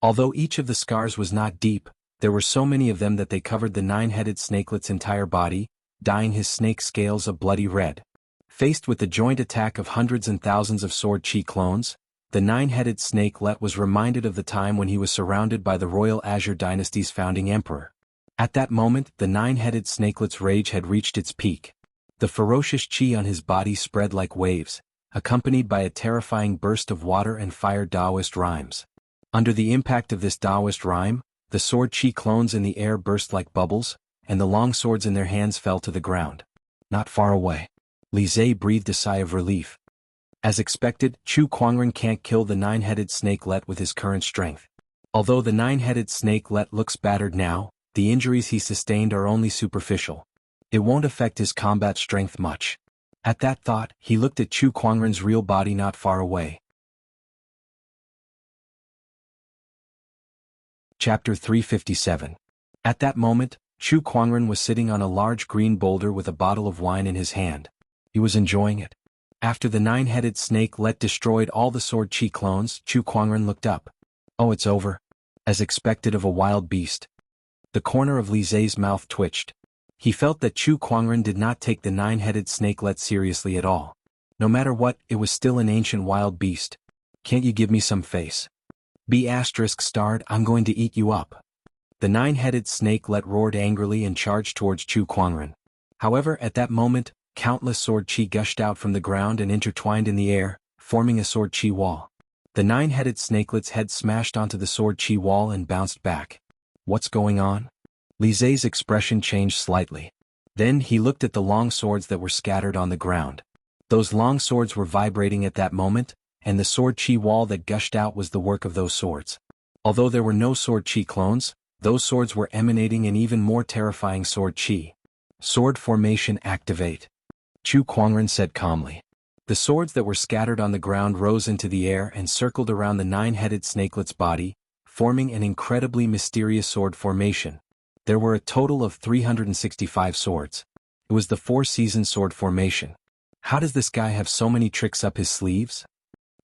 Although each of the scars was not deep, there were so many of them that they covered the 9-headed snakelet's entire body, dyeing his snake scales a bloody red. Faced with the joint attack of hundreds and thousands of sword chi clones, the 9-headed snakelet was reminded of the time when he was surrounded by the royal Azure dynasty's founding emperor. At that moment, the 9-headed snakelet's rage had reached its peak. The ferocious chi on his body spread like waves, accompanied by a terrifying burst of water and fire Taoist rhymes. Under the impact of this Taoist rhyme, the sword chi clones in the air burst like bubbles, and the long swords in their hands fell to the ground. Not far away, Li Zhe breathed a sigh of relief. As expected, Chu Kuangren can't kill the 9-headed snakelet with his current strength. Although the 9-headed snakelet looks battered now, the injuries he sustained are only superficial. It won't affect his combat strength much. At that thought, he looked at Chu Kuangren's real body not far away. Chapter 357. At that moment, Chu Kuangren was sitting on a large green boulder with a bottle of wine in his hand. He was enjoying it. After the 9-headed snakelet destroyed all the sword chi clones, Chu Kuangren looked up. Oh, it's over. As expected of a wild beast. The corner of Li Zhe's mouth twitched. He felt that Chu Kuangren did not take the 9-headed snakelet seriously at all. No matter what, it was still an ancient wild beast. Can't you give me some face? B****, I'm going to eat you up. The 9-headed snakelet roared angrily and charged towards Chu Kuangren. However, at that moment, countless sword chi gushed out from the ground and intertwined in the air, forming a sword chi wall. The The nine-headed snakelet's head smashed onto the sword chi wall and bounced back. What's going on? Li Zai's expression changed slightly. Then he looked at the long swords that were scattered on the ground. Those long swords were vibrating at that moment, and the sword chi wall that gushed out was the work of those swords. Although there were no sword chi clones, those swords were emanating an even more terrifying sword chi. Sword formation activate. Chu Kuangren said calmly. The swords that were scattered on the ground rose into the air and circled around the nine-headed snakelet's body, forming an incredibly mysterious sword formation. There were a total of 365 swords. It was the four-season sword formation. How does this guy have so many tricks up his sleeves?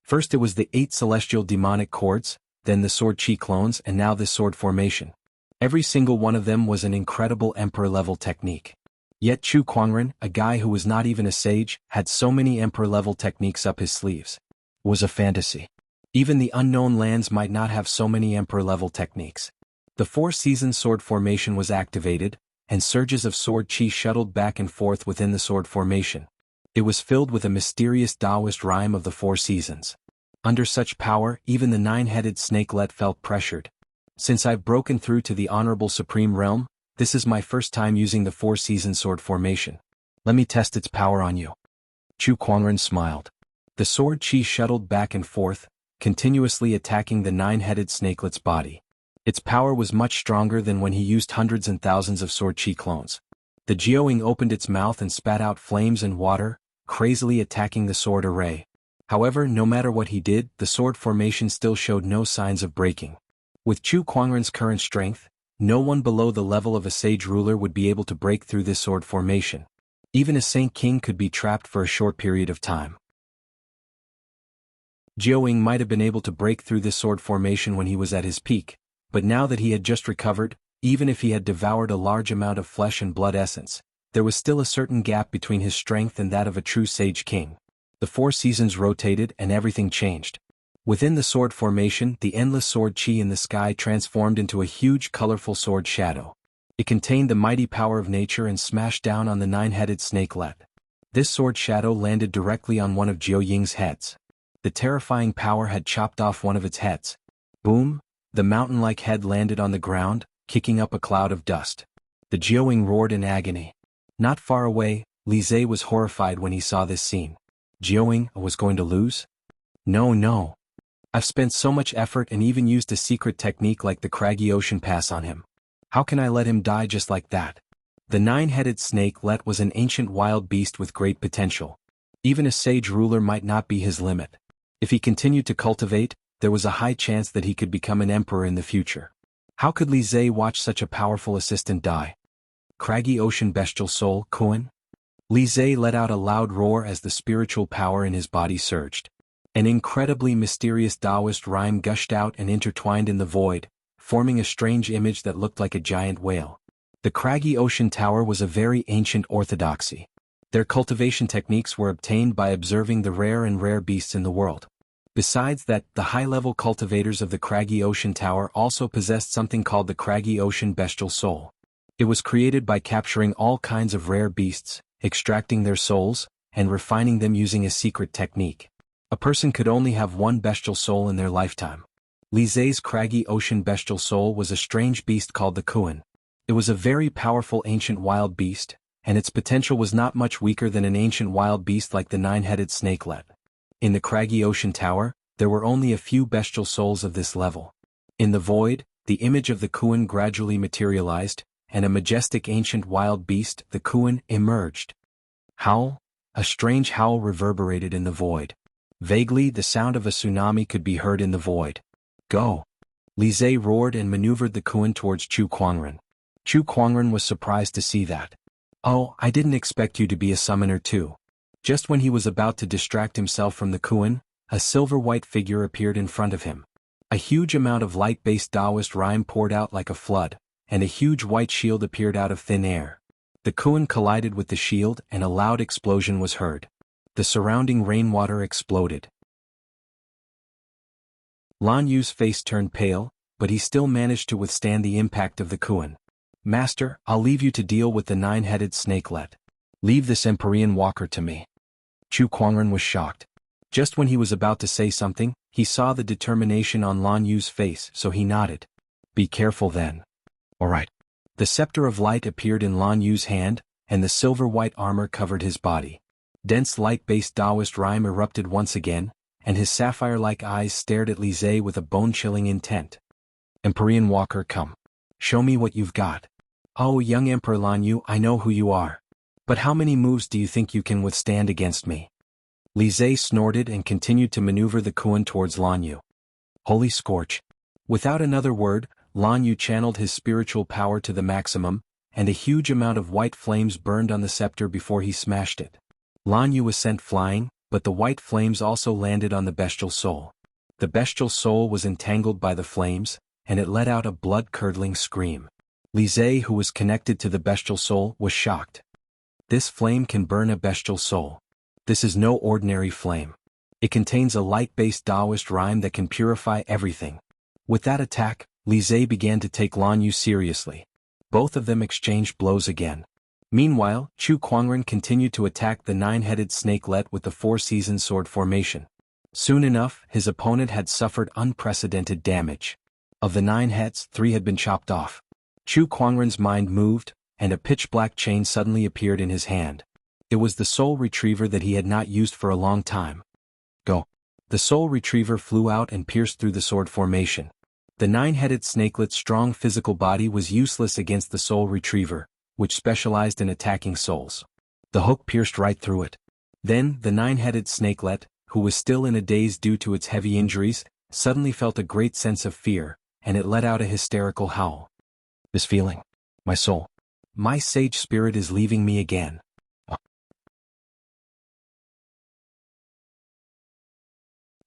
First it was the 8 celestial demonic chords, then the sword chi clones, and now this sword formation. Every single one of them was an incredible emperor-level technique. Yet Chu Kuangren, a guy who was not even a sage, had so many emperor-level techniques up his sleeves. It was a fantasy. Even the unknown lands might not have so many emperor-level techniques. The four-season sword formation was activated, and surges of sword chi shuttled back and forth within the sword formation. It was filled with a mysterious Taoist rhyme of the four seasons. Under such power, even the nine-headed snakelet felt pressured. Since I've broken through to the Honorable Supreme Realm, this is my first time using the four-season sword formation. Let me test its power on you. Chu Kuangren smiled. The sword chi shuttled back and forth, continuously attacking the nine-headed snakelet's body. Its power was much stronger than when he used hundreds and thousands of sword chi clones. The Jiaoying opened its mouth and spat out flames and water, crazily attacking the sword array. However, no matter what he did, the sword formation still showed no signs of breaking. With Chu Kuangren's current strength, no one below the level of a sage ruler would be able to break through this sword formation. Even a saint king could be trapped for a short period of time. Jiaoying might have been able to break through this sword formation when he was at his peak, but now that he had just recovered, even if he had devoured a large amount of flesh and blood essence, there was still a certain gap between his strength and that of a true sage king. The four seasons rotated and everything changed. Within the sword formation, the endless sword chi in the sky transformed into a huge colorful sword shadow. It contained the mighty power of nature and smashed down on the nine-headed snakelet. This sword shadow landed directly on one of Jiaoying's heads. The terrifying power had chopped off one of its heads. Boom! The mountain-like head landed on the ground, kicking up a cloud of dust. The Jiaoying roared in agony. Not far away, Li Zai was horrified when he saw this scene. Jiaoying was going to lose? No. I've spent so much effort and even used a secret technique like the craggy ocean pass on him. How can I let him die just like that? The nine-headed snakelet was an ancient wild beast with great potential. Even a sage ruler might not be his limit. If he continued to cultivate, there was a high chance that he could become an emperor in the future. How could Li Zai watch such a powerful assistant die? Craggy ocean bestial soul, Kuan? Li Zai let out a loud roar as the spiritual power in his body surged. An incredibly mysterious Taoist rhyme gushed out and intertwined in the void, forming a strange image that looked like a giant whale. The craggy ocean tower was a very ancient orthodoxy. Their cultivation techniques were obtained by observing the rare beasts in the world. Besides that, the high-level cultivators of the craggy ocean tower also possessed something called the craggy ocean bestial soul. It was created by capturing all kinds of rare beasts, extracting their souls, and refining them using a secret technique. A person could only have one bestial soul in their lifetime. Li Zai's craggy ocean bestial soul was a strange beast called the Kuan. It was a very powerful ancient wild beast, and its potential was not much weaker than an ancient wild beast like the nine-headed snakelet. In the craggy ocean tower, there were only a few bestial souls of this level. In the void, the image of the Kuan gradually materialized, and a majestic ancient wild beast, the Kuan, emerged. Howl! A strange howl reverberated in the void. Vaguely, the sound of a tsunami could be heard in the void. Go! Li Zai roared and maneuvered the Kuan towards Chu Kuangren. Chu Kuangren was surprised to see that. Oh, I didn't expect you to be a summoner too. Just when he was about to distract himself from the Kuan, a silver-white figure appeared in front of him. A huge amount of light-based Taoist rhyme poured out like a flood, and a huge white shield appeared out of thin air. The Kuan collided with the shield and a loud explosion was heard. The surrounding rainwater exploded. Lan Yu's face turned pale, but he still managed to withstand the impact of the Kuan. Master, I'll leave you to deal with the nine-headed snakelet. Leave this Empyrean walker to me. Chu Kuangren was shocked. Just when he was about to say something, He saw the determination on Lan Yu's face, so he nodded. Be careful then. All right. The scepter of light appeared in Lan Yu's hand, and the silver-white armor covered his body. Dense light-based Taoist rhyme erupted once again, and his sapphire-like eyes stared at Li Zhe with a bone-chilling intent. Empyrean Walker, come. Show me what you've got. Oh, young Emperor Lan Yu, I know who you are. But how many moves do you think you can withstand against me? Li Zhe snorted and continued to maneuver the Kuan towards Lan Yu. Holy scorch. Without another word, Lan Yu channeled his spiritual power to the maximum, and a huge amount of white flames burned on the scepter before he smashed it. Lan Yu was sent flying, but the white flames also landed on the bestial soul. The bestial soul was entangled by the flames, and it let out a blood-curdling scream. Li Zhe, who was connected to the bestial soul, was shocked. This flame can burn a bestial soul. This is no ordinary flame. It contains a light-based Taoist rhyme that can purify everything. With that attack, Li Zhe began to take Lan Yu seriously. Both of them exchanged blows again. Meanwhile, Chu Kuangren continued to attack the nine-headed snakelet with the four-season sword formation. Soon enough, his opponent had suffered unprecedented damage. Of the 9 heads, 3 had been chopped off. Chu Kuangren's mind moved, and a pitch-black chain suddenly appeared in his hand. It was the soul retriever that he had not used for a long time. Go. The soul retriever flew out and pierced through the sword formation. The 9-headed snakelet's strong physical body was useless against the soul retriever, which specialized in attacking souls. The hook pierced right through it. Then, the 9-headed snakelet, who was still in a daze due to its heavy injuries, suddenly felt a great sense of fear, and it let out a hysterical howl. This feeling. My soul. My sage spirit is leaving me again.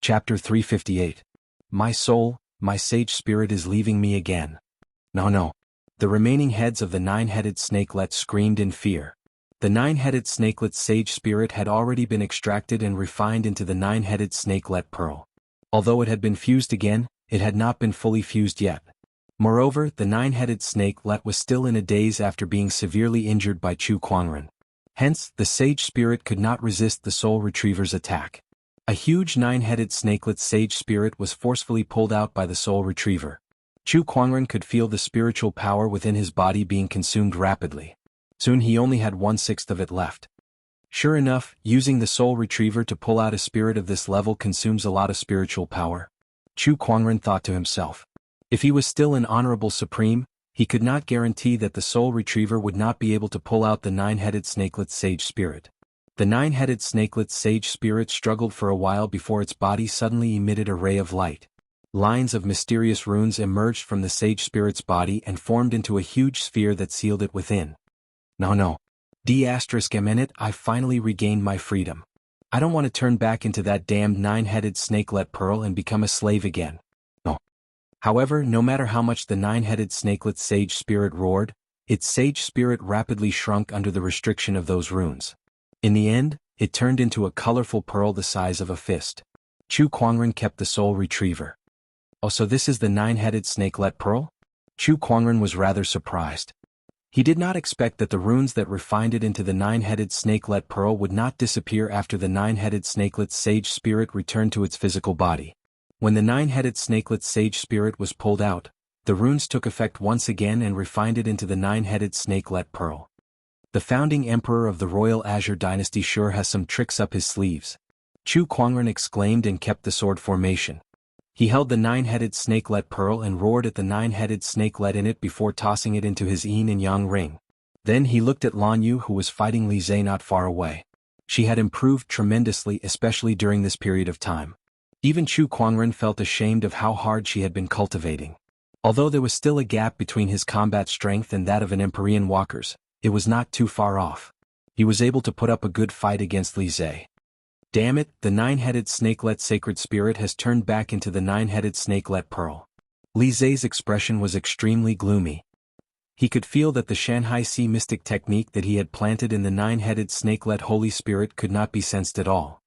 Chapter 358. My soul, my sage spirit is leaving me again. No. The remaining heads of the 9-headed snakelet screamed in fear. The 9-headed snakelet's sage spirit had already been extracted and refined into the 9-headed snakelet pearl. Although it had been fused again, it had not been fully fused yet. Moreover, the 9-headed snakelet was still in a daze after being severely injured by Chu Kuangren. Hence, the sage spirit could not resist the soul retriever's attack. A huge 9-headed snakelet's sage spirit was forcefully pulled out by the soul retriever. Chu Kuangren could feel the spiritual power within his body being consumed rapidly. Soon he only had 1/6 of it left. Sure enough, using the soul retriever to pull out a spirit of this level consumes a lot of spiritual power. Chu Kuangren thought to himself. If he was still an honorable supreme, he could not guarantee that the soul retriever would not be able to pull out the 9-headed snakelet's sage spirit. The 9-headed snakelet's sage spirit struggled for a while before its body suddenly emitted a ray of light. Lines of mysterious runes emerged from the sage spirit's body and formed into a huge sphere that sealed it within. No. D***minute, I finally regained my freedom. I don't want to turn back into that damned 9-headed snakelet pearl and become a slave again. No. However, no matter how much the 9-headed snakelet's sage spirit roared, its sage spirit rapidly shrunk under the restriction of those runes. In the end, it turned into a colorful pearl the size of a fist. Chu Kuangren kept the soul retriever. Oh, so this is the 9-headed snakelet pearl? Chu Kuangren was rather surprised. He did not expect that the runes that refined it into the 9-headed snakelet pearl would not disappear after the 9-headed snakelet's sage spirit returned to its physical body. When the 9-headed snakelet's sage spirit was pulled out, the runes took effect once again and refined it into the 9-headed snakelet pearl. The founding emperor of the Royal Azure Dynasty sure has some tricks up his sleeves. Chu Kuangren exclaimed and kept the sword formation. He held the 9-headed snakelet pearl and roared at the 9-headed snakelet in it before tossing it into his yin and yang ring. Then he looked at Lan Yu, who was fighting Li Zhe not far away. She had improved tremendously, especially during this period of time. Even Chu Kuangren felt ashamed of how hard she had been cultivating. Although there was still a gap between his combat strength and that of an Empyrean walker's, it was not too far off. He was able to put up a good fight against Li Zhe. Damn it, the 9-headed snakelet sacred spirit has turned back into the 9-headed snakelet pearl. Li Zhe's expression was extremely gloomy. He could feel that the Shanghai Sea mystic technique that he had planted in the 9-headed snakelet holy spirit could not be sensed at all.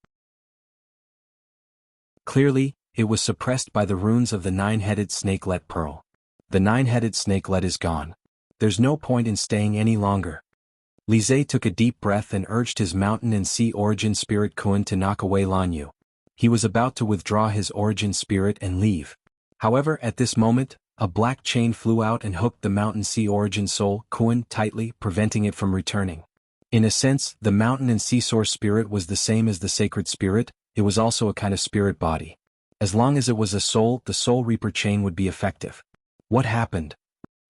Clearly, it was suppressed by the runes of the 9-headed snakelet pearl. The 9-headed snakelet is gone. There's no point in staying any longer. Li Zhe took a deep breath and urged his mountain and sea origin spirit Kuan to knock away Lan Yu. He was about to withdraw his origin spirit and leave. However, at this moment, a black chain flew out and hooked the Mountain Sea origin soul, Kuan, tightly, preventing it from returning. In a sense, the Mountain and Sea Source spirit was the same as the sacred spirit. It was also a kind of spirit body. As long as it was a soul, the Soul Reaper chain would be effective. What happened?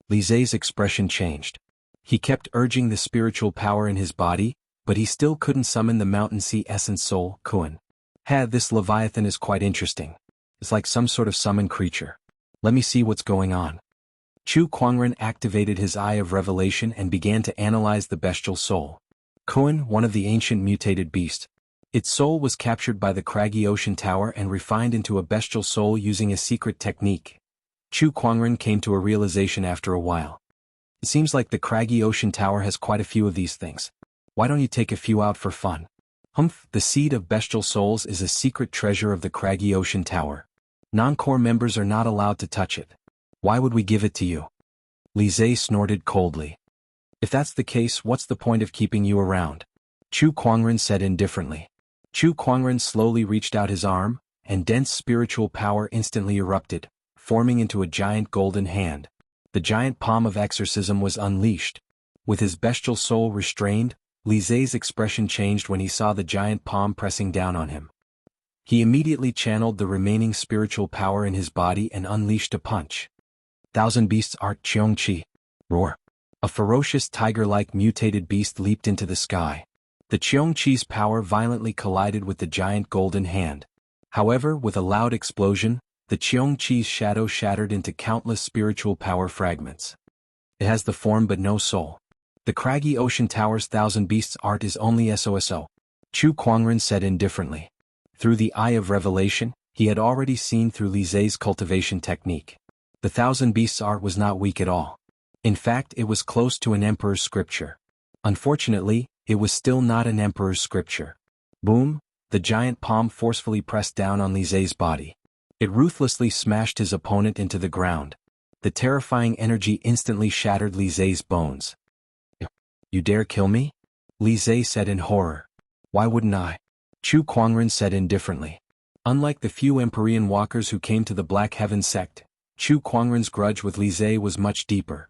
Li Zai's expression changed. He kept urging the spiritual power in his body, but he still couldn't summon the Mountain Sea essence soul, Kuan. This Leviathan is quite interesting. It's like some sort of summoned creature. Let me see what's going on. Chu Kuangren activated his Eye of Revelation and began to analyze the bestial soul. Kuan, one of the ancient mutated beasts. Its soul was captured by the craggy ocean tower and refined into a bestial soul using a secret technique. Chu Kuangren came to a realization after a while. It seems like the craggy ocean tower has quite a few of these things. Why don't you take a few out for fun? The seed of bestial souls is a secret treasure of the craggy ocean tower. Non-core members are not allowed to touch it. Why would we give it to you? Li Zai snorted coldly. If that's the case, what's the point of keeping you around? Chu Kuangren said indifferently. Chu Kuangren slowly reached out his arm, and dense spiritual power instantly erupted, forming into a giant golden hand. The giant palm of exorcism was unleashed. With his bestial soul restrained, Li Zai's expression changed when he saw the giant palm pressing down on him. He immediately channeled the remaining spiritual power in his body and unleashed a punch. Thousand Beasts Art Cheongqi. Roar. A ferocious tiger-like mutated beast leaped into the sky. The Cheongqi's power violently collided with the giant golden hand. However, with a loud explosion, the Cheongqi's shadow shattered into countless spiritual power fragments. It has the form but no soul. The craggy ocean tower's Thousand Beasts Art is only SOSO. Chu Kuangren said indifferently. Through the Eye of Revelation, he had already seen through Li Zai's cultivation technique. The Thousand Beasts Art was not weak at all. In fact, it was close to an emperor's scripture. Unfortunately, it was still not an emperor's scripture. Boom! The giant palm forcefully pressed down on Li Zai's body. It ruthlessly smashed his opponent into the ground. The terrifying energy instantly shattered Li Zai's bones. You dare kill me? Li Zai said in horror. Why wouldn't I? Chu Kuangren said indifferently. Unlike the few Empyrean walkers who came to the Black Heaven sect, Chu Kuangren's grudge with Li Zai was much deeper.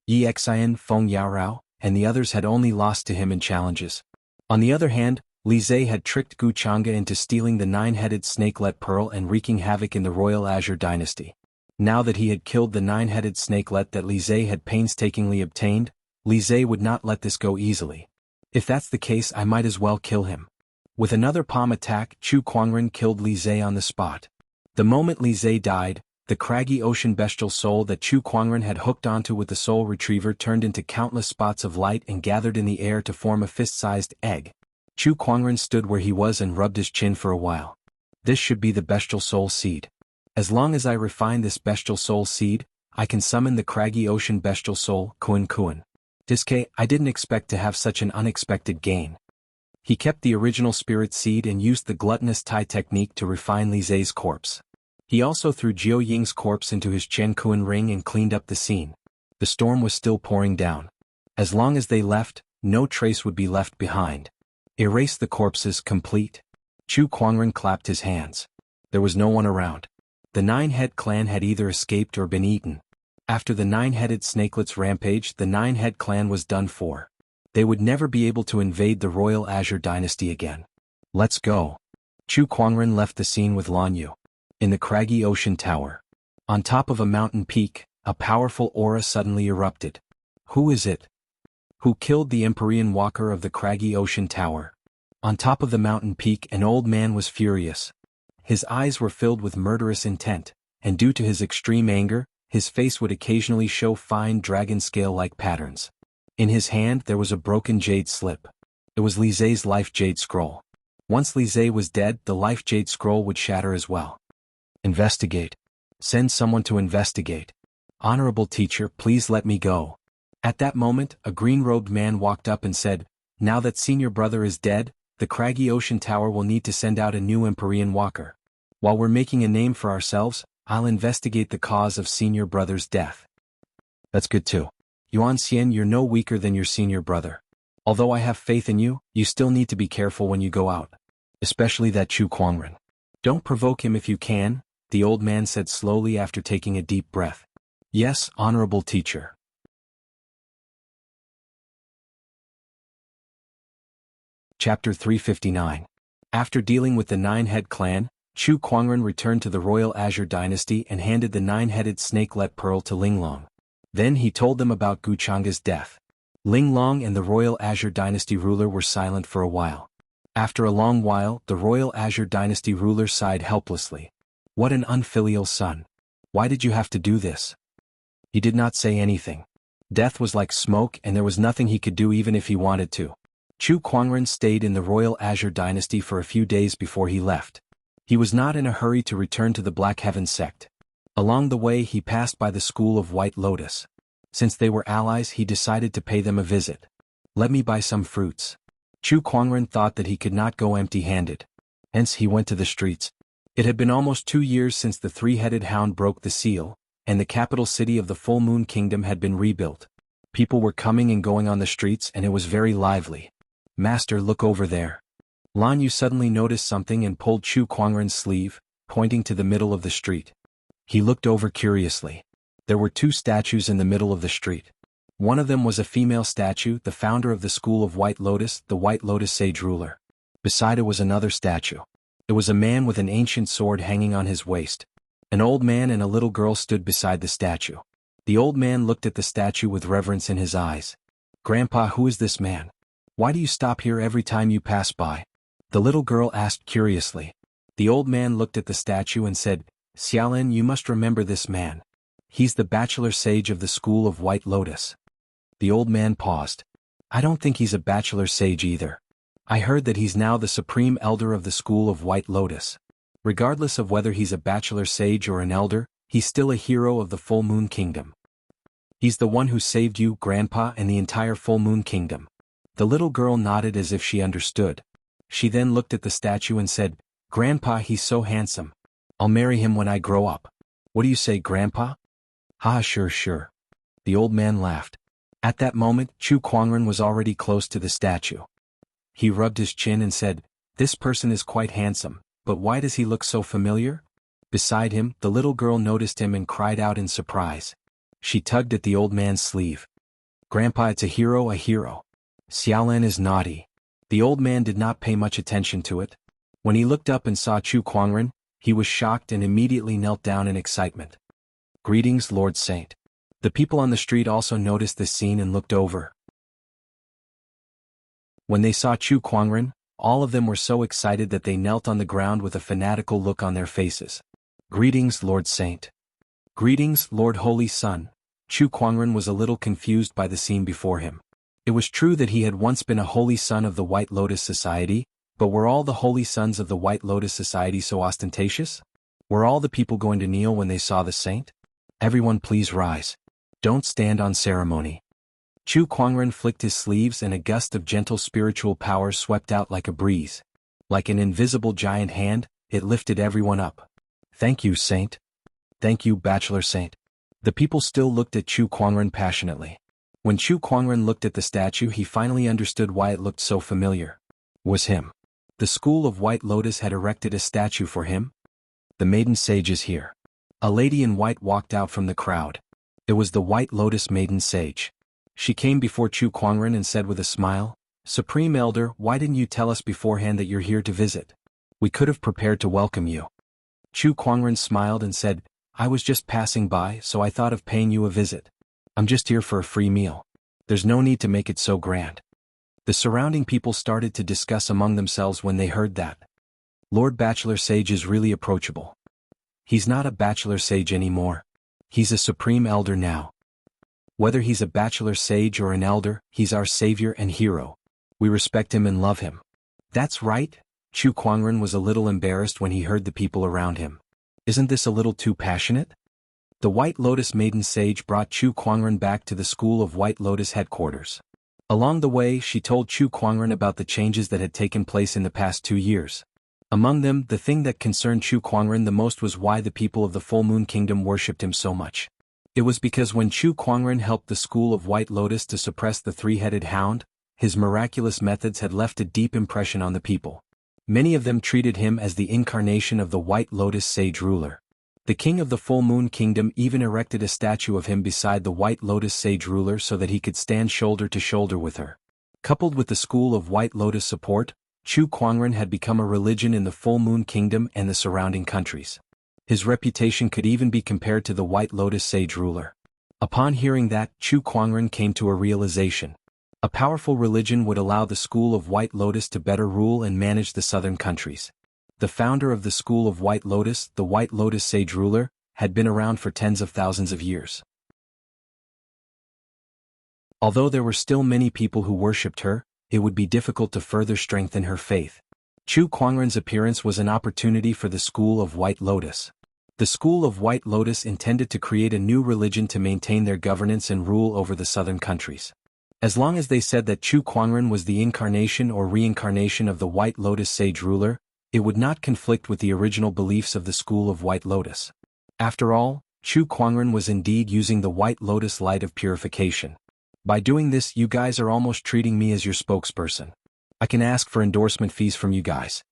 Yi Xian, Feng Yaorao, and the others had only lost to him in challenges. On the other hand, Li Zai had tricked Gu Chang'e into stealing the nine-headed snakelet pearl and wreaking havoc in the Royal Azure dynasty. Now that he had killed the nine-headed snakelet that Li Zai had painstakingly obtained, Li Zai would not let this go easily. If that's the case, I might as well kill him. With another palm attack, Chu Kuangren killed Li Zai on the spot. The moment Li Zai died, the craggy ocean bestial soul that Chu Kuangren had hooked onto with the soul retriever turned into countless spots of light and gathered in the air to form a fist-sized egg. Chu Kuangren stood where he was and rubbed his chin for a while. This should be the bestial soul seed. As long as I refine this bestial soul seed, I can summon the craggy ocean bestial soul, Kuan Kuan. I didn't expect to have such an unexpected gain. He kept the original spirit seed and used the gluttonous Tai technique to refine Li Zai's corpse. He also threw Jiao Ying's corpse into his Chen Kuan ring and cleaned up the scene. The storm was still pouring down. As long as they left, no trace would be left behind. Erase the corpses complete. Chu Kuangren clapped his hands. There was no one around. The Nine-Head clan had either escaped or been eaten. After the nine-headed snakelet's rampage, the Nine-Head clan was done for. They would never be able to invade the Royal Azure dynasty again. Let's go. Chu Kuangren left the scene with Lan Yu. In the craggy ocean tower. On top of a mountain peak, a powerful aura suddenly erupted. Who is it? Who killed the Empyrean walker of the craggy ocean tower? On top of the mountain peak, an old man was furious. His eyes were filled with murderous intent, and due to his extreme anger, his face would occasionally show fine dragon scale-like patterns. In his hand there was a broken jade slip. It was Li Zai's life jade scroll. Once Li Zai was dead, the life jade scroll would shatter as well. Investigate. Send someone to investigate. Honorable teacher, please let me go. At that moment, a green-robed man walked up and said, now that senior brother is dead, the craggy ocean tower will need to send out a new Empyrean walker. While we're making a name for ourselves, I'll investigate the cause of senior brother's death. That's good too. Yuan Xian, you're no weaker than your senior brother. Although I have faith in you, you still need to be careful when you go out. Especially that Chu Kuangren. Don't provoke him if you can, the old man said slowly after taking a deep breath. Yes, honorable teacher. Chapter 359. After dealing with the Nine-Head clan, Chu Kuangren returned to the Royal Azure Dynasty and handed the nine-headed snakelet pearl to Linglong. Then he told them about Guchanga's death. Linglong and the Royal Azure Dynasty ruler were silent for a while. After a long while, the Royal Azure Dynasty ruler sighed helplessly. What an unfilial son. Why did you have to do this? He did not say anything. Death was like smoke and there was nothing he could do even if he wanted to. Chu Kuangren stayed in the Royal Azure Dynasty for a few days before he left. He was not in a hurry to return to the Black Heaven sect. Along the way he passed by the School of White Lotus. Since they were allies he decided to pay them a visit. Let me buy some fruits. Chu Kuangren thought that he could not go empty-handed. Hence he went to the streets. It had been almost 2 years since the three-headed hound broke the seal, and the capital city of the Full Moon Kingdom had been rebuilt. People were coming and going on the streets and it was very lively. Master, look over there. Lan Yu suddenly noticed something and pulled Chu Kuangren's sleeve, pointing to the middle of the street. He looked over curiously. There were 2 statues in the middle of the street. One of them was a female statue, the founder of the School of White Lotus, the White Lotus sage ruler. Beside it was another statue. It was a man with an ancient sword hanging on his waist. An old man and a little girl stood beside the statue. The old man looked at the statue with reverence in his eyes. Grandpa, who is this man? Why do you stop here every time you pass by? The little girl asked curiously. The old man looked at the statue and said, Xiaolin, you must remember this man. He's the bachelor sage of the School of White Lotus. The old man paused. I don't think he's a bachelor sage either. I heard that he's now the supreme elder of the School of White Lotus. Regardless of whether he's a bachelor sage or an elder, he's still a hero of the Full Moon Kingdom. He's the one who saved you, Grandpa, and the entire Full Moon Kingdom. The little girl nodded as if she understood. She then looked at the statue and said, Grandpa, he's so handsome. I'll marry him when I grow up. What do you say, Grandpa? Ha, sure. The old man laughed. At that moment, Chu Kuangren was already close to the statue. He rubbed his chin and said, This person is quite handsome, but why does he look so familiar? Beside him, the little girl noticed him and cried out in surprise. She tugged at the old man's sleeve. Grandpa, it's a hero. Xiaolin is naughty. The old man did not pay much attention to it. When he looked up and saw Chu Kuangren, he was shocked and immediately knelt down in excitement. Greetings, Lord Saint. The people on the street also noticed this scene and looked over. When they saw Chu Kuangren, all of them were so excited that they knelt on the ground with a fanatical look on their faces. Greetings, Lord Saint. Greetings, Lord Holy Son. Chu Kuangren was a little confused by the scene before him. It was true that he had once been a holy son of the White Lotus Society, but were all the holy sons of the White Lotus Society so ostentatious? Were all the people going to kneel when they saw the saint? Everyone please rise. Don't stand on ceremony. Chu Kuangren flicked his sleeves and a gust of gentle spiritual power swept out like a breeze. Like an invisible giant hand, it lifted everyone up. Thank you, Saint. Thank you, Bachelor Saint. The people still looked at Chu Kuangren passionately. When Chu Kuangren looked at the statue he finally understood why it looked so familiar. Was him. The School of White Lotus had erected a statue for him. The maiden sage is here. A lady in white walked out from the crowd. It was the White Lotus maiden sage. She came before Chu Kuangren and said with a smile, Supreme Elder, why didn't you tell us beforehand that you're here to visit? We could have prepared to welcome you. Chu Kuangren smiled and said, I was just passing by, so I thought of paying you a visit. I'm just here for a free meal. There's no need to make it so grand. The surrounding people started to discuss among themselves when they heard that. Lord Bachelor Sage is really approachable. He's not a bachelor sage anymore. He's a supreme elder now. Whether he's a bachelor sage or an elder, he's our savior and hero. We respect him and love him. That's right. Chu Kuangren was a little embarrassed when he heard the people around him. Isn't this a little too passionate? The White Lotus Maiden Sage brought Chu Kuangren back to the School of White Lotus headquarters. Along the way she told Chu Kuangren about the changes that had taken place in the past 2 years. Among them, the thing that concerned Chu Kuangren the most was why the people of the Full Moon Kingdom worshipped him so much. It was because when Chu Kuangren helped the School of White Lotus to suppress the three-headed hound, His miraculous methods had left a deep impression on the people. Many of them treated him as the incarnation of the White Lotus sage ruler. The king of the Full Moon Kingdom even erected a statue of him beside the White Lotus sage ruler so that he could stand shoulder to shoulder with her. Coupled with the school of White Lotus support, Chu Kuangren had become a religion in the Full Moon Kingdom and the surrounding countries. His reputation could even be compared to the White Lotus sage ruler. Upon hearing that, Chu Kuangren came to a realization. A powerful religion would allow the school of White Lotus to better rule and manage the southern countries. The founder of the school of White Lotus, the White Lotus sage ruler, had been around for tens of thousands of years. Although there were still many people who worshipped her, it would be difficult to further strengthen her faith. Chu Kuangren's appearance was an opportunity for the school of White Lotus. The school of White Lotus intended to create a new religion to maintain their governance and rule over the southern countries. As long as they said that Chu Kuangren was the incarnation or reincarnation of the White Lotus sage ruler, it would not conflict with the original beliefs of the school of White Lotus. After all, Chu Kuangren was indeed using the White Lotus light of purification. By doing this, you guys are almost treating me as your spokesperson. I can ask for endorsement fees from you guys.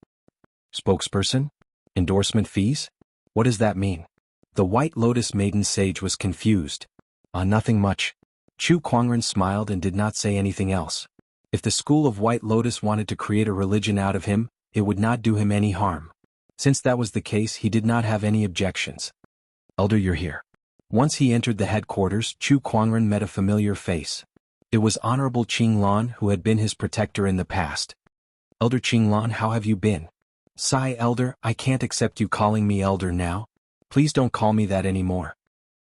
Spokesperson? Endorsement fees? What does that mean? The White Lotus maiden sage was confused. Nothing much. Chu Kuangren smiled and did not say anything else. If the school of White Lotus wanted to create a religion out of him, it would not do him any harm. Since that was the case, he did not have any objections. Elder, you're here. Once he entered the headquarters, Chu Kuangren met a familiar face. It was Honorable Qinglan, who had been his protector in the past. Elder Qinglan, how have you been? Sigh, Elder, I can't accept you calling me Elder now. Please don't call me that anymore.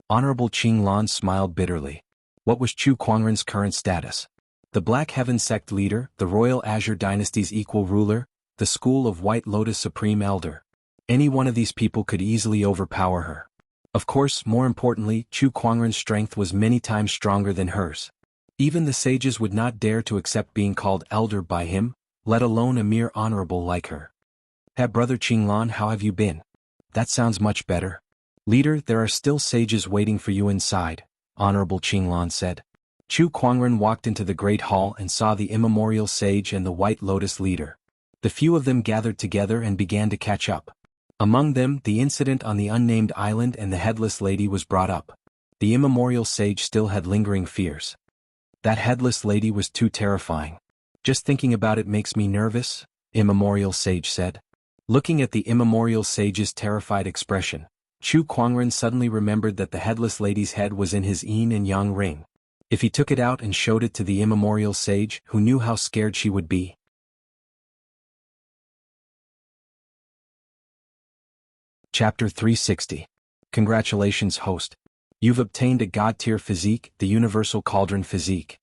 Honorable Qinglan smiled bitterly. What was Chu Kuangren's current status? The Black Heaven sect leader, the Royal Azure Dynasty's equal ruler, the School of White Lotus Supreme Elder. Any one of these people could easily overpower her. Of course, more importantly, Chu Kuangren's strength was many times stronger than hers. Even the sages would not dare to accept being called Elder by him, let alone a mere honorable like her. Hey brother Qinglan, how have you been? That sounds much better. Leader, there are still sages waiting for you inside, Honorable Qinglan said. Chu Kuangren walked into the Great Hall and saw the immemorial sage and the White Lotus leader. The few of them gathered together and began to catch up. Among them, the incident on the unnamed island and the headless lady was brought up. The immemorial sage still had lingering fears. That headless lady was too terrifying. Just thinking about it makes me nervous, immemorial sage said. Looking at the immemorial sage's terrified expression, Chu Kuangren suddenly remembered that the headless lady's head was in his yin and yang ring. If he took it out and showed it to the immemorial sage, who knew how scared she would be? Chapter 360. Congratulations, host. You've obtained a God-tier physique, the Universal Cauldron Physique.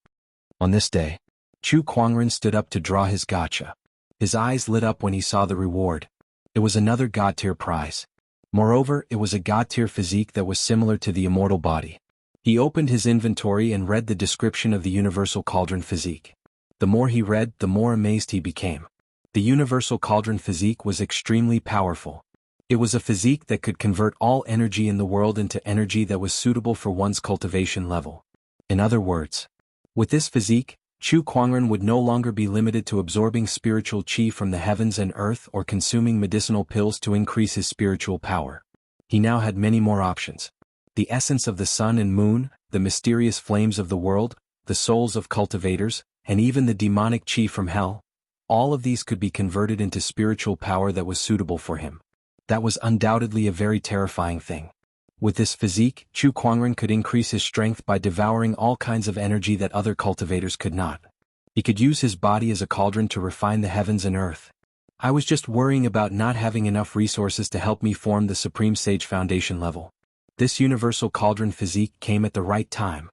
On this day, Chu Kuangren stood up to draw his gacha. His eyes lit up when he saw the reward. It was another God-tier prize. Moreover, it was a God-tier physique that was similar to the immortal body. He opened his inventory and read the description of the Universal Cauldron Physique. The more he read, the more amazed he became. The Universal Cauldron Physique was extremely powerful. It was a physique that could convert all energy in the world into energy that was suitable for one's cultivation level. In other words, with this physique, Chu Kuangren would no longer be limited to absorbing spiritual qi from the heavens and earth or consuming medicinal pills to increase his spiritual power. He now had many more options. The essence of the sun and moon, the mysterious flames of the world, the souls of cultivators, and even the demonic qi from hell, all of these could be converted into spiritual power that was suitable for him. That was undoubtedly a very terrifying thing. With this physique, Chu Kuangren could increase his strength by devouring all kinds of energy that other cultivators could not. He could use his body as a cauldron to refine the heavens and earth. I was just worrying about not having enough resources to help me form the Supreme Sage Foundation level. This Universal Cauldron Physique came at the right time.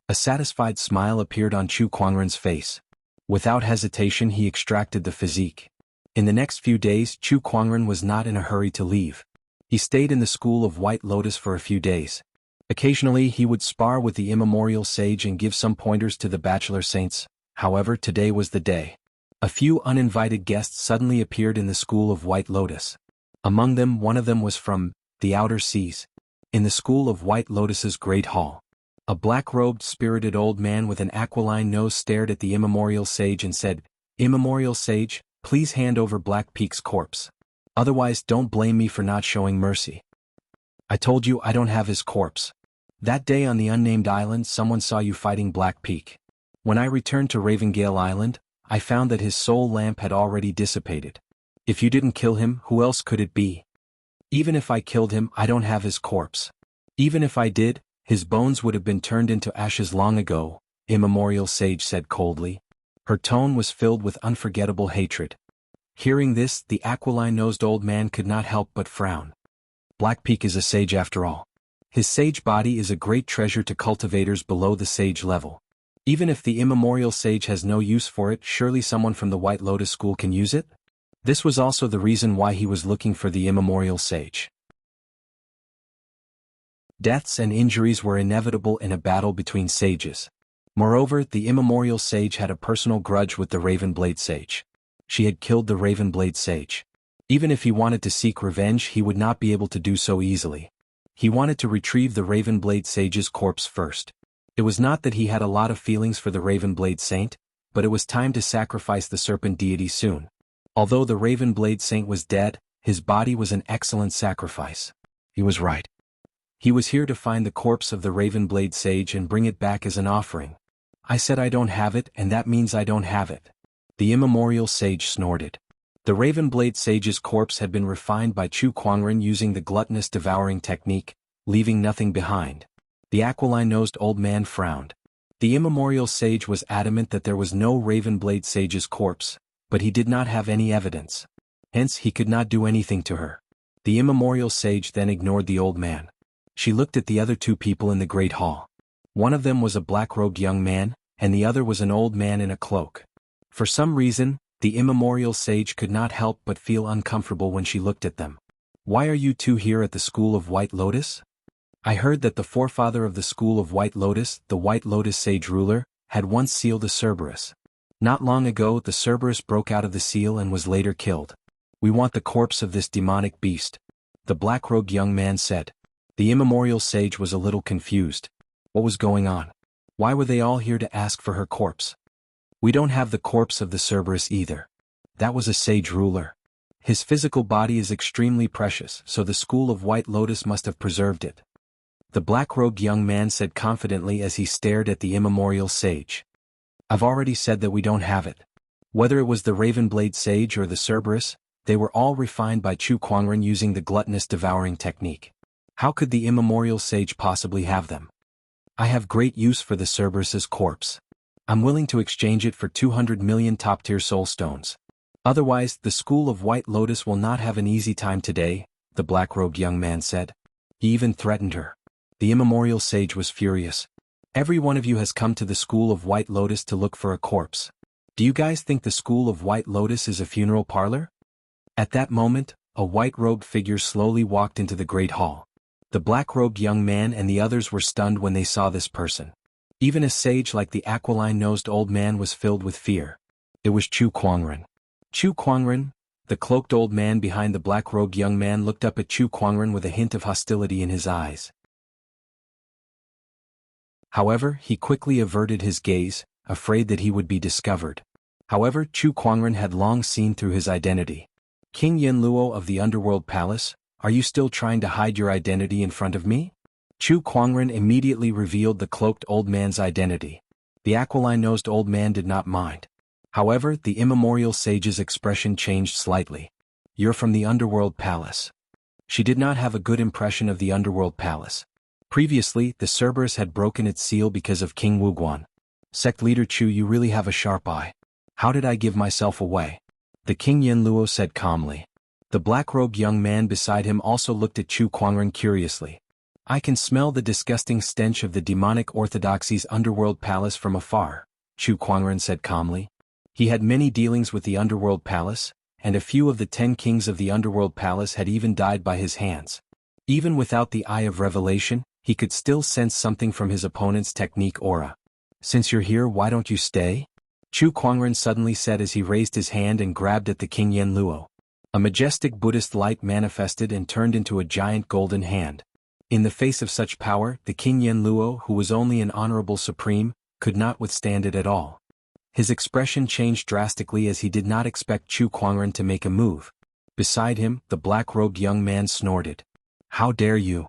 A satisfied smile appeared on Chu Kuangren's face. Without hesitation, he extracted the physique. In the next few days, Chu Kuangren was not in a hurry to leave. He stayed in the school of White Lotus for a few days. Occasionally, he would spar with the immemorial sage and give some pointers to the bachelor saints. However, today was the day. A few uninvited guests suddenly appeared in the school of White Lotus. Among them, one of them was from the outer seas. In the school of White Lotus's Great Hall, A black-robed spirited old man with an aquiline nose stared at the immemorial sage and said, "Immemorial sage, please hand over Black Peak's corpse. Otherwise don't blame me for not showing mercy. I told you I don't have his corpse. That day on the unnamed island someone saw you fighting Black Peak. When I returned to Ravengale Island, I found that his soul lamp had already dissipated. If you didn't kill him, who else could it be? Even if I killed him, I don't have his corpse. Even if I did, his bones would have been turned into ashes long ago," immemorial sage said coldly. Her tone was filled with unforgettable hatred. Hearing this, the aquiline-nosed old man could not help but frown. Black Peak is a sage after all. His sage body is a great treasure to cultivators below the sage level. Even if the immemorial sage has no use for it, surely someone from the White Lotus School can use it? This was also the reason why he was looking for the immemorial sage. Deaths and injuries were inevitable in a battle between sages. Moreover, the immemorial sage had a personal grudge with the Ravenblade sage. She had killed the Ravenblade sage. Even if he wanted to seek revenge, he would not be able to do so easily. He wanted to retrieve the Ravenblade sage's corpse first. It was not that he had a lot of feelings for the Ravenblade saint, but it was time to sacrifice the serpent deity soon. Although the Ravenblade saint was dead, his body was an excellent sacrifice. He was right. He was here to find the corpse of the Ravenblade sage and bring it back as an offering. I said I don't have it, and that means I don't have it. The immemorial sage snorted. The Ravenblade sage's corpse had been refined by Chu Kuangren using the gluttonous devouring technique, leaving nothing behind. The aquiline-nosed old man frowned. The immemorial sage was adamant that there was no Ravenblade sage's corpse, but he did not have any evidence. Hence he could not do anything to her. The immemorial sage then ignored the old man. She looked at the other two people in the great hall. One of them was a black-robed young man, and the other was an old man in a cloak. For some reason, the immemorial sage could not help but feel uncomfortable when she looked at them. "Why are you two here at the School of White Lotus?" "I heard that the forefather of the School of White Lotus, the White Lotus sage ruler, had once sealed a Cerberus. Not long ago the Cerberus broke out of the seal and was later killed. We want the corpse of this demonic beast," the black-robed young man said. The immemorial sage was a little confused. What was going on? Why were they all here to ask for her corpse? "We don't have the corpse of the Cerberus either. That was a sage ruler. His physical body is extremely precious, so the School of White Lotus must have preserved it," the black-robed young man said confidently as he stared at the immemorial sage. "I've already said that we don't have it. Whether it was the Ravenblade sage or the Cerberus, they were all refined by Chu Kuangren using the gluttonous devouring technique. How could the immemorial sage possibly have them? I have great use for the Cerberus's corpse. I'm willing to exchange it for 200 million top-tier soul stones. Otherwise, the School of White Lotus will not have an easy time today," the black-robed young man said. He even threatened her. The immemorial sage was furious. "Every one of you has come to the School of White Lotus to look for a corpse. Do you guys think the School of White Lotus is a funeral parlor?" At that moment, a white-robed figure slowly walked into the great hall. The black-robed young man and the others were stunned when they saw this person. Even a sage like the aquiline-nosed old man was filled with fear. It was Chu Kuangren. Chu Kuangren, the cloaked old man behind the black-robed young man, looked up at Chu Kuangren with a hint of hostility in his eyes. However, he quickly averted his gaze, afraid that he would be discovered. However, Chu Kuangren had long seen through his identity. "King Yenluo of the Underworld Palace, are you still trying to hide your identity in front of me?" Chu Kuangren immediately revealed the cloaked old man's identity. The aquiline-nosed old man did not mind. However, the immemorial sage's expression changed slightly. "You're from the Underworld Palace." She did not have a good impression of the Underworld Palace. Previously, the Cerberus had broken its seal because of King Wuguan. "Sect leader Chu, you really have a sharp eye. How did I give myself away?" the King Yenluo said calmly. The black-robed young man beside him also looked at Chu Kuangren curiously. "I can smell the disgusting stench of the demonic orthodoxy's Underworld Palace from afar," Chu Kuangren said calmly. He had many dealings with the Underworld Palace, and a few of the 10 kings of the Underworld Palace had even died by his hands. Even without the Eye of Revelation, he could still sense something from his opponent's technique aura. "Since you're here, why don't you stay?" Chu Kuangren suddenly said as he raised his hand and grabbed at the King Yenluo. A majestic Buddhist light manifested and turned into a giant golden hand. In the face of such power, the King Yenluo, who was only an honorable supreme, could not withstand it at all. His expression changed drastically as he did not expect Chu Kuangren to make a move. Beside him, the black-robed young man snorted. "How dare you?"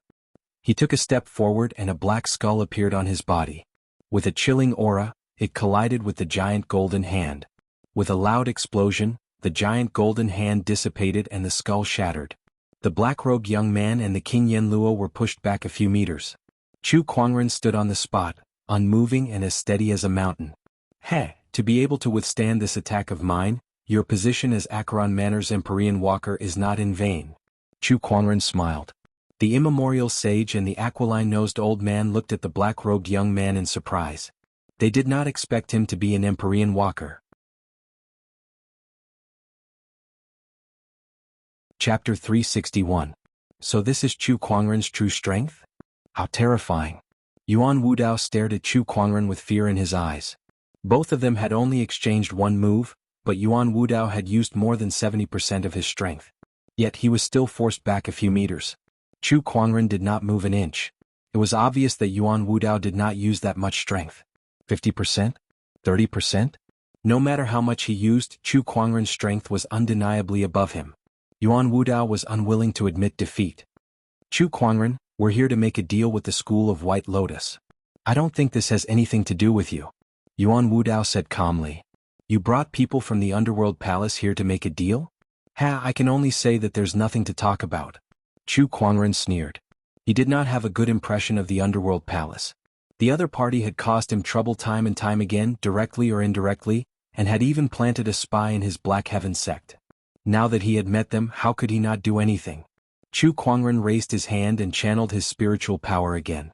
He took a step forward and a black skull appeared on his body. With a chilling aura, it collided with the giant golden hand. With a loud explosion, the giant golden hand dissipated and the skull shattered. The black-robed young man and the King Yenluo were pushed back a few meters. Chu Kuangren stood on the spot, unmoving and as steady as a mountain. "Heh, to be able to withstand this attack of mine, your position as Acheron Manor's Empyrean Walker is not in vain." Chu Kuangren smiled. The immemorial sage and the aquiline-nosed old man looked at the black-robed young man in surprise. They did not expect him to be an Empyrean Walker. Chapter 361. So this is Chu Kuangren's true strength? How terrifying. Yuan Wudao stared at Chu Kuangren with fear in his eyes. Both of them had only exchanged one move, but Yuan Wudao had used more than 70% of his strength. Yet he was still forced back a few meters. Chu Kuangren did not move an inch. It was obvious that Yuan Wudao did not use that much strength. 50%? 30%? No matter how much he used, Chu Kuangren's strength was undeniably above him. Yuan Wudao was unwilling to admit defeat. "Chu Kuangren, we're here to make a deal with the School of White Lotus. I don't think this has anything to do with you," Yuan Wudao said calmly. "You brought people from the Underworld Palace here to make a deal? I can only say that there's nothing to talk about." Chu Kuangren sneered. He did not have a good impression of the Underworld Palace. The other party had caused him trouble time and time again, directly or indirectly, and had even planted a spy in his Black Heaven sect. Now that he had met them, how could he not do anything? Chu Kuangren raised his hand and channeled his spiritual power again.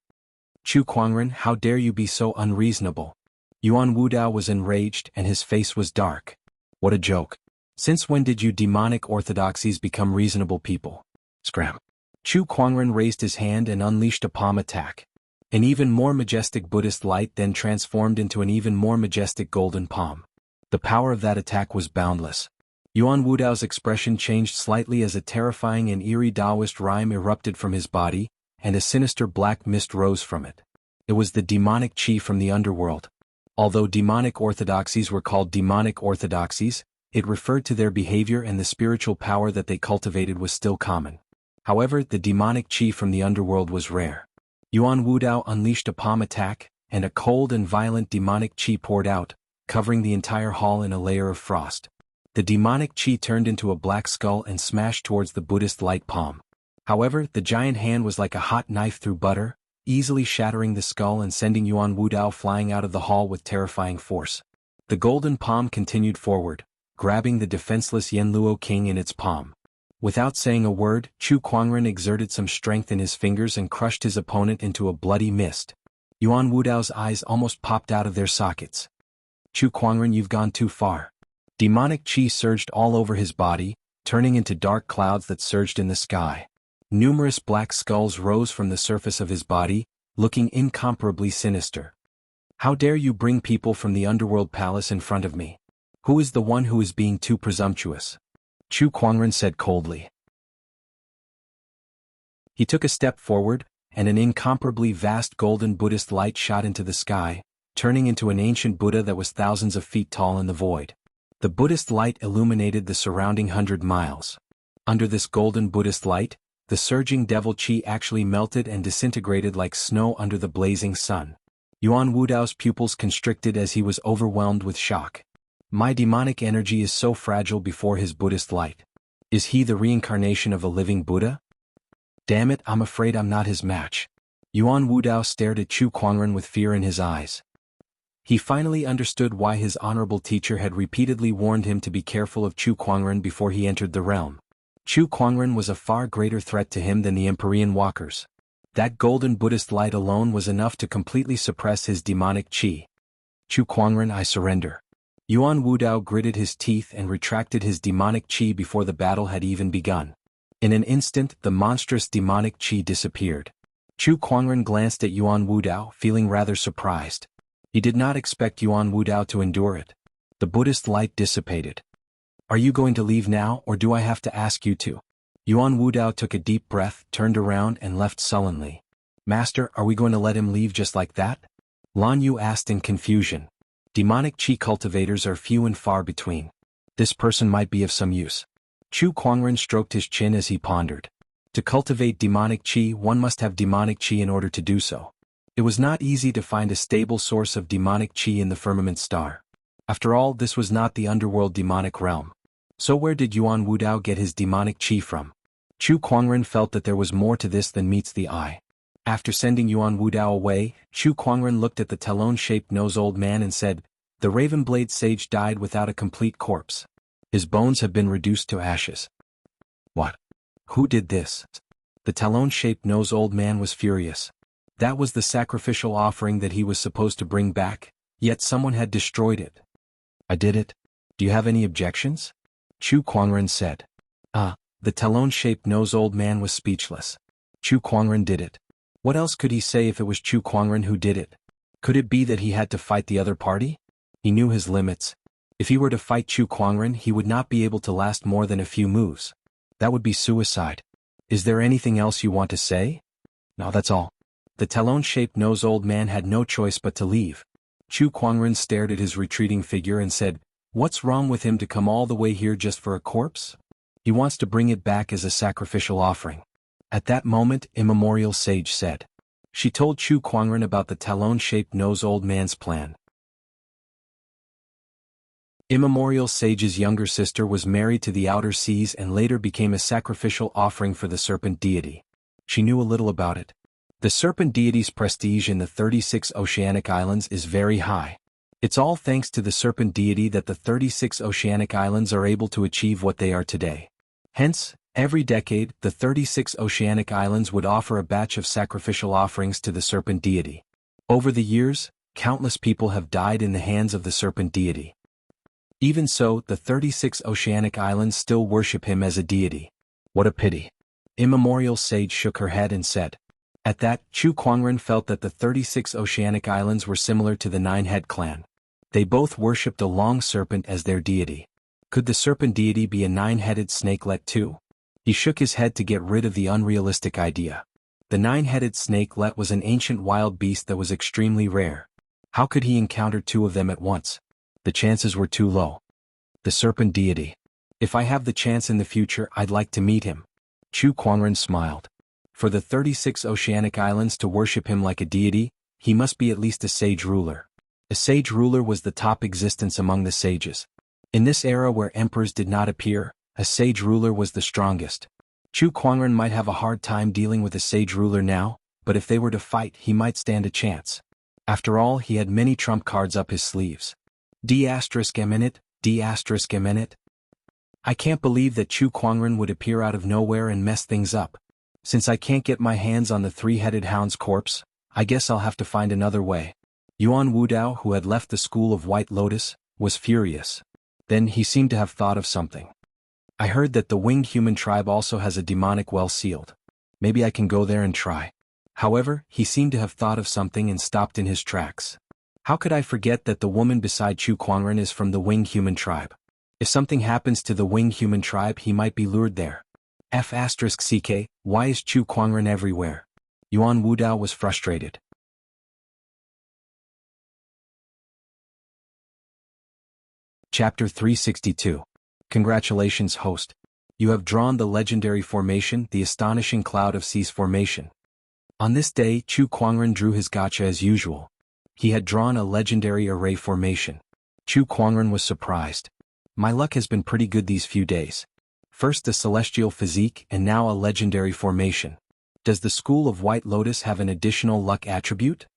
"Chu Kuangren, how dare you be so unreasonable?" Yuan Wudao was enraged and his face was dark. "What a joke. Since when did you demonic orthodoxies become reasonable people?" Scram. Chu Kuangren raised his hand and unleashed a palm attack. An even more majestic Buddhist light then transformed into an even more majestic golden palm. The power of that attack was boundless. Yuan Wudao's expression changed slightly as a terrifying and eerie Taoist rhyme erupted from his body, and a sinister black mist rose from it. It was the demonic chi from the underworld. Although demonic orthodoxies were called demonic orthodoxies, it referred to their behavior, and the spiritual power that they cultivated was still common. However, the demonic chi from the underworld was rare. Yuan Wudao unleashed a palm attack, and a cold and violent demonic chi poured out, covering the entire hall in a layer of frost. The demonic chi turned into a black skull and smashed towards the Buddhist light palm. However, the giant hand was like a hot knife through butter, easily shattering the skull and sending Yuan Wudao flying out of the hall with terrifying force. The golden palm continued forward, grabbing the defenseless Yenluo king in its palm. Without saying a word, Chu Kuangren exerted some strength in his fingers and crushed his opponent into a bloody mist. Yuan Wudao's eyes almost popped out of their sockets. "Chu Kuangren, you've gone too far." Demonic chi surged all over his body, turning into dark clouds that surged in the sky. Numerous black skulls rose from the surface of his body, looking incomparably sinister. "How dare you bring people from the Underworld Palace in front of me? Who is the one who is being too presumptuous?" Chu Kuangren said coldly. He took a step forward, and an incomparably vast golden Buddhist light shot into the sky, turning into an ancient Buddha that was thousands of feet tall in the void. The Buddhist light illuminated the surrounding 100 miles. Under this golden Buddhist light, the surging devil chi actually melted and disintegrated like snow under the blazing sun. Yuan Wudao's pupils constricted as he was overwhelmed with shock. My demonic energy is so fragile before his Buddhist light. Is he the reincarnation of a living Buddha? Damn it, I'm afraid I'm not his match. Yuan Wudao stared at Chu Kuangren with fear in his eyes. He finally understood why his honorable teacher had repeatedly warned him to be careful of Chu Kuangren before he entered the realm. Chu Kuangren was a far greater threat to him than the Empyrean walkers. That golden Buddhist light alone was enough to completely suppress his demonic chi. Chu Kuangren, I surrender. Yuan Wudao gritted his teeth and retracted his demonic chi before the battle had even begun. In an instant, the monstrous demonic chi disappeared. Chu Kuangren glanced at Yuan Wudao, feeling rather surprised. He did not expect Yuan Wudao to endure it. The Buddhist light dissipated. Are you going to leave now, or do I have to ask you to? Yuan Wudao took a deep breath, turned around and left sullenly. Master, are we going to let him leave just like that? Lan Yu asked in confusion. Demonic qi cultivators are few and far between. This person might be of some use. Chu Kuangren stroked his chin as he pondered. To cultivate demonic qi, one must have demonic qi in order to do so. It was not easy to find a stable source of demonic qi in the firmament star. After all, this was not the underworld demonic realm. So where did Yuan Wudao get his demonic qi from? Chu Kuangren felt that there was more to this than meets the eye. After sending Yuan Wudao away, Chu Kuangren looked at the talon-shaped nose old man and said, "The Ravenblade sage died without a complete corpse. His bones have been reduced to ashes." What? Who did this? The talon-shaped nose old man was furious. That was the sacrificial offering that he was supposed to bring back, yet someone had destroyed it. I did it. Do you have any objections? Chu Kuangren said. The talon-shaped nose old man was speechless. Chu Kuangren did it. What else could he say if it was Chu Kuangren who did it? Could it be that he had to fight the other party? He knew his limits. If he were to fight Chu Kuangren, he would not be able to last more than a few moves. That would be suicide. Is there anything else you want to say? No, that's all. The talon-shaped nose old man had no choice but to leave. Chu Kuangren stared at his retreating figure and said, "What's wrong with him to come all the way here just for a corpse? He wants to bring it back as a sacrificial offering." At that moment, Immemorial Sage said. She told Chu Kuangren about the talon-shaped nose old man's plan. Immemorial Sage's younger sister was married to the Outer Seas and later became a sacrificial offering for the serpent deity. She knew a little about it. The serpent deity's prestige in the 36 oceanic islands is very high. It's all thanks to the serpent deity that the 36 oceanic islands are able to achieve what they are today. Hence, every decade, the 36 oceanic islands would offer a batch of sacrificial offerings to the serpent deity. Over the years, countless people have died in the hands of the serpent deity. Even so, the 36 oceanic islands still worship him as a deity. What a pity. Immemorial Sage shook her head and said. At that, Chu Kuangren felt that the 36 oceanic islands were similar to the Nine-Head clan. They both worshipped a long serpent as their deity. Could the serpent deity be a nine-headed snakelet too? He shook his head to get rid of the unrealistic idea. The nine-headed snakelet was an ancient wild beast that was extremely rare. How could he encounter two of them at once? The chances were too low. The serpent deity. If I have the chance in the future, I'd like to meet him. Chu Kuangren smiled. For the 36 oceanic islands to worship him like a deity, he must be at least a sage ruler. A sage ruler was the top existence among the sages. In this era where emperors did not appear, a sage ruler was the strongest. Chu Kuangren might have a hard time dealing with a sage ruler now, but if they were to fight, he might stand a chance. After all, he had many trump cards up his sleeves. D*eminent. I can't believe that Chu Kuangren would appear out of nowhere and mess things up. Since I can't get my hands on the three-headed hound's corpse, I guess I'll have to find another way. Yuan Wudao, who had left the school of White Lotus, was furious. Then he seemed to have thought of something. I heard that the winged human tribe also has a demonic well sealed. Maybe I can go there and try. However, he seemed to have thought of something and stopped in his tracks. How could I forget that the woman beside Chu Kuangren is from the winged human tribe? If something happens to the winged human tribe, he might be lured there. F***ck, why is Chu Kuangren everywhere? Yuan Wudao was frustrated. Chapter 362. Congratulations, host. You have drawn the legendary formation, the astonishing cloud of seas formation. On this day, Chu Kuangren drew his gacha as usual. He had drawn a legendary array formation. Chu Kuangren was surprised. My luck has been pretty good these few days. First the celestial physique and now a legendary formation. Does the school of White Lotus have an additional luck attribute?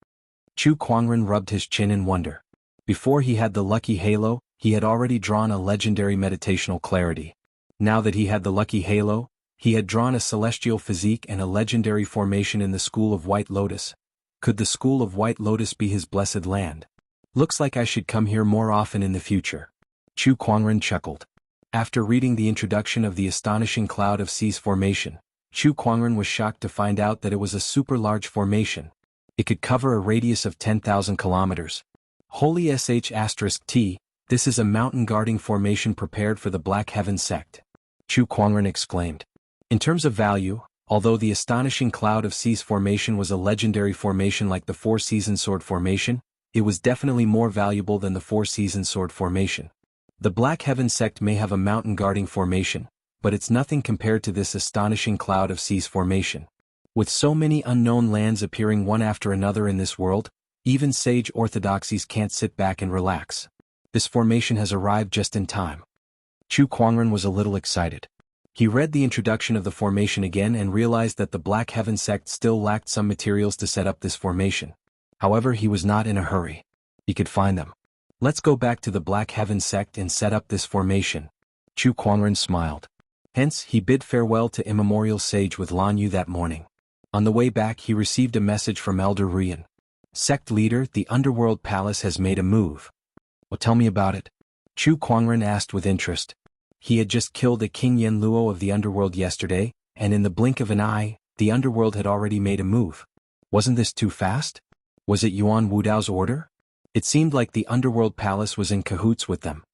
Chu Kuangren rubbed his chin in wonder. Before he had the lucky halo, he had already drawn a legendary meditational clarity. Now that he had the lucky halo, he had drawn a celestial physique and a legendary formation in the school of White Lotus. Could the school of White Lotus be his blessed land? Looks like I should come here more often in the future. Chu Kuangren chuckled. After reading the introduction of the astonishing cloud of seas formation, Chu Kuangren was shocked to find out that it was a super large formation. It could cover a radius of 10,000 kilometers. Holy sh**t, this is a mountain guarding formation prepared for the Black Heaven sect. Chu Kuangren exclaimed. In terms of value, although the astonishing Cloud of Seas formation was a legendary formation like the Four Seasons Sword formation, it was definitely more valuable than the Four Seasons Sword formation. The Black Heaven sect may have a mountain guarding formation, but it's nothing compared to this astonishing Cloud of Seas formation. With so many unknown lands appearing one after another in this world, even sage orthodoxies can't sit back and relax. This formation has arrived just in time. Chu Kuangren was a little excited. He read the introduction of the formation again and realized that the Black Heaven sect still lacked some materials to set up this formation. However, he was not in a hurry. He could find them. Let's go back to the Black Heaven sect and set up this formation. Chu Kuangren smiled. Hence, he bid farewell to immemorial sage with Lan Yu that morning. On the way back he received a message from Elder Rian. Sect leader, the Underworld Palace has made a move. Well, tell me about it. Chu Kuangren asked with interest. He had just killed a King Yen Luo of the Underworld yesterday, and in the blink of an eye, the Underworld had already made a move. Wasn't this too fast? Was it Yuan Wudao's order? It seemed like the Underworld Palace was in cahoots with them.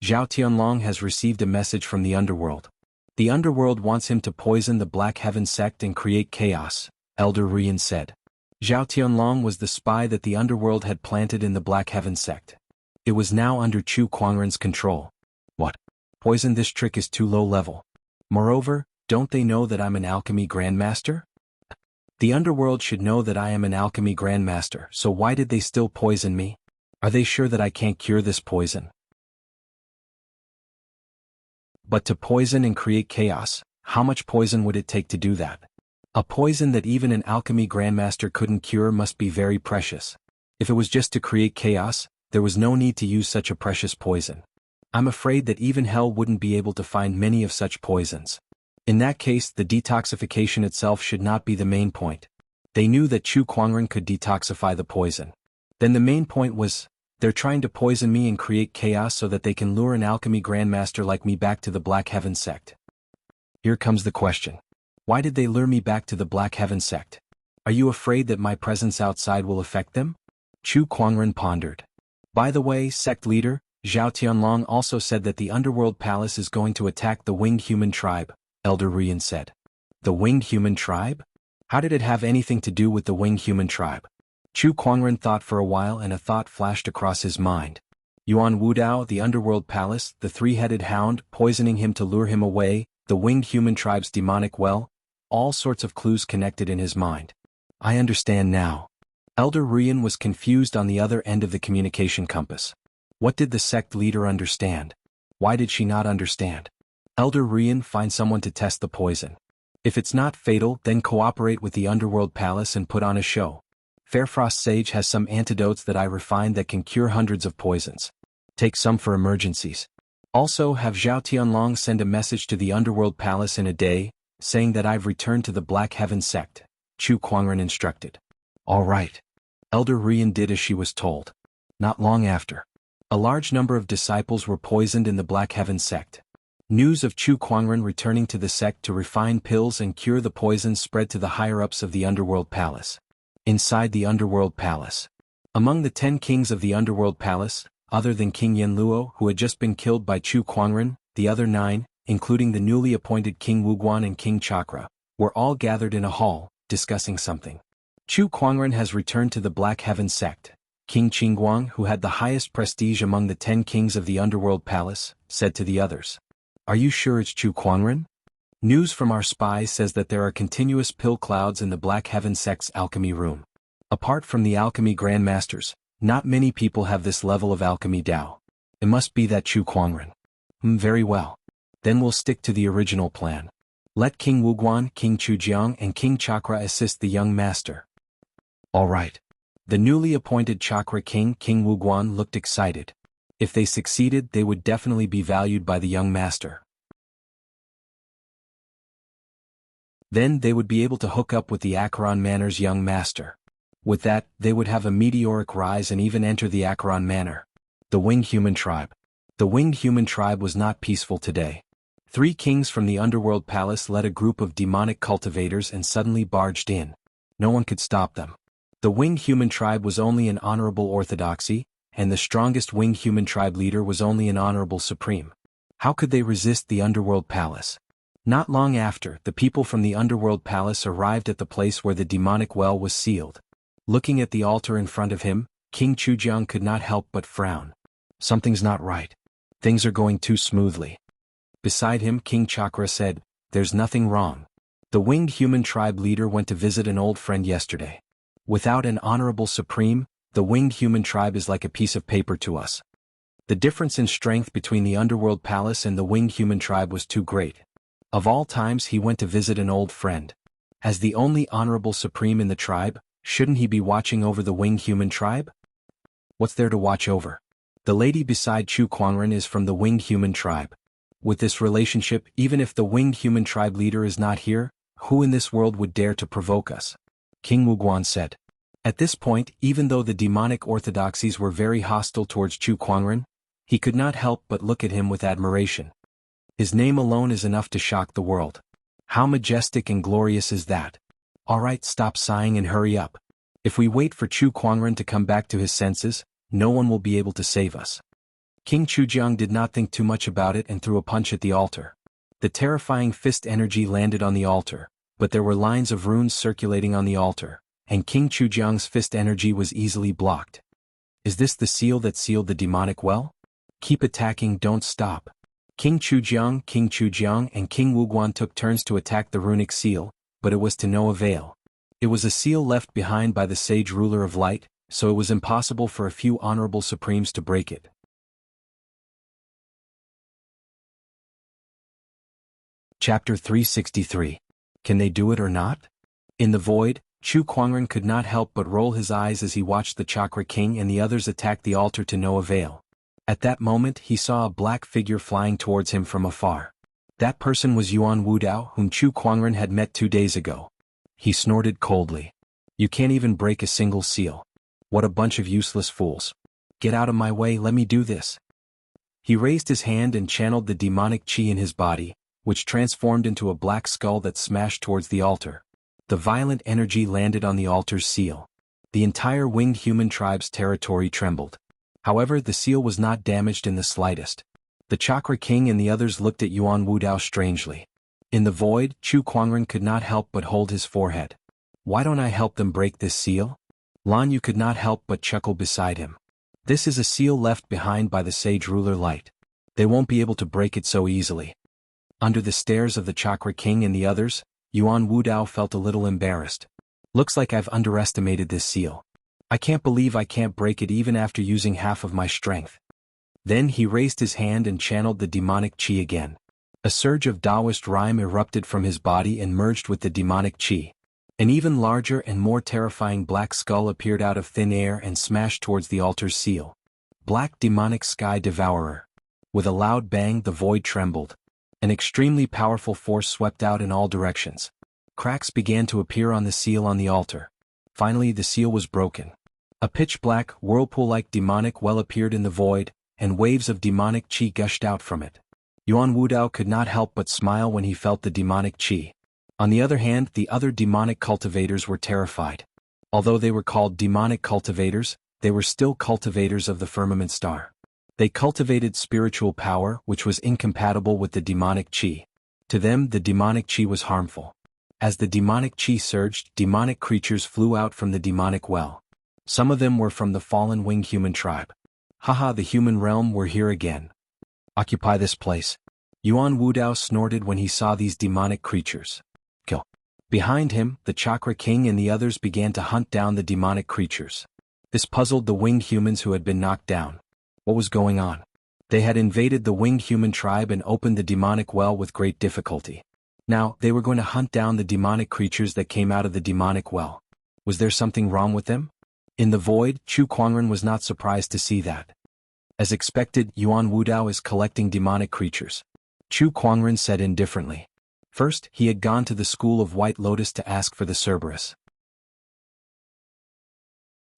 Zhao Tianlong has received a message from the Underworld. The Underworld wants him to poison the Black Heaven sect and create chaos, Elder Rian said. Zhao Tianlong was the spy that the Underworld had planted in the Black Heaven sect. It was now under Chu Kuangren's control. What? Poison, this trick is too low level. Moreover, don't they know that I'm an alchemy grandmaster? The Underworld should know that I am an alchemy grandmaster, so why did they still poison me? Are they sure that I can't cure this poison? But to poison and create chaos, how much poison would it take to do that? A poison that even an alchemy grandmaster couldn't cure must be very precious. If it was just to create chaos, there was no need to use such a precious poison. I'm afraid that even hell wouldn't be able to find many of such poisons. In that case, the detoxification itself should not be the main point. They knew that Chu Kuangren could detoxify the poison. Then the main point was, they're trying to poison me and create chaos so that they can lure an alchemy grandmaster like me back to the Black Heaven sect. Here comes the question. Why did they lure me back to the Black Heaven sect? Are you afraid that my presence outside will affect them? Chu Kuangren pondered. By the way, sect leader, Zhao Tianlong also said that the Underworld Palace is going to attack the Winged Human Tribe, Elder Rian said. The Winged Human Tribe? How did it have anything to do with the Winged Human Tribe? Chu Kuangren thought for a while and a thought flashed across his mind. Yuan Wudao, the Underworld Palace, the three-headed hound, poisoning him to lure him away, the Winged Human Tribe's demonic well, all sorts of clues connected in his mind. I understand now. Elder Rian was confused on the other end of the communication compass. What did the sect leader understand? Why did she not understand? Elder Rian, find someone to test the poison. If it's not fatal, then cooperate with the Underworld Palace and put on a show. Fairfrost Sage has some antidotes that I refined that can cure hundreds of poisons. Take some for emergencies. Also have Zhao Tianlong send a message to the Underworld Palace in a day, saying that I've returned to the Black Heaven sect, Chu Kuangren instructed. All right. Elder Rian did as she was told. Not long after, a large number of disciples were poisoned in the Black Heaven sect. News of Chu Kuangren returning to the sect to refine pills and cure the poison spread to the higher-ups of the Underworld Palace. Inside the Underworld Palace. Among the 10 kings of the Underworld Palace, other than King Yen Luo, who had just been killed by Chu Kuangren, the other 9, including the newly appointed King Wuguan and King Chakra, were all gathered in a hall, discussing something. Chu Kuangren has returned to the Black Heaven sect. King Qingguang, who had the highest prestige among the 10 kings of the Underworld Palace, said to the others. Are you sure it's Chu Kuangren? News from our spies says that there are continuous pill clouds in the Black Heaven sect's alchemy room. Apart from the alchemy grandmasters, not many people have this level of alchemy Dao. It must be that Chu Kuangren. Very well. Then we'll stick to the original plan. Let King Wuguan, King Chujiang and King Chakra assist the young master. All right. The newly appointed Chakra King, King Wuguan, looked excited. If they succeeded, they would definitely be valued by the young master. Then they would be able to hook up with the Acheron Manor's young master. With that, they would have a meteoric rise and even enter the Acheron Manor. The Winged Human Tribe. The Winged Human Tribe was not peaceful today. 3 kings from the Underworld Palace led a group of demonic cultivators and suddenly barged in. No one could stop them. The Winged Human Tribe was only an honorable orthodoxy, and the strongest Winged Human Tribe leader was only an honorable supreme. How could they resist the Underworld Palace? Not long after, the people from the underworld palace arrived at the place where the demonic well was sealed. Looking at the altar in front of him, King Chujiang could not help but frown. Something's not right. Things are going too smoothly. Beside him, King Chakra said, "There's nothing wrong. The winged human tribe leader went to visit an old friend yesterday. Without an honorable supreme, the winged human tribe is like a piece of paper to us." The difference in strength between the underworld palace and the winged human tribe was too great. Of all times he went to visit an old friend. As the only honorable supreme in the tribe, shouldn't he be watching over the winged human tribe? What's there to watch over? The lady beside Chu Kuangren is from the winged human tribe. With this relationship, even if the winged human tribe leader is not here, who in this world would dare to provoke us? King Wuguan said. At this point, even though the demonic orthodoxies were very hostile towards Chu Kuangren, he could not help but look at him with admiration. His name alone is enough to shock the world. How majestic and glorious is that? Alright, stop sighing and hurry up. If we wait for Chu Kuangren to come back to his senses, no one will be able to save us. King Chujiang did not think too much about it and threw a punch at the altar. The terrifying fist energy landed on the altar, but there were lines of runes circulating on the altar, and King Chujiang's fist energy was easily blocked. Is this the seal that sealed the demonic well? Keep attacking, don't stop. King Chujiang, and King Wuguan took turns to attack the runic seal, but it was to no avail. It was a seal left behind by the sage ruler of light, so it was impossible for a few honorable supremes to break it. Chapter 363. Can they do it or not? In the void, Chu Kuangren could not help but roll his eyes as he watched the Chakra King and the others attack the altar to no avail. At that moment he saw a black figure flying towards him from afar. That person was Yuan Wudao, whom Chu Kuangren had met 2 days ago. He snorted coldly. You can't even break a single seal. What a bunch of useless fools. Get out of my way, let me do this. He raised his hand and channeled the demonic chi in his body, which transformed into a black skull that smashed towards the altar. The violent energy landed on the altar's seal. The entire winged human tribe's territory trembled. However, the seal was not damaged in the slightest. The Chakra King and the others looked at Yuan Wudao strangely. In the void, Chu Kuangren could not help but hold his forehead. Why don't I help them break this seal? Lan Yu could not help but chuckle beside him. This is a seal left behind by the sage ruler light. They won't be able to break it so easily. Under the stares of the Chakra King and the others, Yuan Wudao felt a little embarrassed. Looks like I've underestimated this seal. I can't believe I can't break it even after using half of my strength. Then he raised his hand and channeled the demonic chi again. A surge of Taoist rhyme erupted from his body and merged with the demonic chi. An even larger and more terrifying black skull appeared out of thin air and smashed towards the altar's seal. Black demonic sky devourer. With a loud bang, the void trembled. An extremely powerful force swept out in all directions. Cracks began to appear on the seal on the altar. Finally, the seal was broken. A pitch-black, whirlpool-like demonic well appeared in the void, and waves of demonic chi gushed out from it. Yuan Wudao could not help but smile when he felt the demonic chi. On the other hand, the other demonic cultivators were terrified. Although they were called demonic cultivators, they were still cultivators of the firmament star. They cultivated spiritual power, which was incompatible with the demonic chi. To them, the demonic chi was harmful. As the demonic chi surged, demonic creatures flew out from the demonic well. Some of them were from the fallen winged human tribe. Haha, the human realm, we're here again. Occupy this place. Yuan Wudao snorted when he saw these demonic creatures. Kill. Behind him, the Chakra King and the others began to hunt down the demonic creatures. This puzzled the winged humans who had been knocked down. What was going on? They had invaded the winged human tribe and opened the demonic well with great difficulty. Now, they were going to hunt down the demonic creatures that came out of the demonic well. Was there something wrong with them? In the void, Chu Kuangren was not surprised to see that. As expected, Yuan Wudao is collecting demonic creatures. Chu Kuangren said indifferently. First, he had gone to the school of White Lotus to ask for the Cerberus.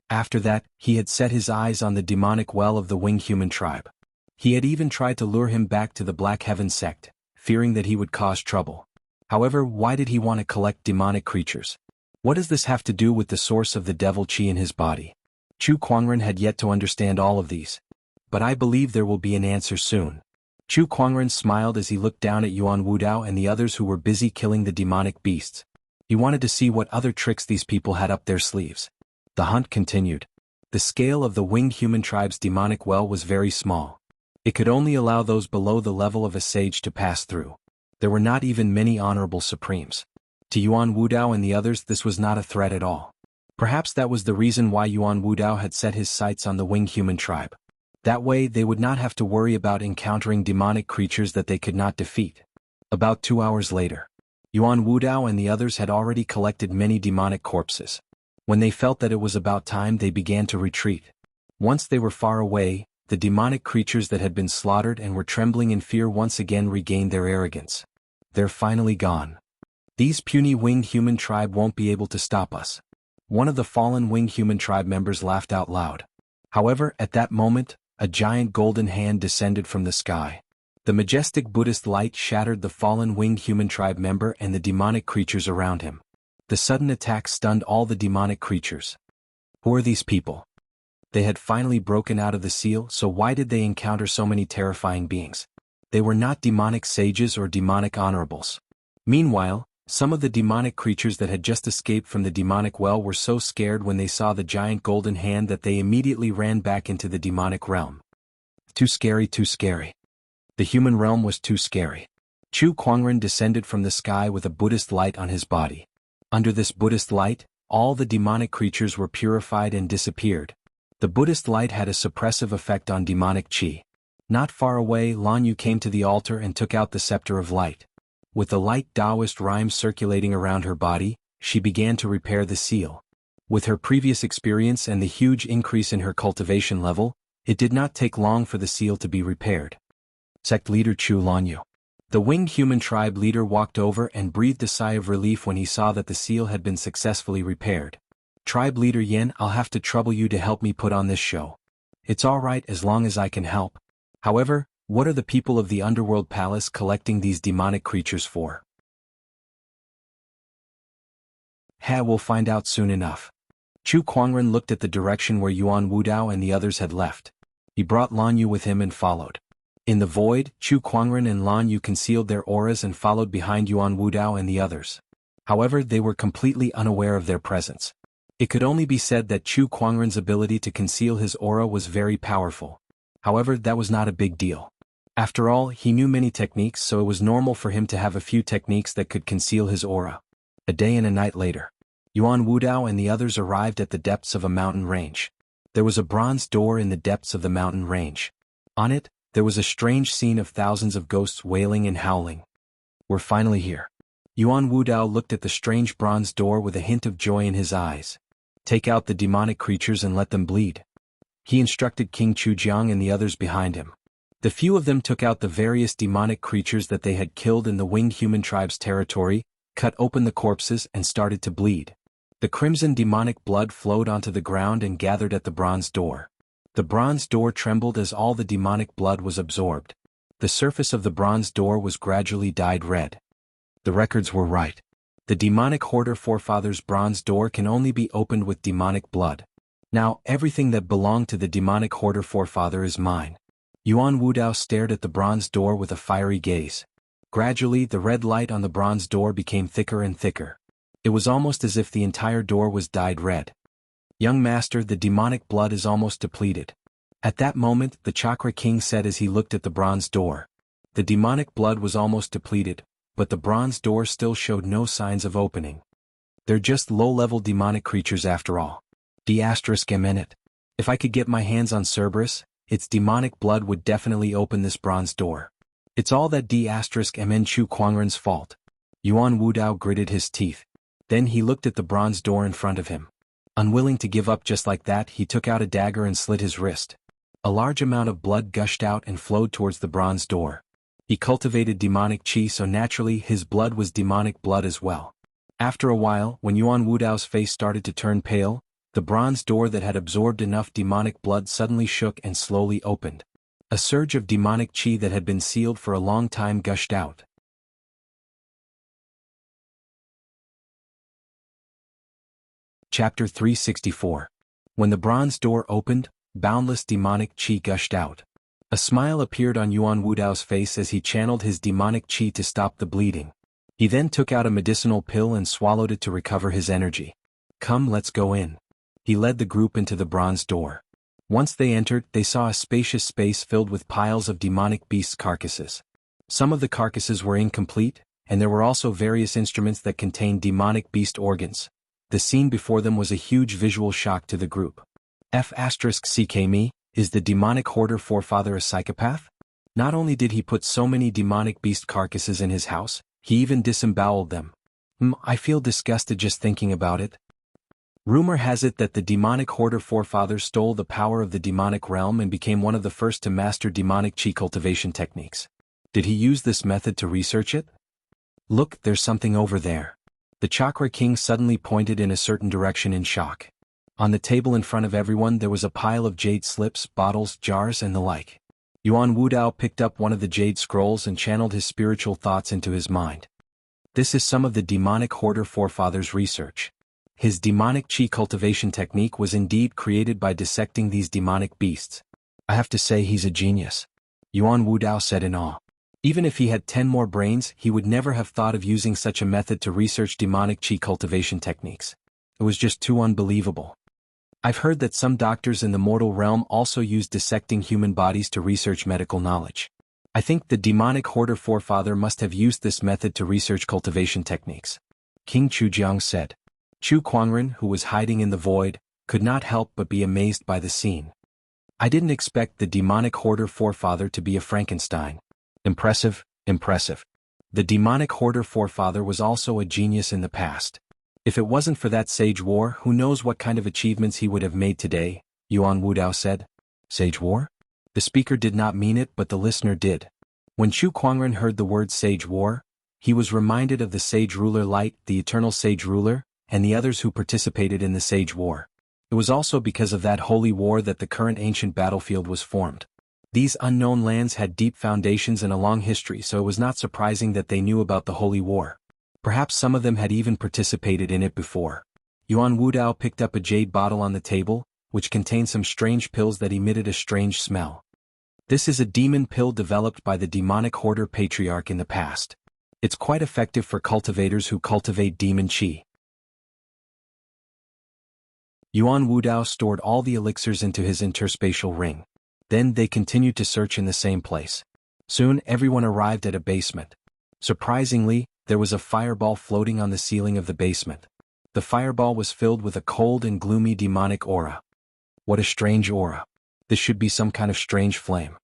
After that, he had set his eyes on the demonic well of the winged human tribe. He had even tried to lure him back to the Black Heaven sect, fearing that he would cause trouble. However, why did he want to collect demonic creatures? What does this have to do with the source of the devil chi in his body? Chu Kuangren had yet to understand all of these. But I believe there will be an answer soon. Chu Kuangren smiled as he looked down at Yuan Wudao and the others who were busy killing the demonic beasts. He wanted to see what other tricks these people had up their sleeves. The hunt continued. The scale of the winged human tribe's demonic well was very small. It could only allow those below the level of a sage to pass through. There were not even many honorable supremes. To Yuan Wudao and the others, this was not a threat at all. Perhaps that was the reason why Yuan Wudao had set his sights on the winged human tribe. That way they would not have to worry about encountering demonic creatures that they could not defeat. About 2 hours later, Yuan Wudao and the others had already collected many demonic corpses. When they felt that it was about time, they began to retreat. Once they were far away, the demonic creatures that had been slaughtered and were trembling in fear once again regained their arrogance. They're finally gone. These puny winged human tribe won't be able to stop us. One of the fallen winged human tribe members laughed out loud. However, at that moment, a giant golden hand descended from the sky. The majestic Buddhist light shattered the fallen winged human tribe member and the demonic creatures around him. The sudden attack stunned all the demonic creatures. Who are these people? They had finally broken out of the seal, so why did they encounter so many terrifying beings? They were not demonic sages or demonic honorables. Meanwhile, some of the demonic creatures that had just escaped from the demonic well were so scared when they saw the giant golden hand that they immediately ran back into the demonic realm. Too scary, too scary. The human realm was too scary. Chu Kuangren descended from the sky with a Buddhist light on his body. Under this Buddhist light, all the demonic creatures were purified and disappeared. The Buddhist light had a suppressive effect on demonic qi. Not far away, Lan Yu came to the altar and took out the scepter of light. With the light Taoist rhymes circulating around her body, she began to repair the seal. With her previous experience and the huge increase in her cultivation level, it did not take long for the seal to be repaired. Sect leader Chu Lanyu. The winged human tribe leader walked over and breathed a sigh of relief when he saw that the seal had been successfully repaired. Tribe leader Yen, I'll have to trouble you to help me put on this show. It's alright as long as I can help. However, what are the people of the underworld palace collecting these demonic creatures for? We'll find out soon enough. Chu Kuangren looked at the direction where Yuan Wudao and the others had left. He brought Lan Yu with him and followed. In the void, Chu Kuangren and Lan Yu concealed their auras and followed behind Yuan Wudao and the others. However, they were completely unaware of their presence. It could only be said that Chu Kuangren's ability to conceal his aura was very powerful. However, that was not a big deal. After all, he knew many techniques, so it was normal for him to have a few techniques that could conceal his aura. A day and a night later, Yuan Wudao and the others arrived at the depths of a mountain range. There was a bronze door in the depths of the mountain range. On it, there was a strange scene of thousands of ghosts wailing and howling. We're finally here. Yuan Wudao looked at the strange bronze door with a hint of joy in his eyes. Take out the demonic creatures and let them bleed. He instructed King Chujiang and the others behind him. The few of them took out the various demonic creatures that they had killed in the winged human tribe's territory, cut open the corpses and started to bleed. The crimson demonic blood flowed onto the ground and gathered at the bronze door. The bronze door trembled as all the demonic blood was absorbed. The surface of the bronze door was gradually dyed red. The records were right. The demonic hoarder forefather's bronze door can only be opened with demonic blood. Now, everything that belonged to the demonic hoarder forefather is mine. Yuan Wudao stared at the bronze door with a fiery gaze. Gradually, the red light on the bronze door became thicker and thicker. It was almost as if the entire door was dyed red. Young master, the demonic blood is almost depleted. At that moment, the Chakra King said as he looked at the bronze door. The demonic blood was almost depleted, but the bronze door still showed no signs of opening. They're just low-level demonic creatures after all. D*MN. If I could get my hands on Cerberus, its demonic blood would definitely open this bronze door. It's all that D*MN Chu Kuangren's fault. Yuan Wudao gritted his teeth. Then he looked at the bronze door in front of him. Unwilling to give up just like that, he took out a dagger and slit his wrist. A large amount of blood gushed out and flowed towards the bronze door. He cultivated demonic qi, so naturally his blood was demonic blood as well. After a while, when Yuan Wudao's face started to turn pale, the bronze door that had absorbed enough demonic blood suddenly shook and slowly opened. A surge of demonic qi that had been sealed for a long time gushed out. Chapter 364. When the bronze door opened, boundless demonic qi gushed out. A smile appeared on Yuan Wudao's face as he channeled his demonic qi to stop the bleeding. He then took out a medicinal pill and swallowed it to recover his energy. Come, let's go in. He led the group into the bronze door. Once they entered, they saw a spacious space filled with piles of demonic beasts' carcasses. Some of the carcasses were incomplete, and there were also various instruments that contained demonic beast organs. The scene before them was a huge visual shock to the group. F***ck is the demonic hoarder forefather a psychopath? Not only did he put so many demonic beast carcasses in his house, he even disemboweled them. I feel disgusted just thinking about it. Rumor has it that the demonic hoarder forefather stole the power of the demonic realm and became one of the first to master demonic qi cultivation techniques. Did he use this method to research it? Look, there's something over there. The Chakra King suddenly pointed in a certain direction in shock. On the table in front of everyone there was a pile of jade slips, bottles, jars and the like. Yuan Wudao picked up one of the jade scrolls and channeled his spiritual thoughts into his mind. This is some of the demonic hoarder forefather's research. His demonic qi cultivation technique was indeed created by dissecting these demonic beasts. I have to say he's a genius. Yuan Wudao said in awe. Even if he had 10 more brains, he would never have thought of using such a method to research demonic qi cultivation techniques. It was just too unbelievable. I've heard that some doctors in the mortal realm also use dissecting human bodies to research medical knowledge. I think the demonic hoarder forefather must have used this method to research cultivation techniques. King Chujiang said. Chu Kuangren, who was hiding in the void, could not help but be amazed by the scene. I didn't expect the demonic hoarder forefather to be a Frankenstein. Impressive, impressive. The demonic hoarder forefather was also a genius in the past. If it wasn't for that sage war, who knows what kind of achievements he would have made today, Yuan Wudao said. Sage war? The speaker did not mean it, but the listener did. When Chu Kuangren heard the word sage war, he was reminded of the sage ruler Light, the eternal sage ruler, and the others who participated in the sage war. It was also because of that holy war that the current ancient battlefield was formed. These unknown lands had deep foundations and a long history, so it was not surprising that they knew about the holy war. Perhaps some of them had even participated in it before. Yuan Wudao picked up a jade bottle on the table, which contained some strange pills that emitted a strange smell. This is a demon pill developed by the demonic hoarder patriarch in the past. It's quite effective for cultivators who cultivate demon qi. Yuan Wudao stored all the elixirs into his interspatial ring. Then they continued to search in the same place. Soon everyone arrived at a basement. Surprisingly, there was a fireball floating on the ceiling of the basement. The fireball was filled with a cold and gloomy demonic aura. What a strange aura. This should be some kind of strange flame.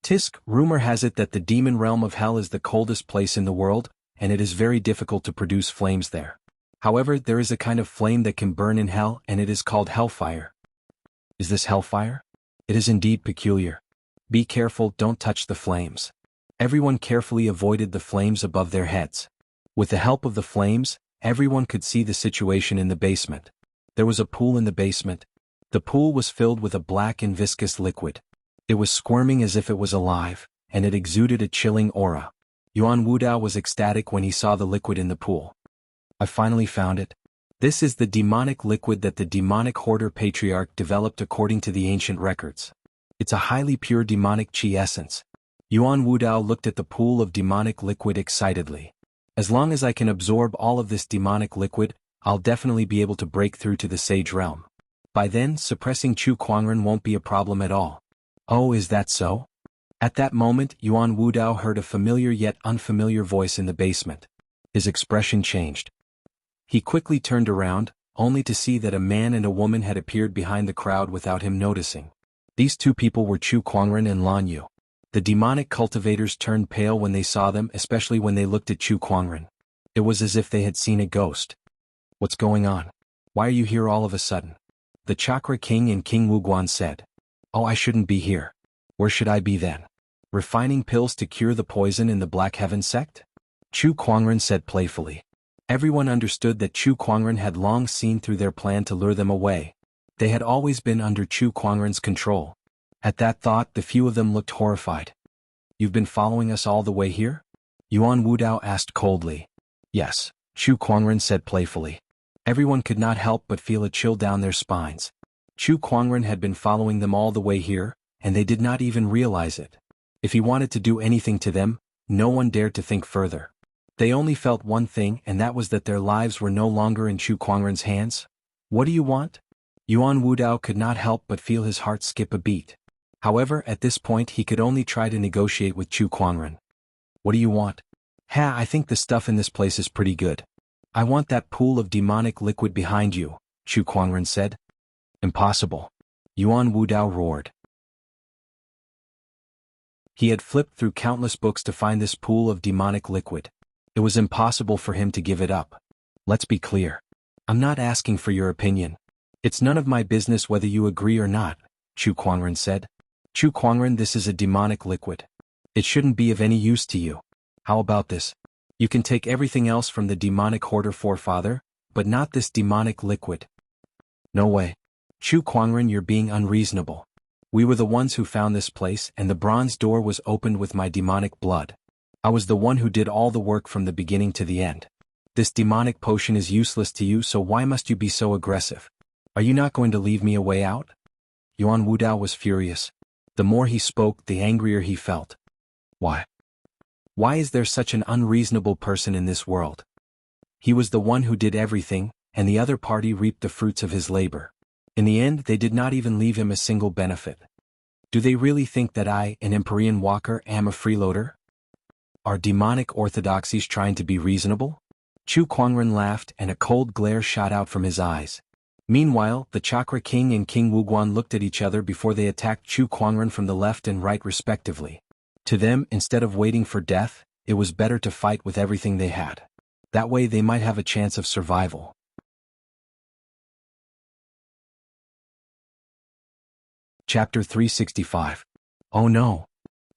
Tisk, rumor has it that the demon realm of hell is the coldest place in the world, and it is very difficult to produce flames there. However, there is a kind of flame that can burn in hell, and it is called hellfire. Is this hellfire? It is indeed peculiar. Be careful, don't touch the flames. Everyone carefully avoided the flames above their heads. With the help of the flames, everyone could see the situation in the basement. There was a pool in the basement. The pool was filled with a black and viscous liquid. It was squirming as if it was alive, and it exuded a chilling aura. Yuan Wudao was ecstatic when he saw the liquid in the pool. I finally found it. This is the demonic liquid that the demonic hoarder patriarch developed according to the ancient records. It's a highly pure demonic qi essence. Yuan Wudao looked at the pool of demonic liquid excitedly. As long as I can absorb all of this demonic liquid, I'll definitely be able to break through to the sage realm. By then, suppressing Chu Kuangren won't be a problem at all. Oh, is that so? At that moment, Yuan Wudao heard a familiar yet unfamiliar voice in the basement. His expression changed. He quickly turned around, only to see that a man and a woman had appeared behind the crowd without him noticing. These two people were Chu Kuangren and Lan Yu. The demonic cultivators turned pale when they saw them, especially when they looked at Chu Kuangren. It was as if they had seen a ghost. What's going on? Why are you here all of a sudden? The Chakra King and King Wuguan said. Oh, I shouldn't be here. Where should I be then? Refining pills to cure the poison in the Black Heaven sect? Chu Kuangren said playfully. Everyone understood that Chu Kuangren had long seen through their plan to lure them away. They had always been under Chu Kuangren's control. At that thought, the few of them looked horrified. You've been following us all the way here? Yuan Wudao asked coldly. Yes, Chu Kuangren said playfully. Everyone could not help but feel a chill down their spines. Chu Kuangren had been following them all the way here, and they did not even realize it. If he wanted to do anything to them, no one dared to think further. They only felt one thing, and that was that their lives were no longer in Chu Kuangren's hands. What do you want? Yuan Wudao could not help but feel his heart skip a beat. However, at this point he could only try to negotiate with Chu Kuangren. What do you want? I think the stuff in this place is pretty good. I want that pool of demonic liquid behind you, Chu Kuangren said. Impossible. Yuan Wudao roared. He had flipped through countless books to find this pool of demonic liquid. It was impossible for him to give it up. Let's be clear. I'm not asking for your opinion. It's none of my business whether you agree or not, Chu Kuangren said. Chu Kuangren, this is a demonic liquid. It shouldn't be of any use to you. How about this? You can take everything else from the demonic hoarder forefather, but not this demonic liquid. No way. Chu Kuangren, you're being unreasonable. We were the ones who found this place, and the bronze door was opened with my demonic blood. I was the one who did all the work from the beginning to the end. This demonic potion is useless to you, so why must you be so aggressive? Are you not going to leave me a way out? Yuan Wudao was furious. The more he spoke, the angrier he felt. Why? Why is there such an unreasonable person in this world? He was the one who did everything, and the other party reaped the fruits of his labor. In the end, they did not even leave him a single benefit. Do they really think that I, an Empyrean walker, am a freeloader? Are demonic orthodoxies trying to be reasonable? Chu Kuangren laughed, and a cold glare shot out from his eyes. Meanwhile, the Chakra King and King Wuguan looked at each other before they attacked Chu Kuangren from the left and right respectively. To them, instead of waiting for death, it was better to fight with everything they had. That way they might have a chance of survival. Chapter 365. Oh no!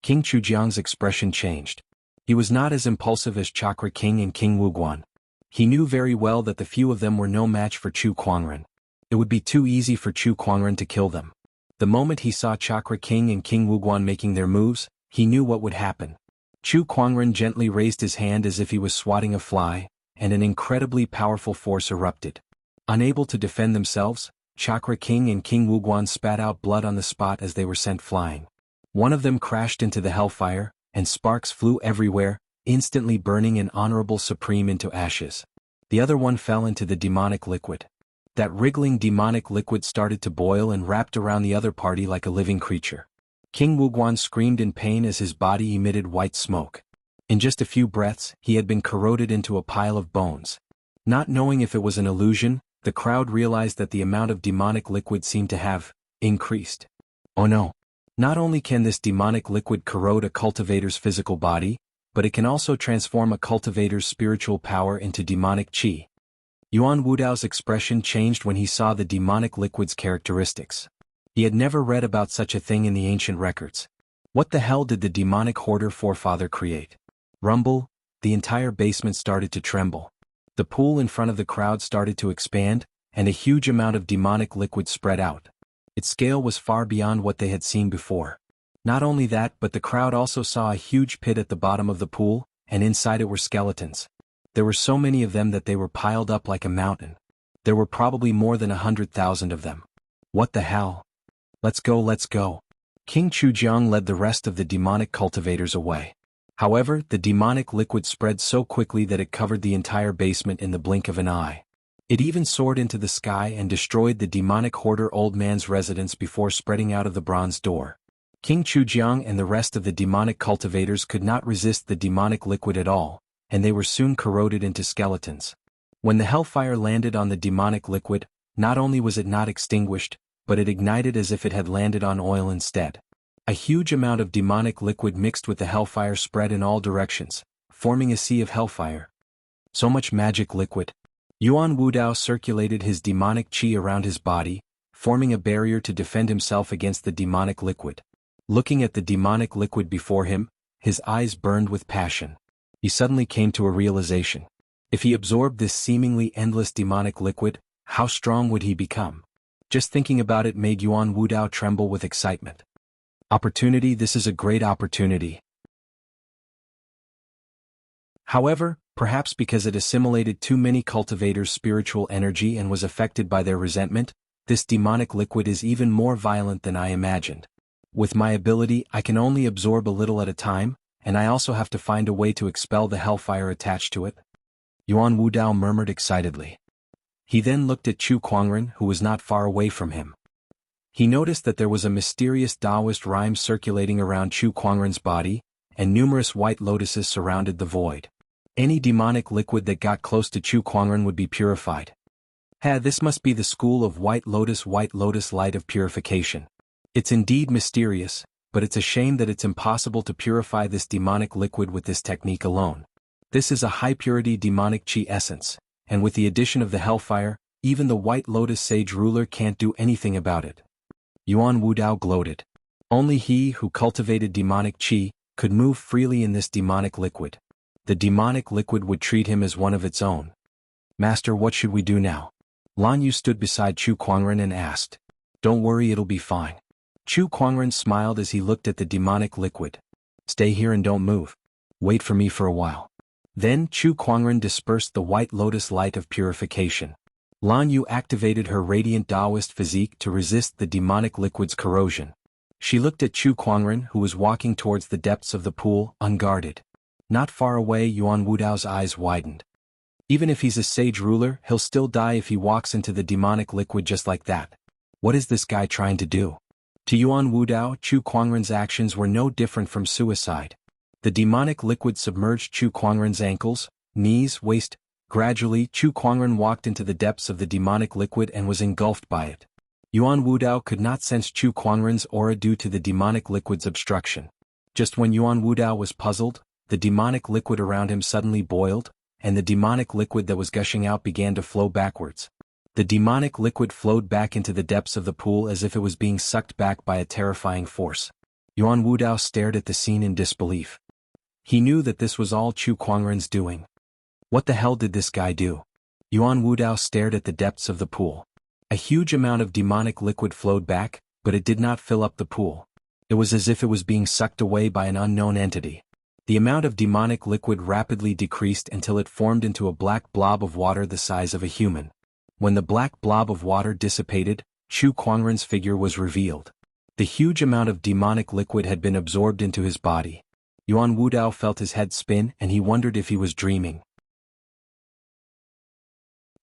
King Chujiang's expression changed. He was not as impulsive as Chakra King and King Wuguan. He knew very well that the few of them were no match for Chu Kuangren. It would be too easy for Chu Kuangren to kill them. The moment he saw Chakra King and King Wuguan making their moves, he knew what would happen. Chu Kuangren gently raised his hand as if he was swatting a fly, and an incredibly powerful force erupted. Unable to defend themselves, Chakra King and King Wuguan spat out blood on the spot as they were sent flying. One of them crashed into the hellfire, and sparks flew everywhere, instantly burning an honorable supreme into ashes. The other one fell into the demonic liquid. That wriggling demonic liquid started to boil and wrapped around the other party like a living creature. King Wuguan screamed in pain as his body emitted white smoke. In just a few breaths, he had been corroded into a pile of bones. Not knowing if it was an illusion, the crowd realized that the amount of demonic liquid seemed to have increased. Oh no! Not only can this demonic liquid corrode a cultivator's physical body, but it can also transform a cultivator's spiritual power into demonic qi. Yuan Wudao's expression changed when he saw the demonic liquid's characteristics. He had never read about such a thing in the ancient records. What the hell did the demonic hoarder forefather create? Rumble, the entire basement started to tremble. The pool in front of the crowd started to expand, and a huge amount of demonic liquid spread out. Its scale was far beyond what they had seen before. Not only that, but the crowd also saw a huge pit at the bottom of the pool, and inside it were skeletons. There were so many of them that they were piled up like a mountain. There were probably more than 100,000 of them. What the hell? Let's go, let's go. King Chujiang led the rest of the demonic cultivators away. However, the demonic liquid spread so quickly that it covered the entire basement in the blink of an eye. It even soared into the sky and destroyed the demonic hoarder old man's residence before spreading out of the bronze door. King Chujiang and the rest of the demonic cultivators could not resist the demonic liquid at all, and they were soon corroded into skeletons. When the hellfire landed on the demonic liquid, not only was it not extinguished, but it ignited as if it had landed on oil instead. A huge amount of demonic liquid mixed with the hellfire spread in all directions, forming a sea of hellfire. So much magic liquid. Yuan Wudao circulated his demonic qi around his body, forming a barrier to defend himself against the demonic liquid. Looking at the demonic liquid before him, his eyes burned with passion. He suddenly came to a realization. If he absorbed this seemingly endless demonic liquid, how strong would he become? Just thinking about it made Yuan Wudao tremble with excitement. Opportunity, this is a great opportunity. However, perhaps because it assimilated too many cultivators' spiritual energy and was affected by their resentment, this demonic liquid is even more violent than I imagined. With my ability, I can only absorb a little at a time, and I also have to find a way to expel the hellfire attached to it. Yuan Wudao murmured excitedly. He then looked at Chu Kuangren, who was not far away from him. He noticed that there was a mysterious Taoist rhyme circulating around Chu Kuangren's body, and numerous white lotuses surrounded the void. Any demonic liquid that got close to Chu Kuangren would be purified. This must be the school of white lotus light of purification. It's indeed mysterious, but it's a shame that it's impossible to purify this demonic liquid with this technique alone. This is a high-purity demonic chi essence, and with the addition of the hellfire, even the white lotus sage ruler can't do anything about it. Yuan Wudao gloated. Only he who cultivated demonic chi could move freely in this demonic liquid. The demonic liquid would treat him as one of its own. Master, what should we do now? Lan Yu stood beside Chu Kuangren and asked. Don't worry, it'll be fine. Chu Kuangren smiled as he looked at the demonic liquid. Stay here and don't move. Wait for me for a while. Then Chu Kuangren dispersed the white lotus light of purification. Lan Yu activated her radiant Taoist physique to resist the demonic liquid's corrosion. She looked at Chu Kuangren, who was walking towards the depths of the pool, unguarded. Not far away, Yuan Wudao's eyes widened. Even if he's a sage ruler, he'll still die if he walks into the demonic liquid just like that. What is this guy trying to do? To Yuan Wudao, Chu Kuangren's actions were no different from suicide. The demonic liquid submerged Chu Kuangren's ankles, knees, waist. Gradually, Chu Kuangren walked into the depths of the demonic liquid and was engulfed by it. Yuan Wudao could not sense Chu Kuangren's aura due to the demonic liquid's obstruction. Just when Yuan Wudao was puzzled, the demonic liquid around him suddenly boiled, and the demonic liquid that was gushing out began to flow backwards. The demonic liquid flowed back into the depths of the pool as if it was being sucked back by a terrifying force. Yuan Wudao stared at the scene in disbelief. He knew that this was all Chu Kuangren's doing. What the hell did this guy do? Yuan Wudao stared at the depths of the pool. A huge amount of demonic liquid flowed back, but it did not fill up the pool. It was as if it was being sucked away by an unknown entity. The amount of demonic liquid rapidly decreased until it formed into a black blob of water the size of a human. When the black blob of water dissipated, Chu Kuangren's figure was revealed. The huge amount of demonic liquid had been absorbed into his body. Yuan Wudao felt his head spin and he wondered if he was dreaming.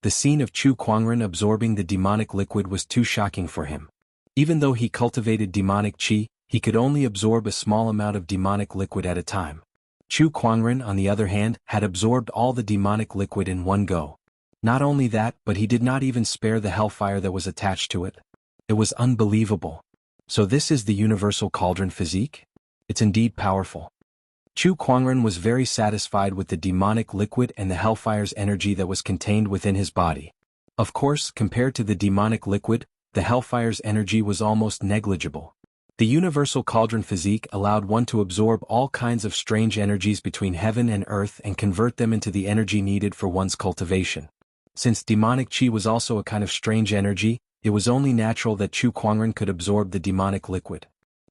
The scene of Chu Kuangren absorbing the demonic liquid was too shocking for him. Even though he cultivated demonic chi, he could only absorb a small amount of demonic liquid at a time. Chu Kuangren, on the other hand, had absorbed all the demonic liquid in one go. Not only that, but he did not even spare the hellfire that was attached to it. It was unbelievable. So this is the universal cauldron physique? It's indeed powerful. Chu Kuangren was very satisfied with the demonic liquid and the hellfire's energy that was contained within his body. Of course, compared to the demonic liquid, the hellfire's energy was almost negligible. The universal cauldron physique allowed one to absorb all kinds of strange energies between heaven and earth and convert them into the energy needed for one's cultivation. Since demonic chi was also a kind of strange energy, it was only natural that Chu Kuangren could absorb the demonic liquid.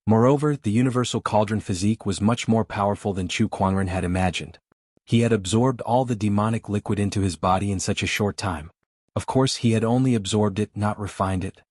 Moreover, the universal cauldron physique was much more powerful than Chu Kuangren had imagined. He had absorbed all the demonic liquid into his body in such a short time. Of course, he had only absorbed it, not refined it.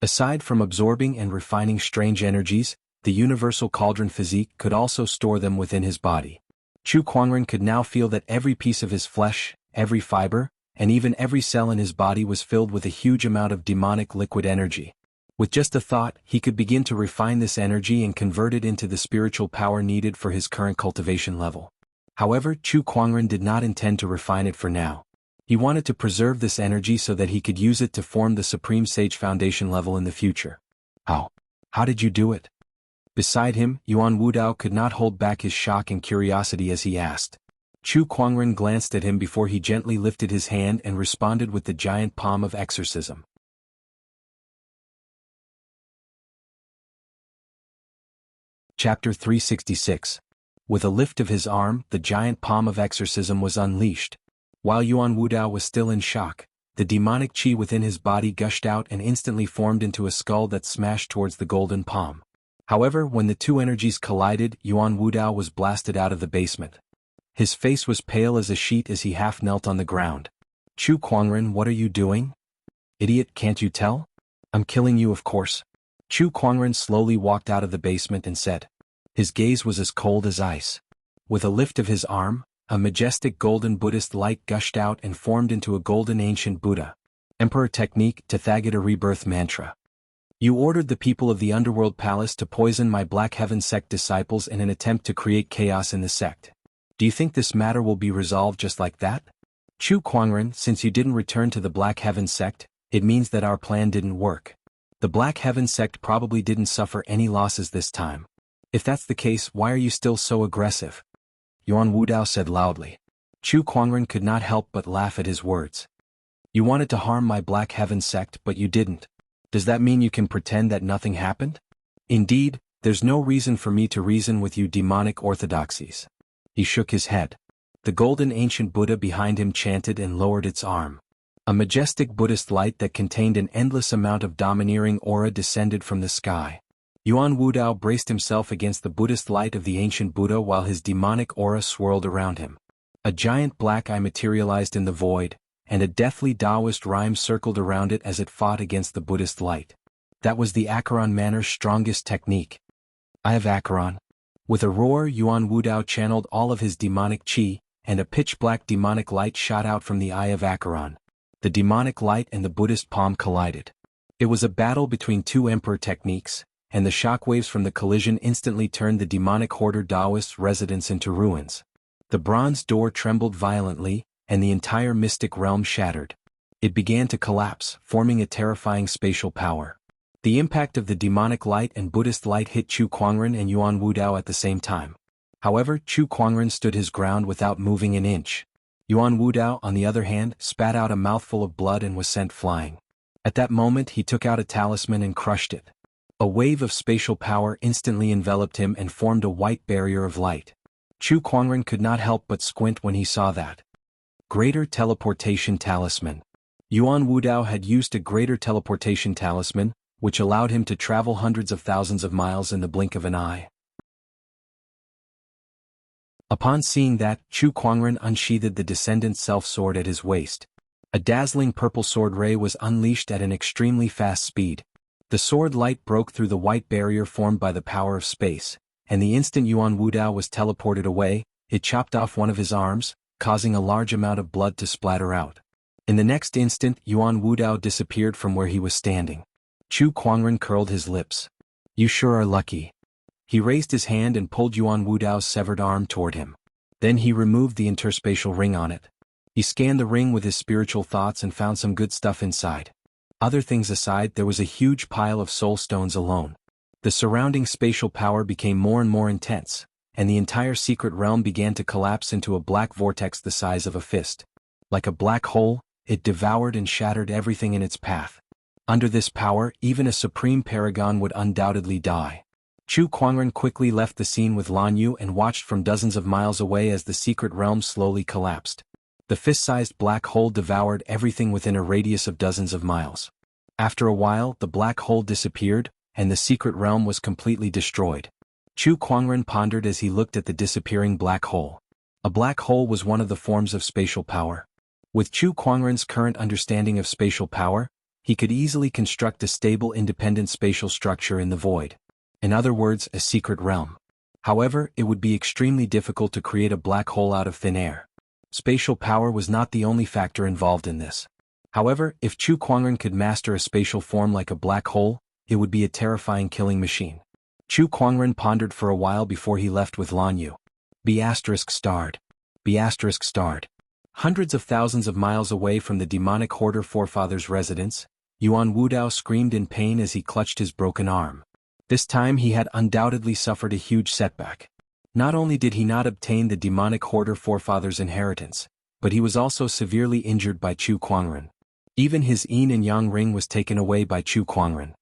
Aside from absorbing and refining strange energies, the universal cauldron physique could also store them within his body. Chu Kuangren could now feel that every piece of his flesh, every fiber, and even every cell in his body was filled with a huge amount of demonic liquid energy. With just a thought, he could begin to refine this energy and convert it into the spiritual power needed for his current cultivation level. However, Chu Kuangren did not intend to refine it for now. He wanted to preserve this energy so that he could use it to form the Supreme Sage Foundation level in the future. How? How did you do it? Beside him, Yuan Wudao could not hold back his shock and curiosity as he asked. Chu Kuangren glanced at him before he gently lifted his hand and responded with the giant palm of exorcism. Chapter 366. With a lift of his arm, the giant palm of exorcism was unleashed. While Yuan Wudao was still in shock, the demonic chi within his body gushed out and instantly formed into a skull that smashed towards the golden palm. However, when the two energies collided, Yuan Wudao was blasted out of the basement. His face was pale as a sheet as he half knelt on the ground. Chu Kuangren, what are you doing? Idiot, can't you tell? I'm killing you, of course. Chu Kuangren slowly walked out of the basement and said. His gaze was as cold as ice. With a lift of his arm, a majestic golden Buddhist light gushed out and formed into a golden ancient Buddha. Emperor technique, Tathagata rebirth mantra. You ordered the people of the underworld palace to poison my Black Heaven sect disciples in an attempt to create chaos in the sect. Do you think this matter will be resolved just like that? Chu Kuangren, since you didn't return to the Black Heaven sect, it means that our plan didn't work. The Black Heaven sect probably didn't suffer any losses this time. If that's the case, why are you still so aggressive? Yuan Wudao said loudly. Chu Kuangren could not help but laugh at his words. You wanted to harm my Black Heaven sect, but you didn't. Does that mean you can pretend that nothing happened? Indeed, there's no reason for me to reason with you demonic orthodoxies. He shook his head. The golden ancient Buddha behind him chanted and lowered its arm. A majestic Buddhist light that contained an endless amount of domineering aura descended from the sky. Yuan Wudao braced himself against the Buddhist light of the ancient Buddha while his demonic aura swirled around him. A giant black eye materialized in the void, and a deathly Taoist rhyme circled around it as it fought against the Buddhist light. That was the Acheron Manor's strongest technique. I have Acheron. With a roar, Yuan Wudao channeled all of his demonic chi, and a pitch-black demonic light shot out from the eye of Acheron. The demonic light and the Buddhist palm collided. It was a battle between two emperor techniques, and the shockwaves from the collision instantly turned the demonic hoarder Taoist's residence into ruins. The bronze door trembled violently, and the entire mystic realm shattered. It began to collapse, forming a terrifying spatial power. The impact of the demonic light and Buddhist light hit Chu Kuangren and Yuan Wudao at the same time. However, Chu Kuangren stood his ground without moving an inch. Yuan Wudao, on the other hand, spat out a mouthful of blood and was sent flying. At that moment he took out a talisman and crushed it. A wave of spatial power instantly enveloped him and formed a white barrier of light. Chu Kuangren could not help but squint when he saw that. Greater Teleportation Talisman. Yuan Wudao had used a Greater Teleportation Talisman, which allowed him to travel hundreds of thousands of miles in the blink of an eye. Upon seeing that, Chu Kuangren unsheathed the Descendant Self-Sword at his waist. A dazzling purple sword ray was unleashed at an extremely fast speed. The sword light broke through the white barrier formed by the power of space, and the instant Yuan Wudao was teleported away, it chopped off one of his arms, causing a large amount of blood to splatter out. In the next instant, Yuan Wudao disappeared from where he was standing. Chu Kuangren curled his lips. You sure are lucky. He raised his hand and pulled Yuan Wudao's severed arm toward him. Then he removed the interspatial ring on it. He scanned the ring with his spiritual thoughts and found some good stuff inside. Other things aside, there was a huge pile of soul stones alone. The surrounding spatial power became more and more intense, and the entire secret realm began to collapse into a black vortex the size of a fist. Like a black hole, it devoured and shattered everything in its path. Under this power, even a supreme paragon would undoubtedly die. Chu Kuangren quickly left the scene with Lan Yu and watched from dozens of miles away as the secret realm slowly collapsed. The fist-sized black hole devoured everything within a radius of dozens of miles. After a while, the black hole disappeared, and the secret realm was completely destroyed. Chu Kuangren pondered as he looked at the disappearing black hole. A black hole was one of the forms of spatial power. With Chu Kuangren's current understanding of spatial power, he could easily construct a stable independent spatial structure in the void. In other words, a secret realm. However, it would be extremely difficult to create a black hole out of thin air. Spatial power was not the only factor involved in this. However, if Chu Kuangren could master a spatial form like a black hole, it would be a terrifying killing machine. Chu Kuangren pondered for a while before he left with Lan Yu. B*****. B*****. Hundreds of thousands of miles away from the demonic hoarder forefather's residence, Yuan Wudao screamed in pain as he clutched his broken arm. This time he had undoubtedly suffered a huge setback. Not only did he not obtain the demonic hoarder forefather's inheritance, but he was also severely injured by Chu Kuangren. Even his yin and yang ring was taken away by Chu Kuangren.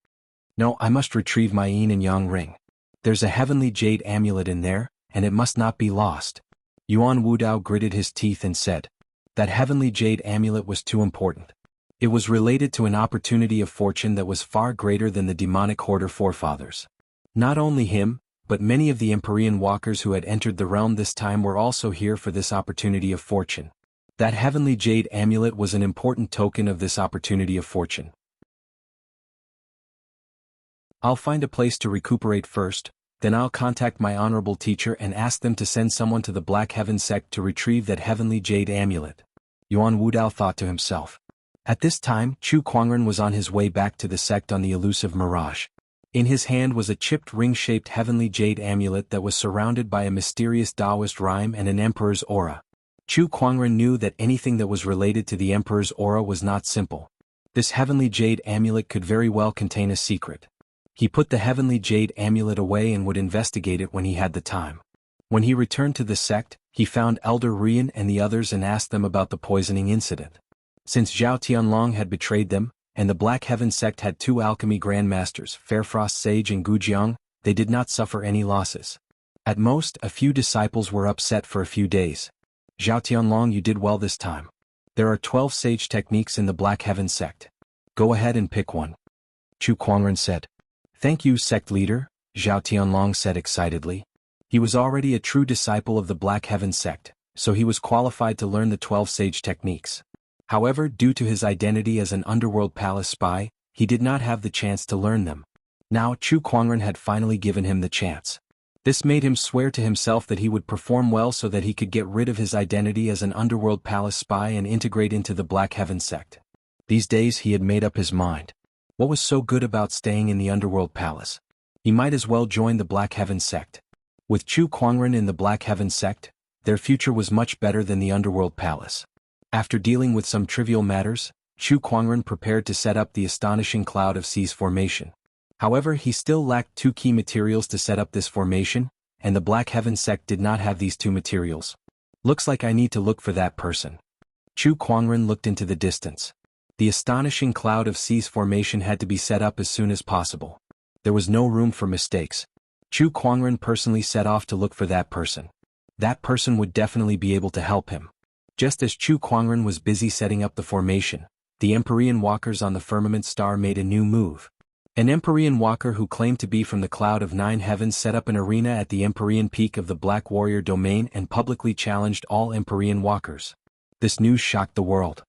No, I must retrieve my yin and yang ring. There's a heavenly jade amulet in there, and it must not be lost. Yuan Wudao gritted his teeth and said, that heavenly jade amulet was too important. It was related to an opportunity of fortune that was far greater than the demonic hoarder forefathers. Not only him, but many of the Empyrean walkers who had entered the realm this time were also here for this opportunity of fortune. That heavenly jade amulet was an important token of this opportunity of fortune. I'll find a place to recuperate first, then I'll contact my honorable teacher and ask them to send someone to the Black Heaven sect to retrieve that heavenly jade amulet. Yuan Wudao thought to himself. At this time, Chu Kuangren was on his way back to the sect on the elusive mirage. In his hand was a chipped ring-shaped heavenly jade amulet that was surrounded by a mysterious Taoist rhyme and an emperor's aura. Chu Kuangren knew that anything that was related to the emperor's aura was not simple. This heavenly jade amulet could very well contain a secret. He put the heavenly jade amulet away and would investigate it when he had the time. When he returned to the sect, he found Elder Rian and the others and asked them about the poisoning incident. Since Zhao Tianlong had betrayed them, and the Black Heaven sect had 2 alchemy grandmasters, Fairfrost Sage and Gujiang, they did not suffer any losses. At most, a few disciples were upset for a few days. Zhao Tianlong, you did well this time. There are 12 sage techniques in the Black Heaven sect. Go ahead and pick one. Chu Kuangren said. Thank you, sect leader, Zhao Tianlong said excitedly. He was already a true disciple of the Black Heaven sect, so he was qualified to learn the 12 sage techniques. However, due to his identity as an underworld palace spy, he did not have the chance to learn them. Now Chu Kuangren had finally given him the chance. This made him swear to himself that he would perform well so that he could get rid of his identity as an underworld palace spy and integrate into the Black Heaven sect. These days he had made up his mind. What was so good about staying in the underworld palace? He might as well join the Black Heaven sect. With Chu Kuangren in the Black Heaven sect, their future was much better than the underworld palace. After dealing with some trivial matters, Chu Kuangren prepared to set up the astonishing cloud of seas formation. However, he still lacked 2 key materials to set up this formation, and the Black Heaven sect did not have these 2 materials. Looks like I need to look for that person. Chu Kuangren looked into the distance. The astonishing cloud of seas formation had to be set up as soon as possible. There was no room for mistakes. Chu Kuangren personally set off to look for that person. That person would definitely be able to help him. Just as Chu Kuangren was busy setting up the formation, the Empyrean walkers on the firmament star made a new move. An Empyrean walker who claimed to be from the Cloud of 9 Heavens set up an arena at the Empyrean peak of the Black Warrior domain and publicly challenged all Empyrean walkers. This news shocked the world.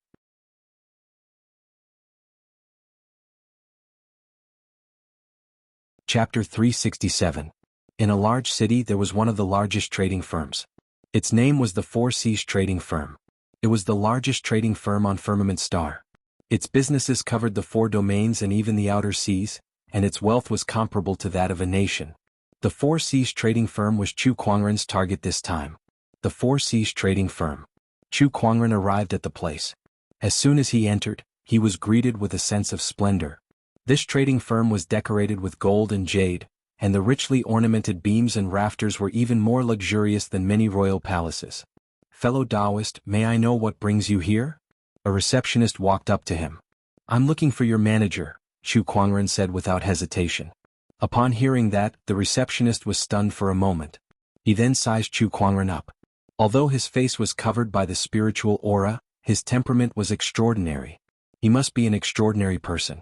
Chapter 367. In a large city there was one of the largest trading firms. Its name was the Four Seas Trading Firm. It was the largest trading firm on Firmament Star. Its businesses covered the 4 domains and even the outer seas, and its wealth was comparable to that of a nation. The Four Seas Trading Firm was Chu Kuangren's target this time. The Four Seas Trading Firm. Chu Kuangren arrived at the place. As soon as he entered, he was greeted with a sense of splendor. This trading firm was decorated with gold and jade, and the richly ornamented beams and rafters were even more luxurious than many royal palaces. Fellow Taoist, may I know what brings you here? A receptionist walked up to him. I'm looking for your manager, Chu Kuangren said without hesitation. Upon hearing that, the receptionist was stunned for a moment. He then sized Chu Kuangren up. Although his face was covered by the spiritual aura, his temperament was extraordinary. He must be an extraordinary person.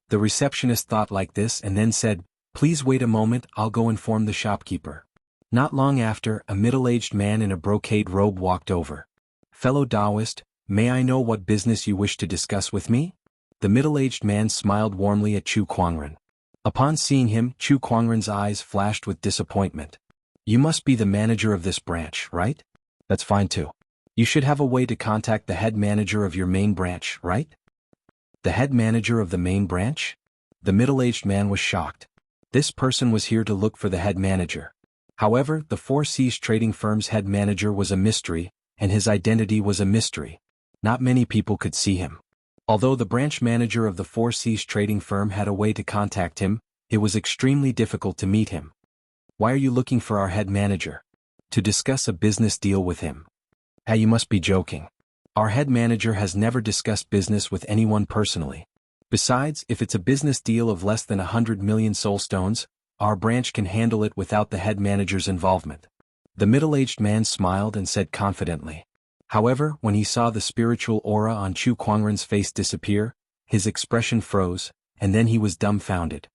The receptionist thought like this and then said, Please wait a moment, I'll go inform the shopkeeper. Not long after, a middle-aged man in a brocade robe walked over. Fellow Taoist, may I know what business you wish to discuss with me? The middle-aged man smiled warmly at Chu Kuangren. Upon seeing him, Chu Kuangren's eyes flashed with disappointment. You must be the manager of this branch, right? That's fine too. You should have a way to contact the head manager of your main branch, right? The head manager of the main branch? The middle-aged man was shocked. This person was here to look for the head manager. However, the Four Seas Trading Firm's head manager was a mystery, and his identity was a mystery. Not many people could see him. Although the branch manager of the Four Seas Trading Firm had a way to contact him, it was extremely difficult to meet him. Why are you looking for our head manager? To discuss a business deal with him. Hey, you must be joking. Our head manager has never discussed business with anyone personally. Besides, if it's a business deal of less than 100 million soul stones, our branch can handle it without the head manager's involvement. The middle-aged man smiled and said confidently. However, when he saw the spiritual aura on Chu Kuangren's face disappear, his expression froze, and then he was dumbfounded.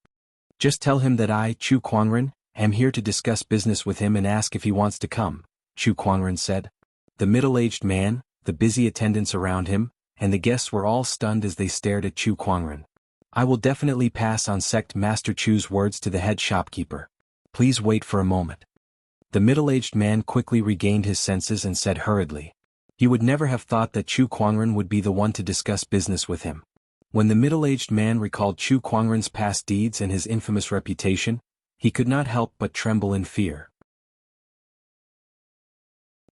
Just tell him that I, Chu Kuangren, am here to discuss business with him and ask if he wants to come, Chu Kuangren said. The middle-aged man, the busy attendants around him, and the guests were all stunned as they stared at Chu Kuangren. I will definitely pass on Sect Master Chu's words to the head shopkeeper. Please wait for a moment. The middle-aged man quickly regained his senses and said hurriedly. He would never have thought that Chu Kuangren would be the one to discuss business with him. When the middle-aged man recalled Chu Kuangren's past deeds and his infamous reputation, he could not help but tremble in fear.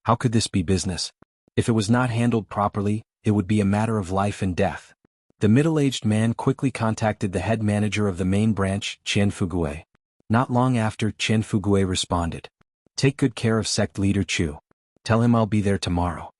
How could this be business? If it was not handled properly, it would be a matter of life and death. The middle-aged man quickly contacted the head manager of the main branch, Chen Fugue. Not long after, Chen Fugue responded. Take good care of sect leader Chu. Tell him I'll be there tomorrow.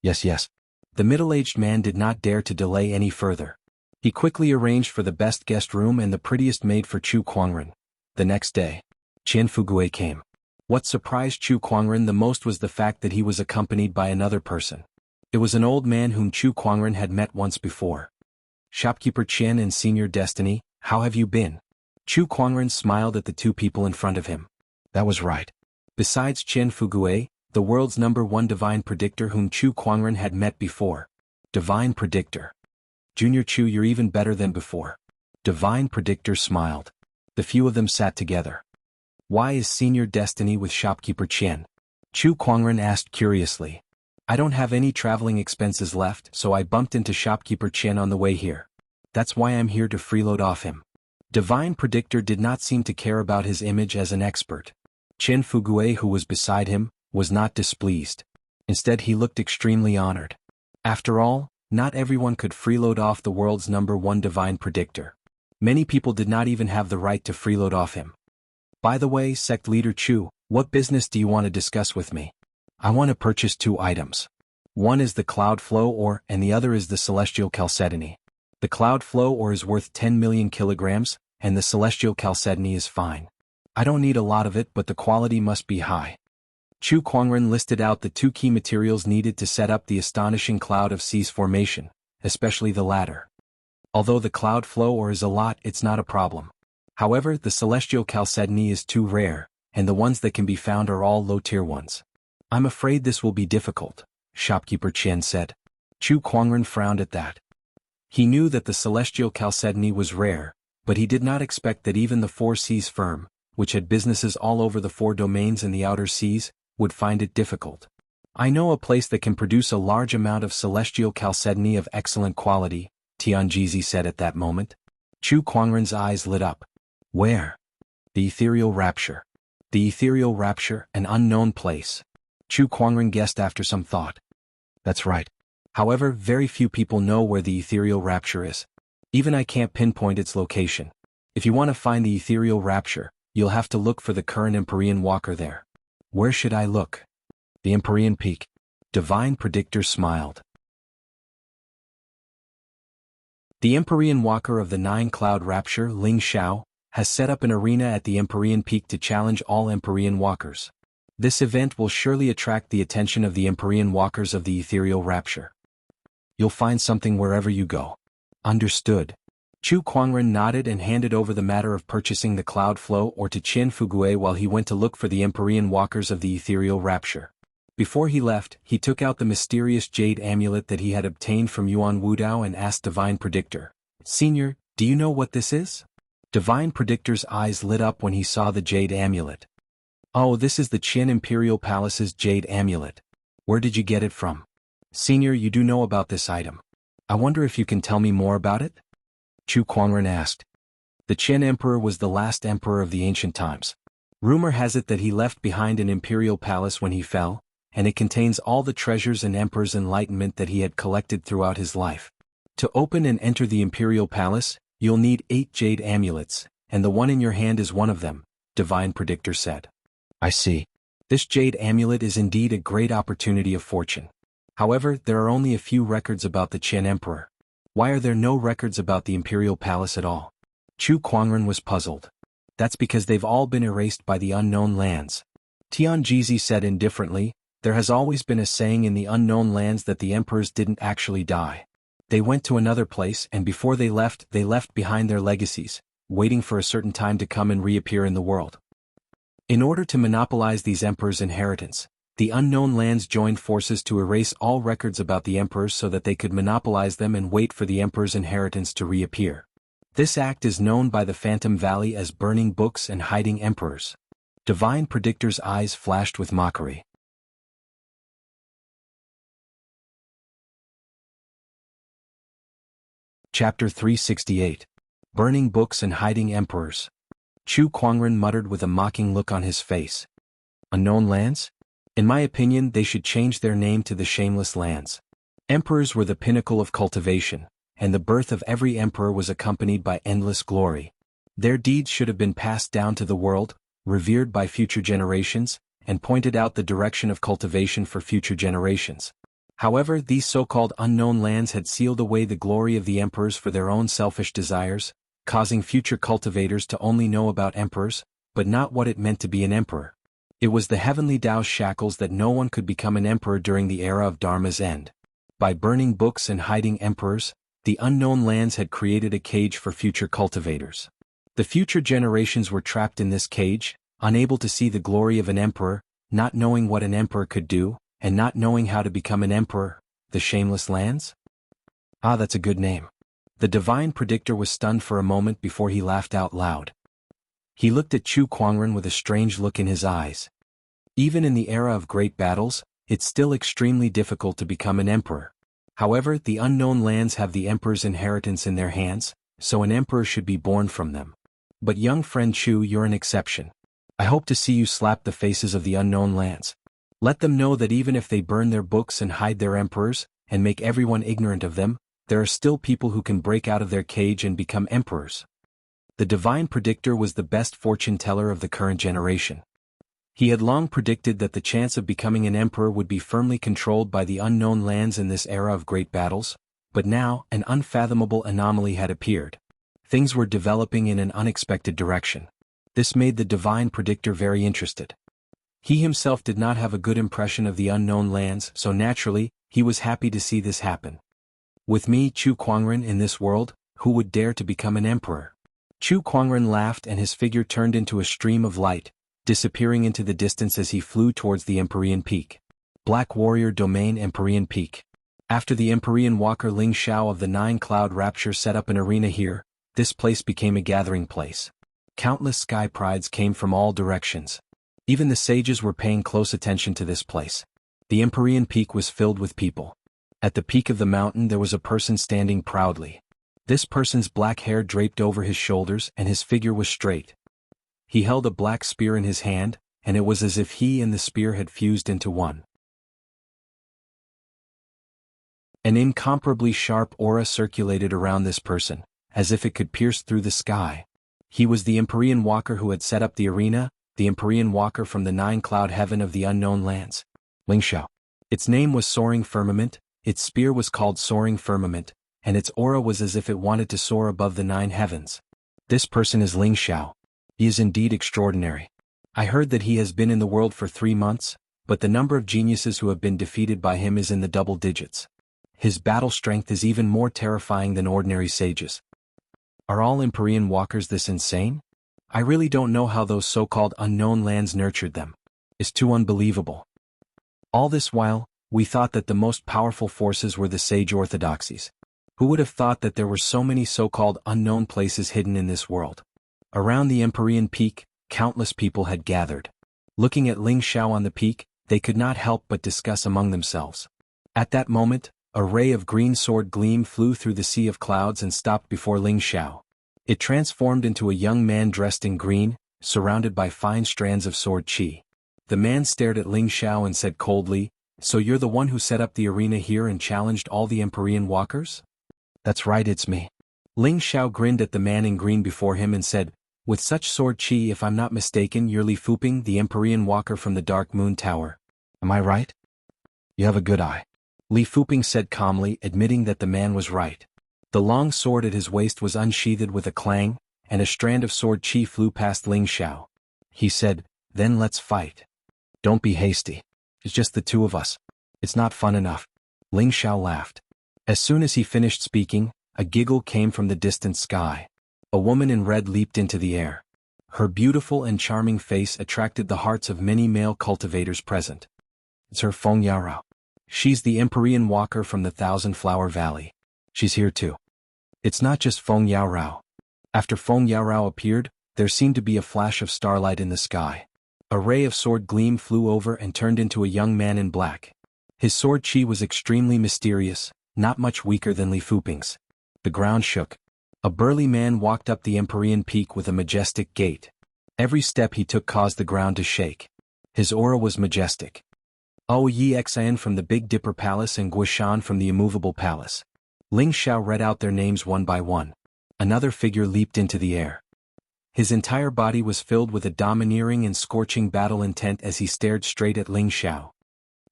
Yes. The middle-aged man did not dare to delay any further. He quickly arranged for the best guest room and the prettiest maid for Chu Kuangren. The next day, Chen Fugue came. What surprised Chu Kuangren the most was the fact that he was accompanied by another person. It was an old man whom Chu Kuangren had met once before. Shopkeeper Chen and Senior Destiny, how have you been? Chu Kuangren smiled at the two people in front of him. That was right. Besides Chen Fugue, the world's #1 divine predictor whom Chu Kuangren had met before. Divine predictor. Junior Chu, you're even better than before. Divine predictor smiled. The few of them sat together. Why is Senior Destiny with Shopkeeper Chen? Chu Kuangren asked curiously. I don't have any traveling expenses left, so I bumped into Shopkeeper Chen on the way here. That's why I'm here to freeload off him. Divine Predictor did not seem to care about his image as an expert. Chen Fugue, who was beside him, was not displeased. Instead, he looked extremely honored. After all, not everyone could freeload off the world's #1 divine predictor. Many people did not even have the right to freeload off him. By the way, Sect Leader Chu, what business do you want to discuss with me? I want to purchase 2 items. One is the Cloud Flow ore and the other is the Celestial Chalcedony. The Cloud Flow ore is worth 10 million kilograms, and the Celestial Chalcedony is fine. I don't need a lot of it, but the quality must be high. Chu Kuangren listed out the 2 key materials needed to set up the astonishing Cloud of Seas formation, especially the latter. Although the Cloud Flow ore is a lot, it's not a problem. However, the Celestial Chalcedony is too rare, and the ones that can be found are all low-tier ones. I'm afraid this will be difficult, Shopkeeper Chen said. Chu Kuangren frowned at that. He knew that the Celestial Chalcedony was rare, but he did not expect that even the Four Seas firm, which had businesses all over the 4 domains in the outer seas, would find it difficult. I know a place that can produce a large amount of Celestial Chalcedony of excellent quality, Tianjizi said at that moment. Chu Kuangren's eyes lit up. Where? The Ethereal Rapture. The Ethereal Rapture, an unknown place. Chu Kuangren guessed after some thought. That's right. However, very few people know where the Ethereal Rapture is. Even I can't pinpoint its location. If you want to find the Ethereal Rapture, you'll have to look for the current Empyrean Walker there. Where should I look? The Empyrean Peak. Divine Predictor smiled. The Empyrean Walker of the 9-Cloud Rapture, Ling Xiao, has set up an arena at the Empyrean Peak to challenge all Empyrean Walkers. This event will surely attract the attention of the Empyrean Walkers of the Ethereal Rapture. You'll find something wherever you go. Understood. Chu Kuangren nodded and handed over the matter of purchasing the Cloud Flow ore to Chen Fugue while he went to look for the Empyrean Walkers of the Ethereal Rapture. Before he left, he took out the mysterious jade amulet that he had obtained from Yuan Wudao and asked Divine Predictor, Senior, do you know what this is? Divine Predictor's eyes lit up when he saw the jade amulet. Oh, this is the Qin Imperial Palace's jade amulet. Where did you get it from? Senior, you do know about this item. I wonder if you can tell me more about it? Chu Kuangren asked. The Qin Emperor was the last emperor of the ancient times. Rumor has it that he left behind an imperial palace when he fell, and it contains all the treasures and emperor's enlightenment that he had collected throughout his life. To open and enter the imperial palace, you'll need 8 jade amulets, and the one in your hand is one of them, Divine Predictor said. I see. This jade amulet is indeed a great opportunity of fortune. However, there are only a few records about the Qin Emperor. Why are there no records about the Imperial Palace at all? Chu Kuangren was puzzled. That's because they've all been erased by the unknown lands. Tianjizi said indifferently, there has always been a saying in the unknown lands that the emperors didn't actually die. They went to another place and before they left behind their legacies, waiting for a certain time to come and reappear in the world. In order to monopolize these emperors' inheritance, the unknown lands joined forces to erase all records about the emperors so that they could monopolize them and wait for the emperor's inheritance to reappear. This act is known by the Phantom Valley as burning books and hiding emperors. Divine Predictor's eyes flashed with mockery. Chapter 368. Burning Books and Hiding Emperors. Chu Kuangren muttered with a mocking look on his face. Unknown lands? In my opinion, they should change their name to the Shameless Lands. Emperors were the pinnacle of cultivation, and the birth of every emperor was accompanied by endless glory. Their deeds should have been passed down to the world, revered by future generations, and pointed out the direction of cultivation for future generations. However, these so-called unknown lands had sealed away the glory of the emperors for their own selfish desires, causing future cultivators to only know about emperors, but not what it meant to be an emperor. It was the heavenly Tao's shackles that no one could become an emperor during the era of Dharma's end. By burning books and hiding emperors, the unknown lands had created a cage for future cultivators. The future generations were trapped in this cage, unable to see the glory of an emperor, not knowing what an emperor could do, and not knowing how to become an emperor. The Shameless Lands? Ah, that's a good name. The Divine Predictor was stunned for a moment before he laughed out loud. He looked at Chu Kuangren with a strange look in his eyes. Even in the era of great battles, it's still extremely difficult to become an emperor. However, the unknown lands have the emperor's inheritance in their hands, so an emperor should be born from them. But young friend Chu, you're an exception. I hope to see you slap the faces of the unknown lands. Let them know that even if they burn their books and hide their emperors, and make everyone ignorant of them, there are still people who can break out of their cage and become emperors. The Divine Predictor was the best fortune teller of the current generation. He had long predicted that the chance of becoming an emperor would be firmly controlled by the unknown lands in this era of great battles, but now an unfathomable anomaly had appeared. Things were developing in an unexpected direction. This made the Divine Predictor very interested. He himself did not have a good impression of the unknown lands, so naturally, he was happy to see this happen. With me, Chu Kuangren, in this world, who would dare to become an emperor? Chu Kuangren laughed and his figure turned into a stream of light, disappearing into the distance as he flew towards the Empyrean Peak. Black Warrior Domain Empyrean Peak. After the Empyrean Walker Ling Xiao of the Nine Cloud Rapture set up an arena here, this place became a gathering place. Countless sky prides came from all directions. Even the sages were paying close attention to this place. The Empyrean Peak was filled with people. At the peak of the mountain there was a person standing proudly. This person's black hair draped over his shoulders and his figure was straight. He held a black spear in his hand, and it was as if he and the spear had fused into one. An incomparably sharp aura circulated around this person, as if it could pierce through the sky. He was the Empyrean Walker who had set up the arena, the Empyrean Walker from the nine-cloud heaven of the unknown lands. Ling Xiao. Its name was Soaring Firmament, its spear was called Soaring Firmament, and its aura was as if it wanted to soar above the nine heavens. This person is Ling Xiao. He is indeed extraordinary. I heard that he has been in the world for 3 months, but the number of geniuses who have been defeated by him is in the double digits. His battle strength is even more terrifying than ordinary sages. Are all Empyrean Walkers this insane? I really don't know how those so-called unknown lands nurtured them. It's too unbelievable. All this while, we thought that the most powerful forces were the sage orthodoxies. Who would have thought that there were so many so-called unknown places hidden in this world? Around the Empyrean Peak, countless people had gathered. Looking at Ling Xiao on the peak, they could not help but discuss among themselves. At that moment, a ray of green sword gleam flew through the sea of clouds and stopped before Ling Xiao. It transformed into a young man dressed in green, surrounded by fine strands of sword qi. The man stared at Ling Xiao and said coldly, "So you're the one who set up the arena here and challenged all the Empyrean Walkers?" "That's right, it's me." Ling Xiao grinned at the man in green before him and said, "With such sword qi, if I'm not mistaken, you're Li Fuping, the Empyrean Walker from the Dark Moon Tower. Am I right?" "You have a good eye," Li Fuping said calmly, admitting that the man was right. The long sword at his waist was unsheathed with a clang, and a strand of sword qi flew past Ling Xiao. He said, "Then let's fight." "Don't be hasty. It's just the two of us. It's not fun enough." Ling Xiao laughed. As soon as he finished speaking, a giggle came from the distant sky. A woman in red leaped into the air. Her beautiful and charming face attracted the hearts of many male cultivators present. It's her, Feng Yarao. She's the Empyrean Walker from the Thousand Flower Valley. She's here too. It's not just Feng Yarao. After Feng Yaorao appeared, there seemed to be a flash of starlight in the sky. A ray of sword gleam flew over and turned into a young man in black. His sword chi was extremely mysterious, not much weaker than Li Fuping's. The ground shook. A burly man walked up the Empyrean peak with a majestic gait. Every step he took caused the ground to shake. His aura was majestic. Yi Xian from the Big Dipper Palace and Guishan from the Immovable Palace. Ling Xiao read out their names one by one. Another figure leaped into the air. His entire body was filled with a domineering and scorching battle intent as he stared straight at Ling Xiao.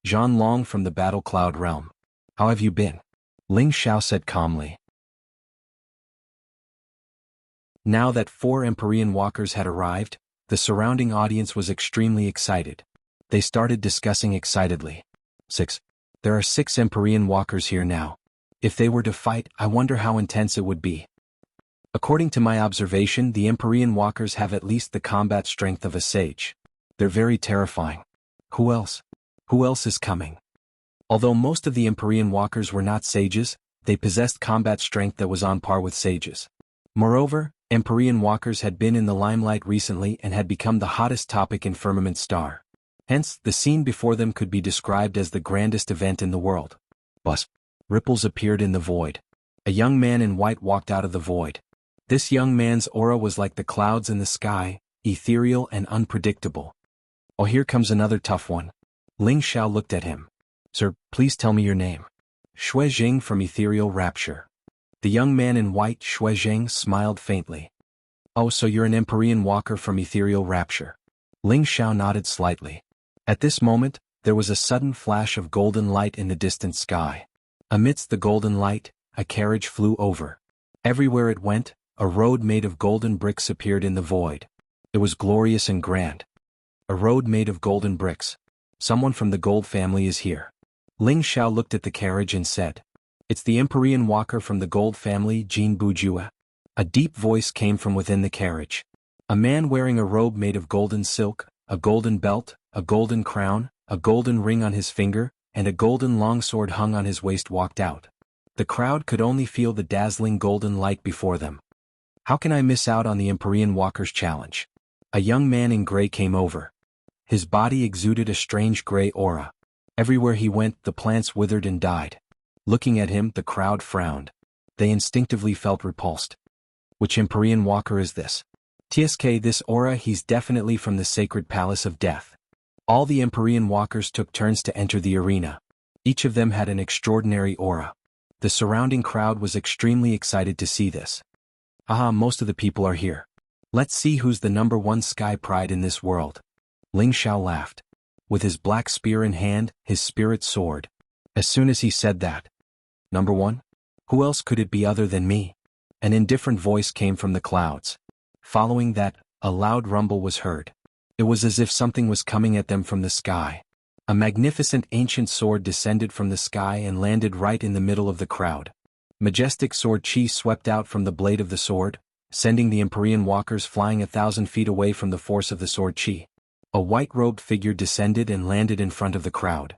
Zhan Long from the Battle Cloud Realm. How have you been? Ling Xiao said calmly. Now that 4 Empyrean walkers had arrived, the surrounding audience was extremely excited. They started discussing excitedly. 6. There are 6 Empyrean walkers here now. If they were to fight, I wonder how intense it would be. According to my observation, the Empyrean walkers have at least the combat strength of a sage. They're very terrifying. Who else? Who else is coming? Although most of the Empyrean walkers were not sages, they possessed combat strength that was on par with sages. Moreover, Empyrean walkers had been in the limelight recently and had become the hottest topic in Firmament Star. Hence, the scene before them could be described as the grandest event in the world. Buzz. Ripples appeared in the void. A young man in white walked out of the void. This young man's aura was like the clouds in the sky, ethereal and unpredictable. Oh, here comes another tough one. Ling Xiao looked at him. Sir, please tell me your name. Shui Jing from Ethereal Rapture. The young man in white, Shui Jing, smiled faintly. Oh, so you're an Empyrean walker from Ethereal Rapture. Ling Xiao nodded slightly. At this moment, there was a sudden flash of golden light in the distant sky. Amidst the golden light, a carriage flew over. Everywhere it went, a road made of golden bricks appeared in the void. It was glorious and grand. A road made of golden bricks. Someone from the Gold family is here. Ling Xiao looked at the carriage and said, It's the Empyrean walker from the Gold family, Jin Bujue. A deep voice came from within the carriage. A man wearing a robe made of golden silk, a golden belt, a golden crown, a golden ring on his finger, and a golden longsword hung on his waist walked out. The crowd could only feel the dazzling golden light before them. How can I miss out on the Empyrean Walker's challenge? A young man in gray came over. His body exuded a strange gray aura. Everywhere he went, the plants withered and died. Looking at him, the crowd frowned. They instinctively felt repulsed. Which Empyrean Walker is this? TSK, this aura, he's definitely from the Sacred Palace of Death. All the Empyrean walkers took turns to enter the arena. Each of them had an extraordinary aura. The surrounding crowd was extremely excited to see this. Aha, most of the people are here. Let's see who's the #1 sky pride in this world. Ling Xiao laughed. With his black spear in hand, his spirit soared. As soon as he said that, #1? Who else could it be other than me? An indifferent voice came from the clouds. Following that, a loud rumble was heard. It was as if something was coming at them from the sky. A magnificent ancient sword descended from the sky and landed right in the middle of the crowd. Majestic sword chi swept out from the blade of the sword, sending the Empyrean walkers flying 1,000 feet away from the force of the sword chi. A white-robed figure descended and landed in front of the crowd.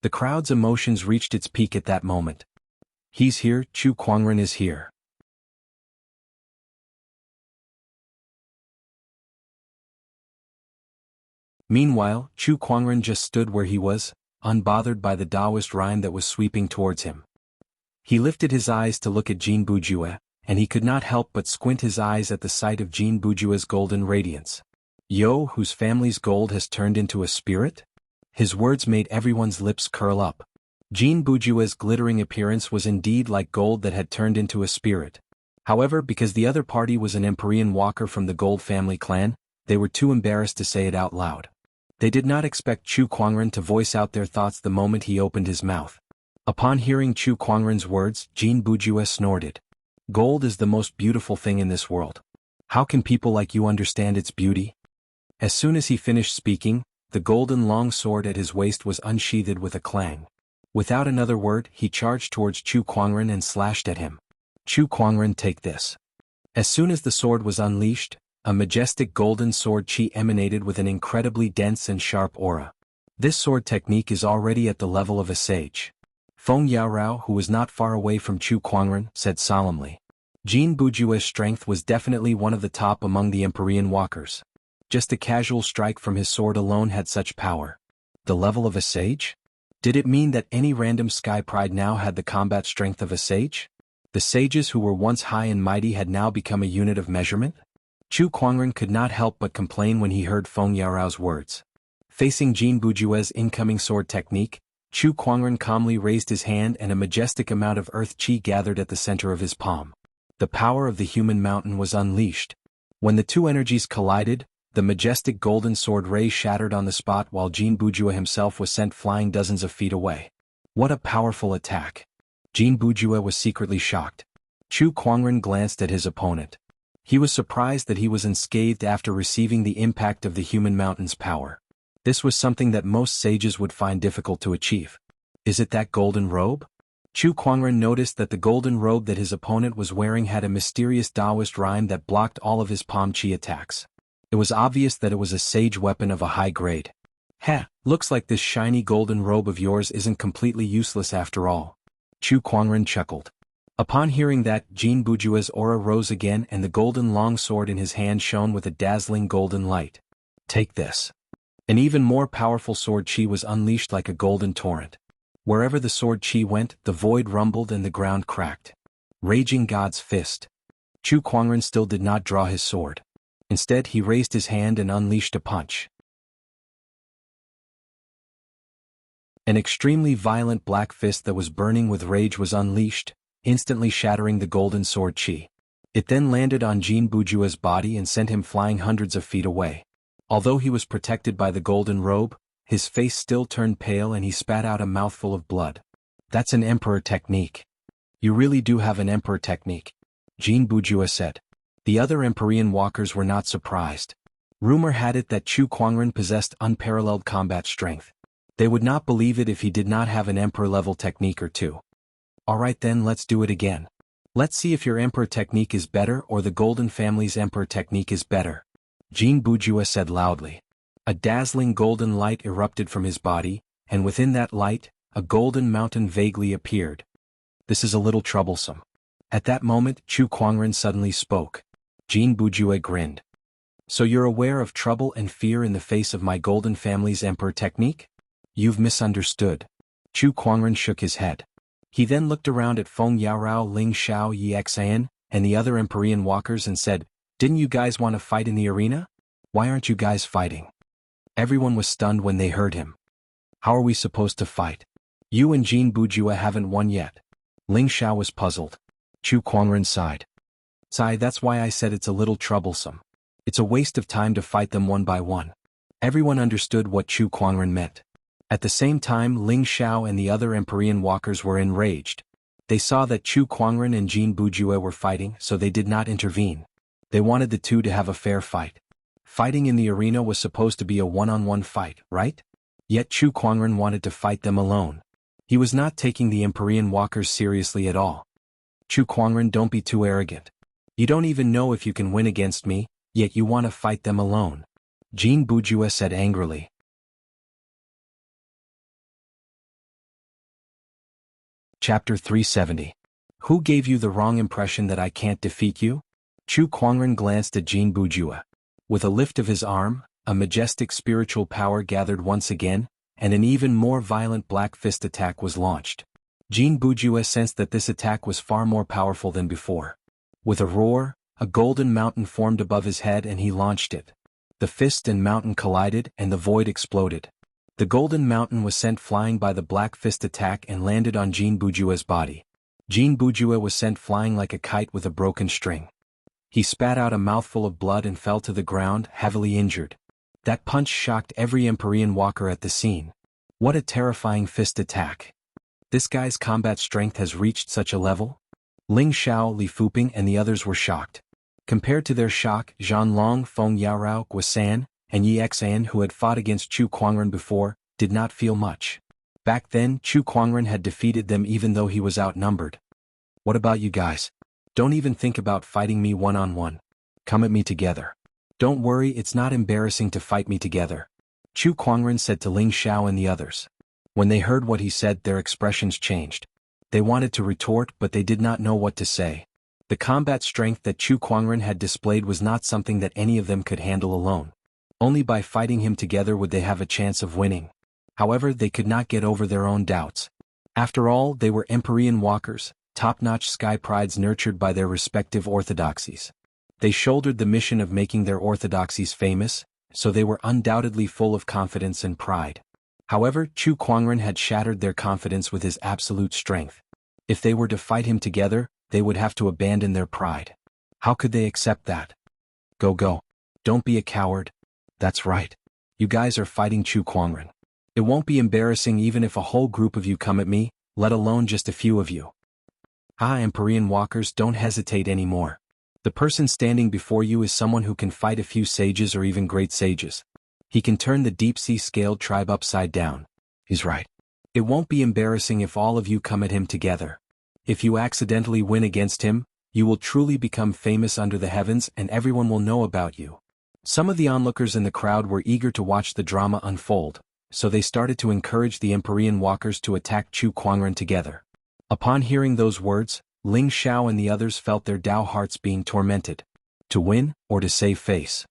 The crowd's emotions reached its peak at that moment. He's here, Chu Kuangren is here. Meanwhile, Chu Kuangren just stood where he was, unbothered by the Taoist rhyme that was sweeping towards him. He lifted his eyes to look at Jin Bujue, and he could not help but squint his eyes at the sight of Jin Bujue's golden radiance. Yo, whose family's gold has turned into a spirit? His words made everyone's lips curl up. Jin Bujue's glittering appearance was indeed like gold that had turned into a spirit. However, because the other party was an Empyrean walker from the Gold family clan, they were too embarrassed to say it out loud. They did not expect Chu Kuangren to voice out their thoughts the moment he opened his mouth. Upon hearing Chu Kuangren's words, Jin Bujue snorted. Gold is the most beautiful thing in this world. How can people like you understand its beauty? As soon as he finished speaking, the golden long sword at his waist was unsheathed with a clang. Without another word, he charged towards Chu Kuangren and slashed at him. Chu Kuangren, take this. As soon as the sword was unleashed, a majestic golden sword chi emanated with an incredibly dense and sharp aura. This sword technique is already at the level of a sage. Feng Yaorao, who was not far away from Chu Kuangren, said solemnly. Jin Bujue's strength was definitely one of the top among the Empyrean walkers. Just a casual strike from his sword alone had such power. The level of a sage? Did it mean that any random sky pride now had the combat strength of a sage? The sages who were once high and mighty had now become a unit of measurement? Chu Kuangren could not help but complain when he heard Feng Yaorao's words. Facing Jin Bujue's incoming sword technique, Chu Kuangren calmly raised his hand and a majestic amount of earth qi gathered at the center of his palm. The power of the human mountain was unleashed. When the two energies collided, the majestic golden sword ray shattered on the spot while Jin Bujue himself was sent flying dozens of feet away. What a powerful attack! Jin Bujue was secretly shocked. Chu Kuangren glanced at his opponent. He was surprised that he was unscathed after receiving the impact of the human mountain's power. This was something that most sages would find difficult to achieve. Is it that golden robe? Chu Kuangren noticed that the golden robe that his opponent was wearing had a mysterious Taoist rhyme that blocked all of his palm qi attacks. It was obvious that it was a sage weapon of a high grade. Heh, looks like this shiny golden robe of yours isn't completely useless after all. Chu Kuangren chuckled. Upon hearing that, Jin Bujue's aura rose again and the golden long sword in his hand shone with a dazzling golden light. Take this. An even more powerful sword qi was unleashed like a golden torrent. Wherever the sword qi went, the void rumbled and the ground cracked. Raging God's fist. Chu Kuangren still did not draw his sword. Instead, he raised his hand and unleashed a punch. An extremely violent black fist that was burning with rage was unleashed, instantly shattering the golden sword qi. It then landed on Jin Bujue's body and sent him flying hundreds of feet away. Although he was protected by the golden robe, his face still turned pale and he spat out a mouthful of blood. That's an emperor technique. You really do have an emperor technique, Jin Bujue said. The other Empyrean walkers were not surprised. Rumor had it that Chu Kuangren possessed unparalleled combat strength. They would not believe it if he did not have an emperor-level technique or two. Alright then, let's do it again. Let's see if your emperor technique is better or the Golden Family's emperor technique is better, Jin Bujue said loudly. A dazzling golden light erupted from his body, and within that light, a golden mountain vaguely appeared. This is a little troublesome. At that moment, Chu Kuangren suddenly spoke. Jin Bujue grinned. So you're aware of trouble and fear in the face of my Golden Family's emperor technique? You've misunderstood. Chu Kuangren shook his head. He then looked around at Feng Yaorao, Ling Xiao, Yi Xan, and the other Empyrean walkers and said, Didn't you guys want to fight in the arena? Why aren't you guys fighting? Everyone was stunned when they heard him. How are we supposed to fight? You and Jin Bujue haven't won yet. Ling Xiao was puzzled. Chu Kuangren sighed. Sigh, that's why I said it's a little troublesome. It's a waste of time to fight them one by one. Everyone understood what Chu Kuangren meant. At the same time, Ling Xiao and the other Empyrean walkers were enraged. They saw that Chu Kuangren and Jin Bujue were fighting, so they did not intervene. They wanted the two to have a fair fight. Fighting in the arena was supposed to be a one-on-one fight, right? Yet Chu Kuangren wanted to fight them alone. He was not taking the Empyrean walkers seriously at all. Chu Kuangren, don't be too arrogant. You don't even know if you can win against me, yet you want to fight them alone, Jin Bujue said angrily. Chapter 370. Who gave you the wrong impression that I can't defeat you? Chu Kuangren glanced at Jin Bujue. With a lift of his arm, a majestic spiritual power gathered once again, and an even more violent black fist attack was launched. Jin Bujue sensed that this attack was far more powerful than before. With a roar, a golden mountain formed above his head and he launched it. The fist and mountain collided and the void exploded. The golden mountain was sent flying by the black fist attack and landed on Jin Bujue's body. Jin Bujue was sent flying like a kite with a broken string. He spat out a mouthful of blood and fell to the ground, heavily injured. That punch shocked every Empyrean walker at the scene. What a terrifying fist attack. This guy's combat strength has reached such a level? Ling Xiao, Li Fuping and the others were shocked. Compared to their shock, Zhanlong, Feng Yaorao, Guosan, and Yi Xan, who had fought against Chu Kuangren before, did not feel much. Back then, Chu Kuangren had defeated them even though he was outnumbered. What about you guys? Don't even think about fighting me one-on-one. Come at me together. Don't worry, it's not embarrassing to fight me together, Chu Kuangren said to Ling Xiao and the others. When they heard what he said, their expressions changed. They wanted to retort, but they did not know what to say. The combat strength that Chu Kuangren had displayed was not something that any of them could handle alone. Only by fighting him together would they have a chance of winning. However, they could not get over their own doubts. After all, they were Empyrean walkers, top-notch sky prides nurtured by their respective orthodoxies. They shouldered the mission of making their orthodoxies famous, so they were undoubtedly full of confidence and pride. However, Chu Kuangren had shattered their confidence with his absolute strength. If they were to fight him together, they would have to abandon their pride. How could they accept that? Go. Don't be a coward. That's right. You guys are fighting Chu Kuangren. It won't be embarrassing even if a whole group of you come at me, let alone just a few of you. Empyrean walkers, don't hesitate anymore. The person standing before you is someone who can fight a few sages or even great sages. He can turn the deep-sea scaled tribe upside down. He's right. It won't be embarrassing if all of you come at him together. If you accidentally win against him, you will truly become famous under the heavens and everyone will know about you. Some of the onlookers in the crowd were eager to watch the drama unfold, so they started to encourage the Empyrean walkers to attack Chu Kuangren together. Upon hearing those words, Ling Xiao and the others felt their Dao hearts being tormented. To win, or to save face?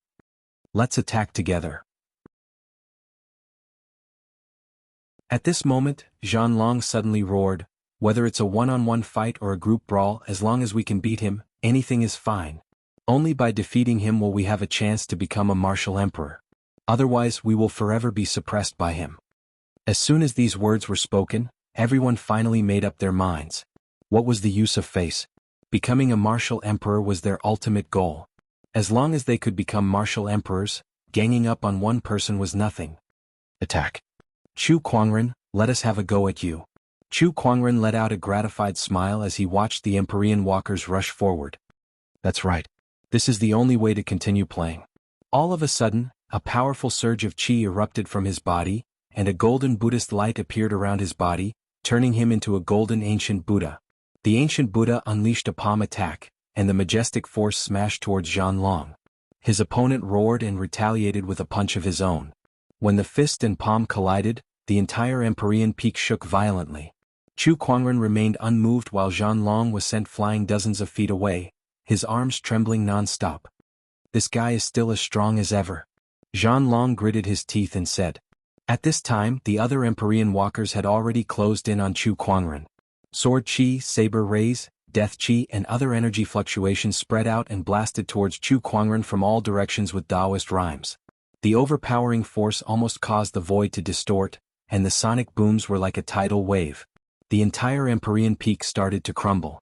Let's attack together. At this moment, Zhan Long suddenly roared, whether it's a one-on-one fight or a group brawl, as long as we can beat him, anything is fine. Only by defeating him will we have a chance to become a martial emperor. Otherwise we will forever be suppressed by him. As soon as these words were spoken, everyone finally made up their minds. What was the use of face? Becoming a martial emperor was their ultimate goal. As long as they could become martial emperors, ganging up on one person was nothing. Attack. Chu Kuangren, let us have a go at you. Chu Kuangren let out a gratified smile as he watched the Empyrean walkers rush forward. That's right. This is the only way to continue playing. All of a sudden, a powerful surge of qi erupted from his body, and a golden Buddhist light appeared around his body, turning him into a golden ancient Buddha. The ancient Buddha unleashed a palm attack, and the majestic force smashed towards Zhan Long. His opponent roared and retaliated with a punch of his own. When the fist and palm collided, the entire Empyrean peak shook violently. Chu Kuangren remained unmoved while Zhan Long was sent flying dozens of feet away, his arms trembling non-stop. This guy is still as strong as ever. Zhan Long gritted his teeth and said. At this time, the other Empyrean walkers had already closed in on Chu Kuangren. Sword Qi, Saber Rays, Death Qi and other energy fluctuations spread out and blasted towards Chu Kuangren from all directions with Taoist rhymes. The overpowering force almost caused the void to distort, and the sonic booms were like a tidal wave. The entire Empyrean peak started to crumble.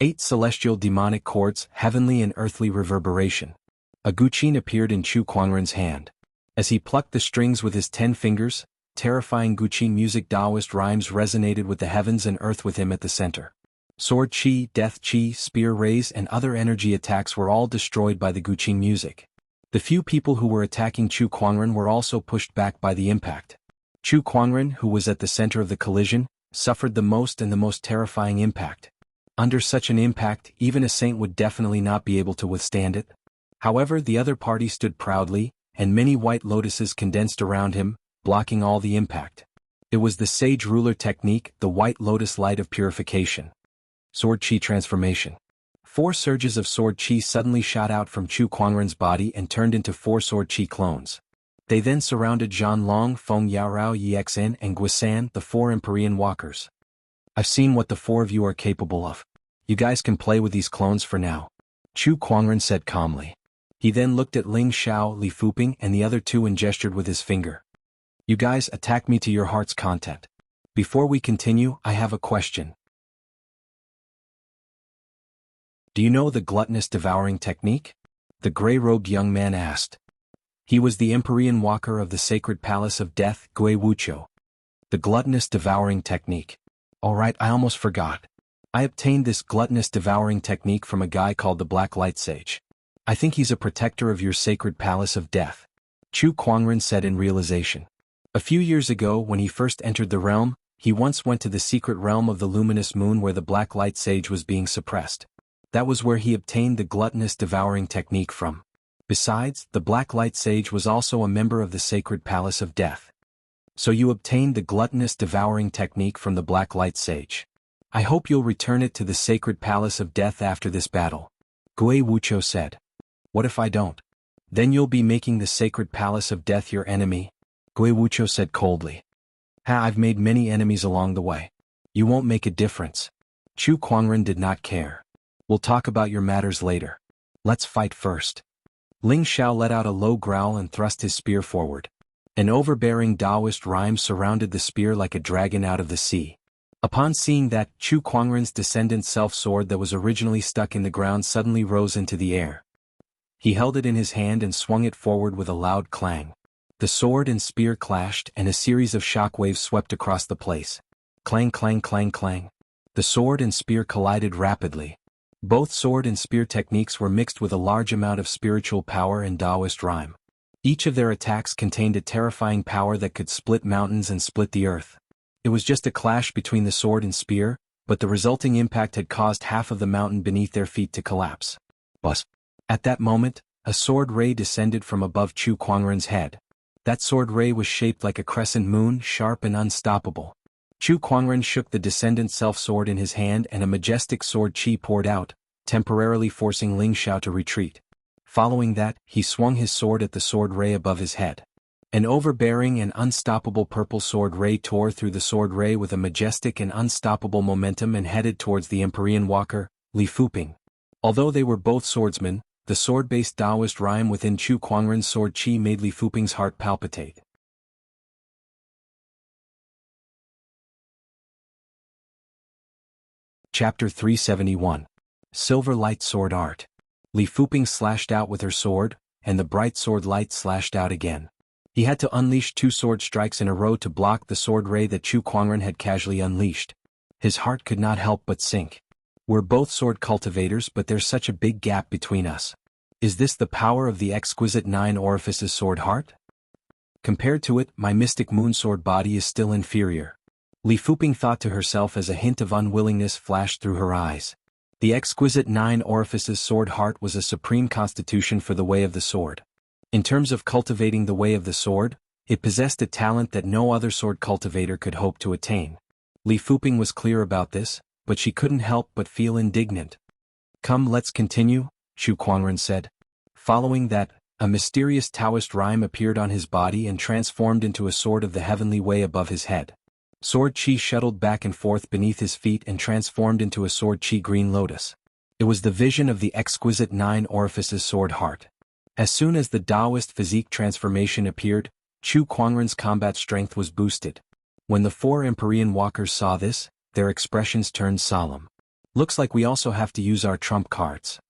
8 celestial demonic chords, heavenly and earthly reverberation. A guqin appeared in Chu Kuangren's hand. As he plucked the strings with his 10 fingers, terrifying guqin music Taoist rhymes resonated with the heavens and earth with him at the center. Sword Qi, Death Qi, Spear Rays and other energy attacks were all destroyed by the guqin music. The few people who were attacking Chu Kuangren were also pushed back by the impact. Chu Kuangren, who was at the center of the collision, suffered the most and the most terrifying impact. Under such an impact, even a saint would definitely not be able to withstand it. However, the other party stood proudly, and many white lotuses condensed around him, blocking all the impact. It was the sage ruler technique, the white lotus light of purification. Sword Qi transformation. 4 surges of Sword Qi suddenly shot out from Chu Kuangren's body and turned into 4 Sword Qi clones. They then surrounded Zhan Long, Feng Yaorao Yexin and Guisan, the 4 Empyrean walkers. I've seen what the 4 of you are capable of. You guys can play with these clones for now. Chu Kuangren said calmly. He then looked at Ling Xiao, Li Fuping and the other 2 and gestured with his finger. You guys attack me to your heart's content. Before we continue, I have a question. Do you know the gluttonous devouring technique? The gray-robed young man asked. He was the Empyrean walker of the sacred palace of death, Gui Wuqiu. The gluttonous devouring technique. Alright, I almost forgot. I obtained this gluttonous devouring technique from a guy called the Black Light Sage. I think he's a protector of your sacred palace of death. Chu Kuangren said in realization. A few years ago when he first entered the realm, he once went to the secret realm of the luminous moon where the Black Light Sage was being suppressed. That was where he obtained the gluttonous devouring technique from. Besides, the Black Light Sage was also a member of the sacred palace of death. So you obtained the gluttonous devouring technique from the Black Light Sage. I hope you'll return it to the sacred palace of death after this battle. Gui Wuqiu said. What if I don't? Then you'll be making the sacred palace of death your enemy? Gui Wuqiu said coldly. I've made many enemies along the way. You won't make a difference. Chu Kuangren did not care. We'll talk about your matters later. Let's fight first. Ling Xiao let out a low growl and thrust his spear forward. An overbearing Taoist rhyme surrounded the spear like a dragon out of the sea. Upon seeing that, Chu Kuangren's descendant's self-sword that was originally stuck in the ground suddenly rose into the air. He held it in his hand and swung it forward with a loud clang. The sword and spear clashed and a series of shockwaves swept across the place. Clang clang clang clang. The sword and spear collided rapidly. Both sword and spear techniques were mixed with a large amount of spiritual power and Taoist rhyme. Each of their attacks contained a terrifying power that could split mountains and split the earth. It was just a clash between the sword and spear, but the resulting impact had caused half of the mountain beneath their feet to collapse. Buzz. At that moment, a sword ray descended from above Chu Kuangren's head. That sword ray was shaped like a crescent moon, sharp and unstoppable. Chu Kuangren shook the descendant self-sword in his hand and a majestic sword chi poured out, temporarily forcing Ling Xiao to retreat. Following that, he swung his sword at the sword ray above his head. An overbearing and unstoppable purple sword ray tore through the sword ray with a majestic and unstoppable momentum and headed towards the Empyrean walker, Li Fuping. Although they were both swordsmen, the sword-based Taoist rhyme within Chu Kuangren's sword chi made Li Fuping's heart palpitate. Chapter 371. Silver Light Sword Art. Li Fuping slashed out with her sword, and the bright sword light slashed out again. He had to unleash 2 sword strikes in a row to block the sword ray that Chu Kuangren had casually unleashed. His heart could not help but sink. We're both sword cultivators, but there's such a big gap between us. Is this the power of the exquisite 9 orifices sword heart? Compared to it, my mystic moon sword body is still inferior. Li Fuping thought to herself as a hint of unwillingness flashed through her eyes. The exquisite 9 orifices sword heart was a supreme constitution for the way of the sword. In terms of cultivating the way of the sword, it possessed a talent that no other sword cultivator could hope to attain. Li Fuping was clear about this, but she couldn't help but feel indignant. Come, let's continue, Chu Kuangren said. Following that, a mysterious Taoist rhyme appeared on his body and transformed into a sword of the heavenly way above his head. Sword chi shuttled back and forth beneath his feet and transformed into a sword chi green lotus. It was the vision of the exquisite 9 orifices sword heart. As soon as the Taoist physique transformation appeared, Chu Kuangren's combat strength was boosted. When the 4 Empyrean walkers saw this, their expressions turned solemn. Looks like we also have to use our trump cards.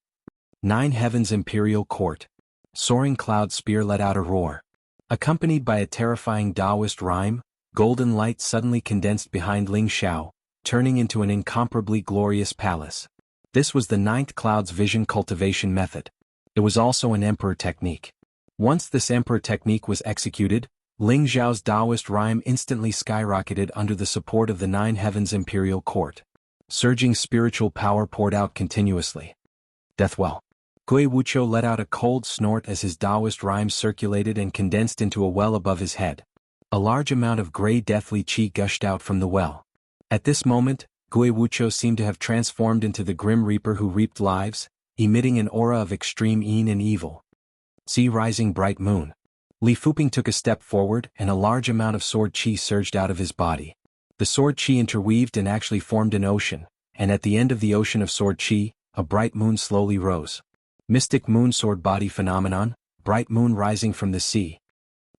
9 Heavens Imperial Court. Soaring Cloud Spear let out a roar. Accompanied by a terrifying Taoist rhyme, golden light suddenly condensed behind Ling Xiao, turning into an incomparably glorious palace. This was the 9th cloud's vision cultivation method. It was also an emperor technique. Once this emperor technique was executed, Ling Xiao's Taoist rhyme instantly skyrocketed under the support of the 9 Heavens Imperial Court. Surging spiritual power poured out continuously. Deathwell. Gui Wuqiu let out a cold snort as his Taoist rhyme circulated and condensed into a well above his head. A large amount of grey deathly qi gushed out from the well. At this moment, Gui Wuqiu seemed to have transformed into the Grim Reaper who reaped lives, emitting an aura of extreme yin and evil. See rising bright moon. Li Fuping took a step forward and a large amount of sword qi surged out of his body. The sword qi interweaved and actually formed an ocean, and at the end of the ocean of sword qi, a bright moon slowly rose. Mystic moon sword body phenomenon, bright moon rising from the sea.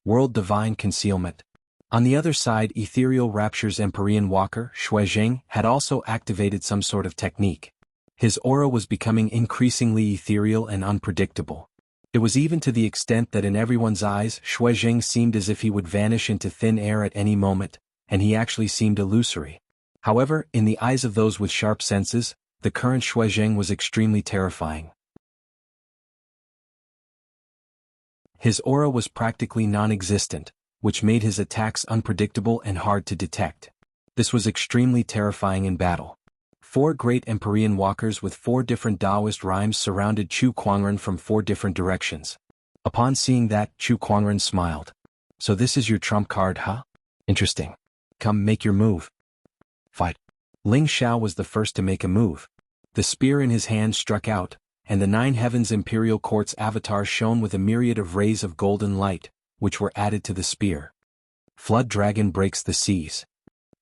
World divine concealment. On the other side, Ethereal Rapture's Empyrean walker, Shuizheng, had also activated some sort of technique. His aura was becoming increasingly ethereal and unpredictable. It was even to the extent that in everyone's eyes, Shuizheng seemed as if he would vanish into thin air at any moment, and he actually seemed illusory. However, in the eyes of those with sharp senses, the current Shuizheng was extremely terrifying. His aura was practically non-existent, which made his attacks unpredictable and hard to detect. This was extremely terrifying in battle. 4 great Empyrean walkers with 4 different Taoist rhymes surrounded Chu Kuangren from 4 different directions. Upon seeing that, Chu Kuangren smiled. So this is your trump card, huh? Interesting. Come, make your move. Fight. Ling Xiao was the first to make a move. The spear in his hand struck out, and the 9 heavens imperial court's avatar shone with a myriad of rays of golden light, which were added to the spear. Flood dragon breaks the seas.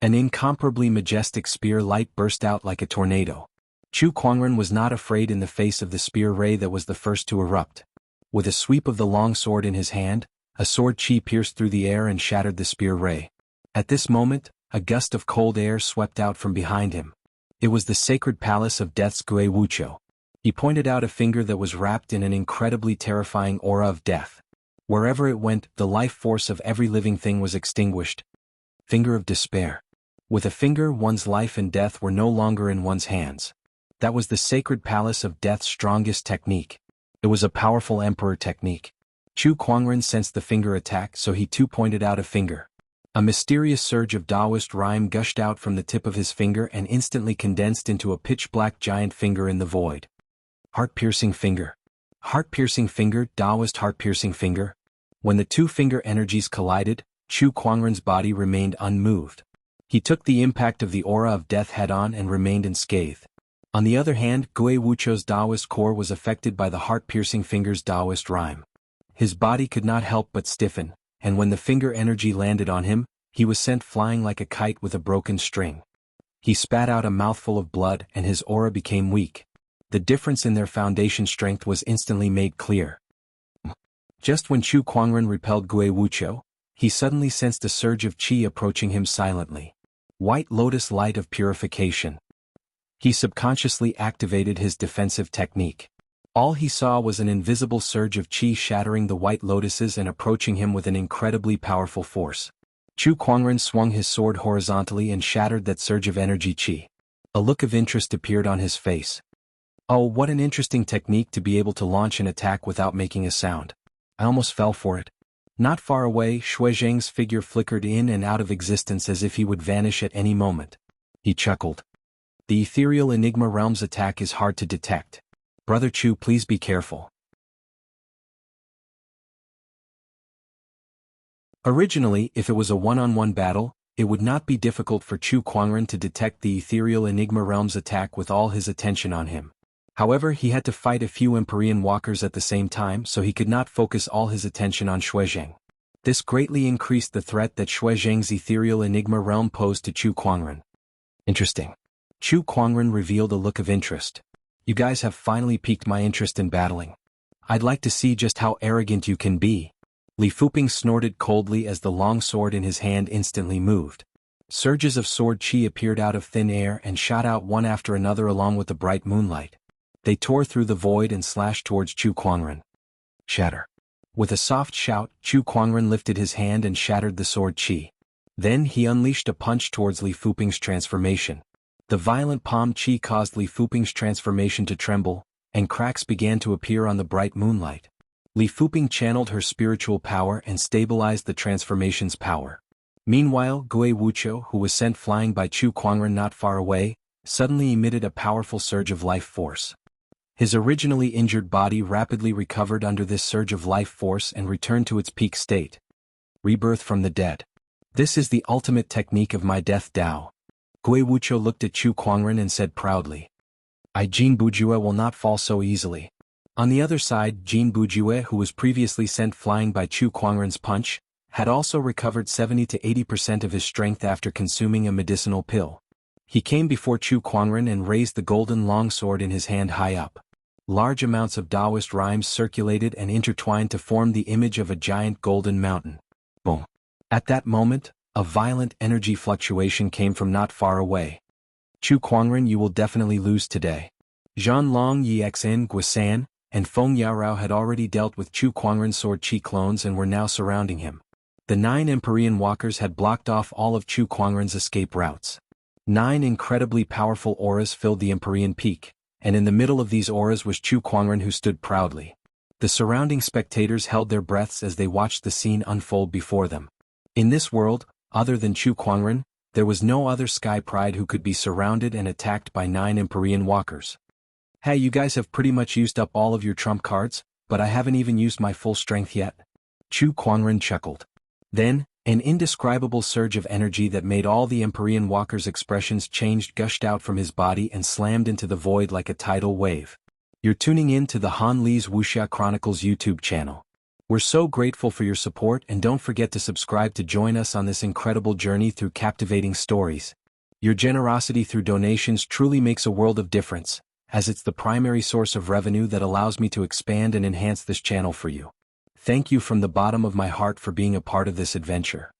An incomparably majestic spear light burst out like a tornado. Chu Kuangren was not afraid in the face of the spear ray that was the first to erupt. With a sweep of the long sword in his hand, a sword chi pierced through the air and shattered the spear ray. At this moment, a gust of cold air swept out from behind him. It was the sacred palace of death's Gui Wuqiu. He pointed out a finger that was wrapped in an incredibly terrifying aura of death. Wherever it went, the life force of every living thing was extinguished. Finger of despair. With a finger, one's life and death were no longer in one's hands. That was the sacred palace of death's strongest technique. It was a powerful emperor technique. Chu Kuangren sensed the finger attack, so he too pointed out a finger. A mysterious surge of Taoist rhyme gushed out from the tip of his finger and instantly condensed into a pitch-black giant finger in the void. Heart-piercing finger. Heart-piercing finger, Taoist heart-piercing finger. When the two finger energies collided, Chu Kuangren's body remained unmoved. He took the impact of the aura of death head-on and remained unscathed. On the other hand, Gui Wuqiu's Taoist core was affected by the heart-piercing finger's Taoist rhyme. His body could not help but stiffen, and when the finger energy landed on him, he was sent flying like a kite with a broken string. He spat out a mouthful of blood and his aura became weak. The difference in their foundation strength was instantly made clear. Just when Chu Kuangren repelled Gui Wuqiu, he suddenly sensed a surge of qi approaching him silently. White lotus light of purification. He subconsciously activated his defensive technique. All he saw was an invisible surge of qi shattering the white lotuses and approaching him with an incredibly powerful force. Chu Kuangren swung his sword horizontally and shattered that surge of energy qi. A look of interest appeared on his face. Oh, what an interesting technique to be able to launch an attack without making a sound. I almost fell for it. Not far away, Shui Zheng's figure flickered in and out of existence as if he would vanish at any moment. He chuckled. The ethereal Enigma Realm's attack is hard to detect. Brother Chu, please be careful. Originally, if it was a one-on-one battle, it would not be difficult for Chu Kuangren to detect the ethereal Enigma Realm's attack with all his attention on him. However, he had to fight a few Empyrean walkers at the same time, so he could not focus all his attention on Shui Zheng. This greatly increased the threat that Shui Zheng's ethereal Enigma Realm posed to Chu Kuangren. Interesting. Chu Kuangren revealed a look of interest. You guys have finally piqued my interest in battling. I'd like to see just how arrogant you can be. Li Fuping snorted coldly as the long sword in his hand instantly moved. Surges of sword qi appeared out of thin air and shot out one after another along with the bright moonlight. They tore through the void and slashed towards Chu Kuangren. Shatter. With a soft shout, Chu Kuangren lifted his hand and shattered the sword qi. Then he unleashed a punch towards Li Fuping's transformation. The violent palm qi caused Li Fuping's transformation to tremble, and cracks began to appear on the bright moonlight. Li Fuping channeled her spiritual power and stabilized the transformation's power. Meanwhile, Gui Wuqiu, who was sent flying by Chu Kuangren not far away, suddenly emitted a powerful surge of life force. His originally injured body rapidly recovered under this surge of life force and returned to its peak state. Rebirth from the dead. This is the ultimate technique of my death Dao. Gui Wuqiu looked at Chu Kuangren and said proudly. Jin Bujue will not fall so easily. On the other side, Jin Bujue, who was previously sent flying by Chu Kuangren's punch, had also recovered 70 to 80% of his strength after consuming a medicinal pill. He came before Chu Kuangren and raised the golden longsword in his hand high up. Large amounts of Taoist rhymes circulated and intertwined to form the image of a giant golden mountain. Boom. At that moment, a violent energy fluctuation came from not far away. Chu Kuangren, you will definitely lose today. Zhan Long, Yi Xin, Guisan, and Feng Yaorao had already dealt with Chu Kuangren's sword qi clones and were now surrounding him. The 9 Empyrean walkers had blocked off all of Chu Kuangren's escape routes. 9 incredibly powerful auras filled the Empyrean peak, and in the middle of these auras was Chu Kuangren, who stood proudly. The surrounding spectators held their breaths as they watched the scene unfold before them. In this world, other than Chu Kuangren, there was no other Sky Pride who could be surrounded and attacked by 9 Empyrean walkers. Hey, you guys have pretty much used up all of your trump cards, but I haven't even used my full strength yet. Chu Kuangren chuckled. Then, An indescribable surge of energy that made all the Empyrean walker's expressions changed gushed out from his body and slammed into the void like a tidal wave. You're tuning in to the Han Li's Wuxia Chronicles YouTube channel. We're so grateful for your support, and don't forget to subscribe to join us on this incredible journey through captivating stories. Your generosity through donations truly makes a world of difference, as it's the primary source of revenue that allows me to expand and enhance this channel for you. Thank you from the bottom of my heart for being a part of this adventure.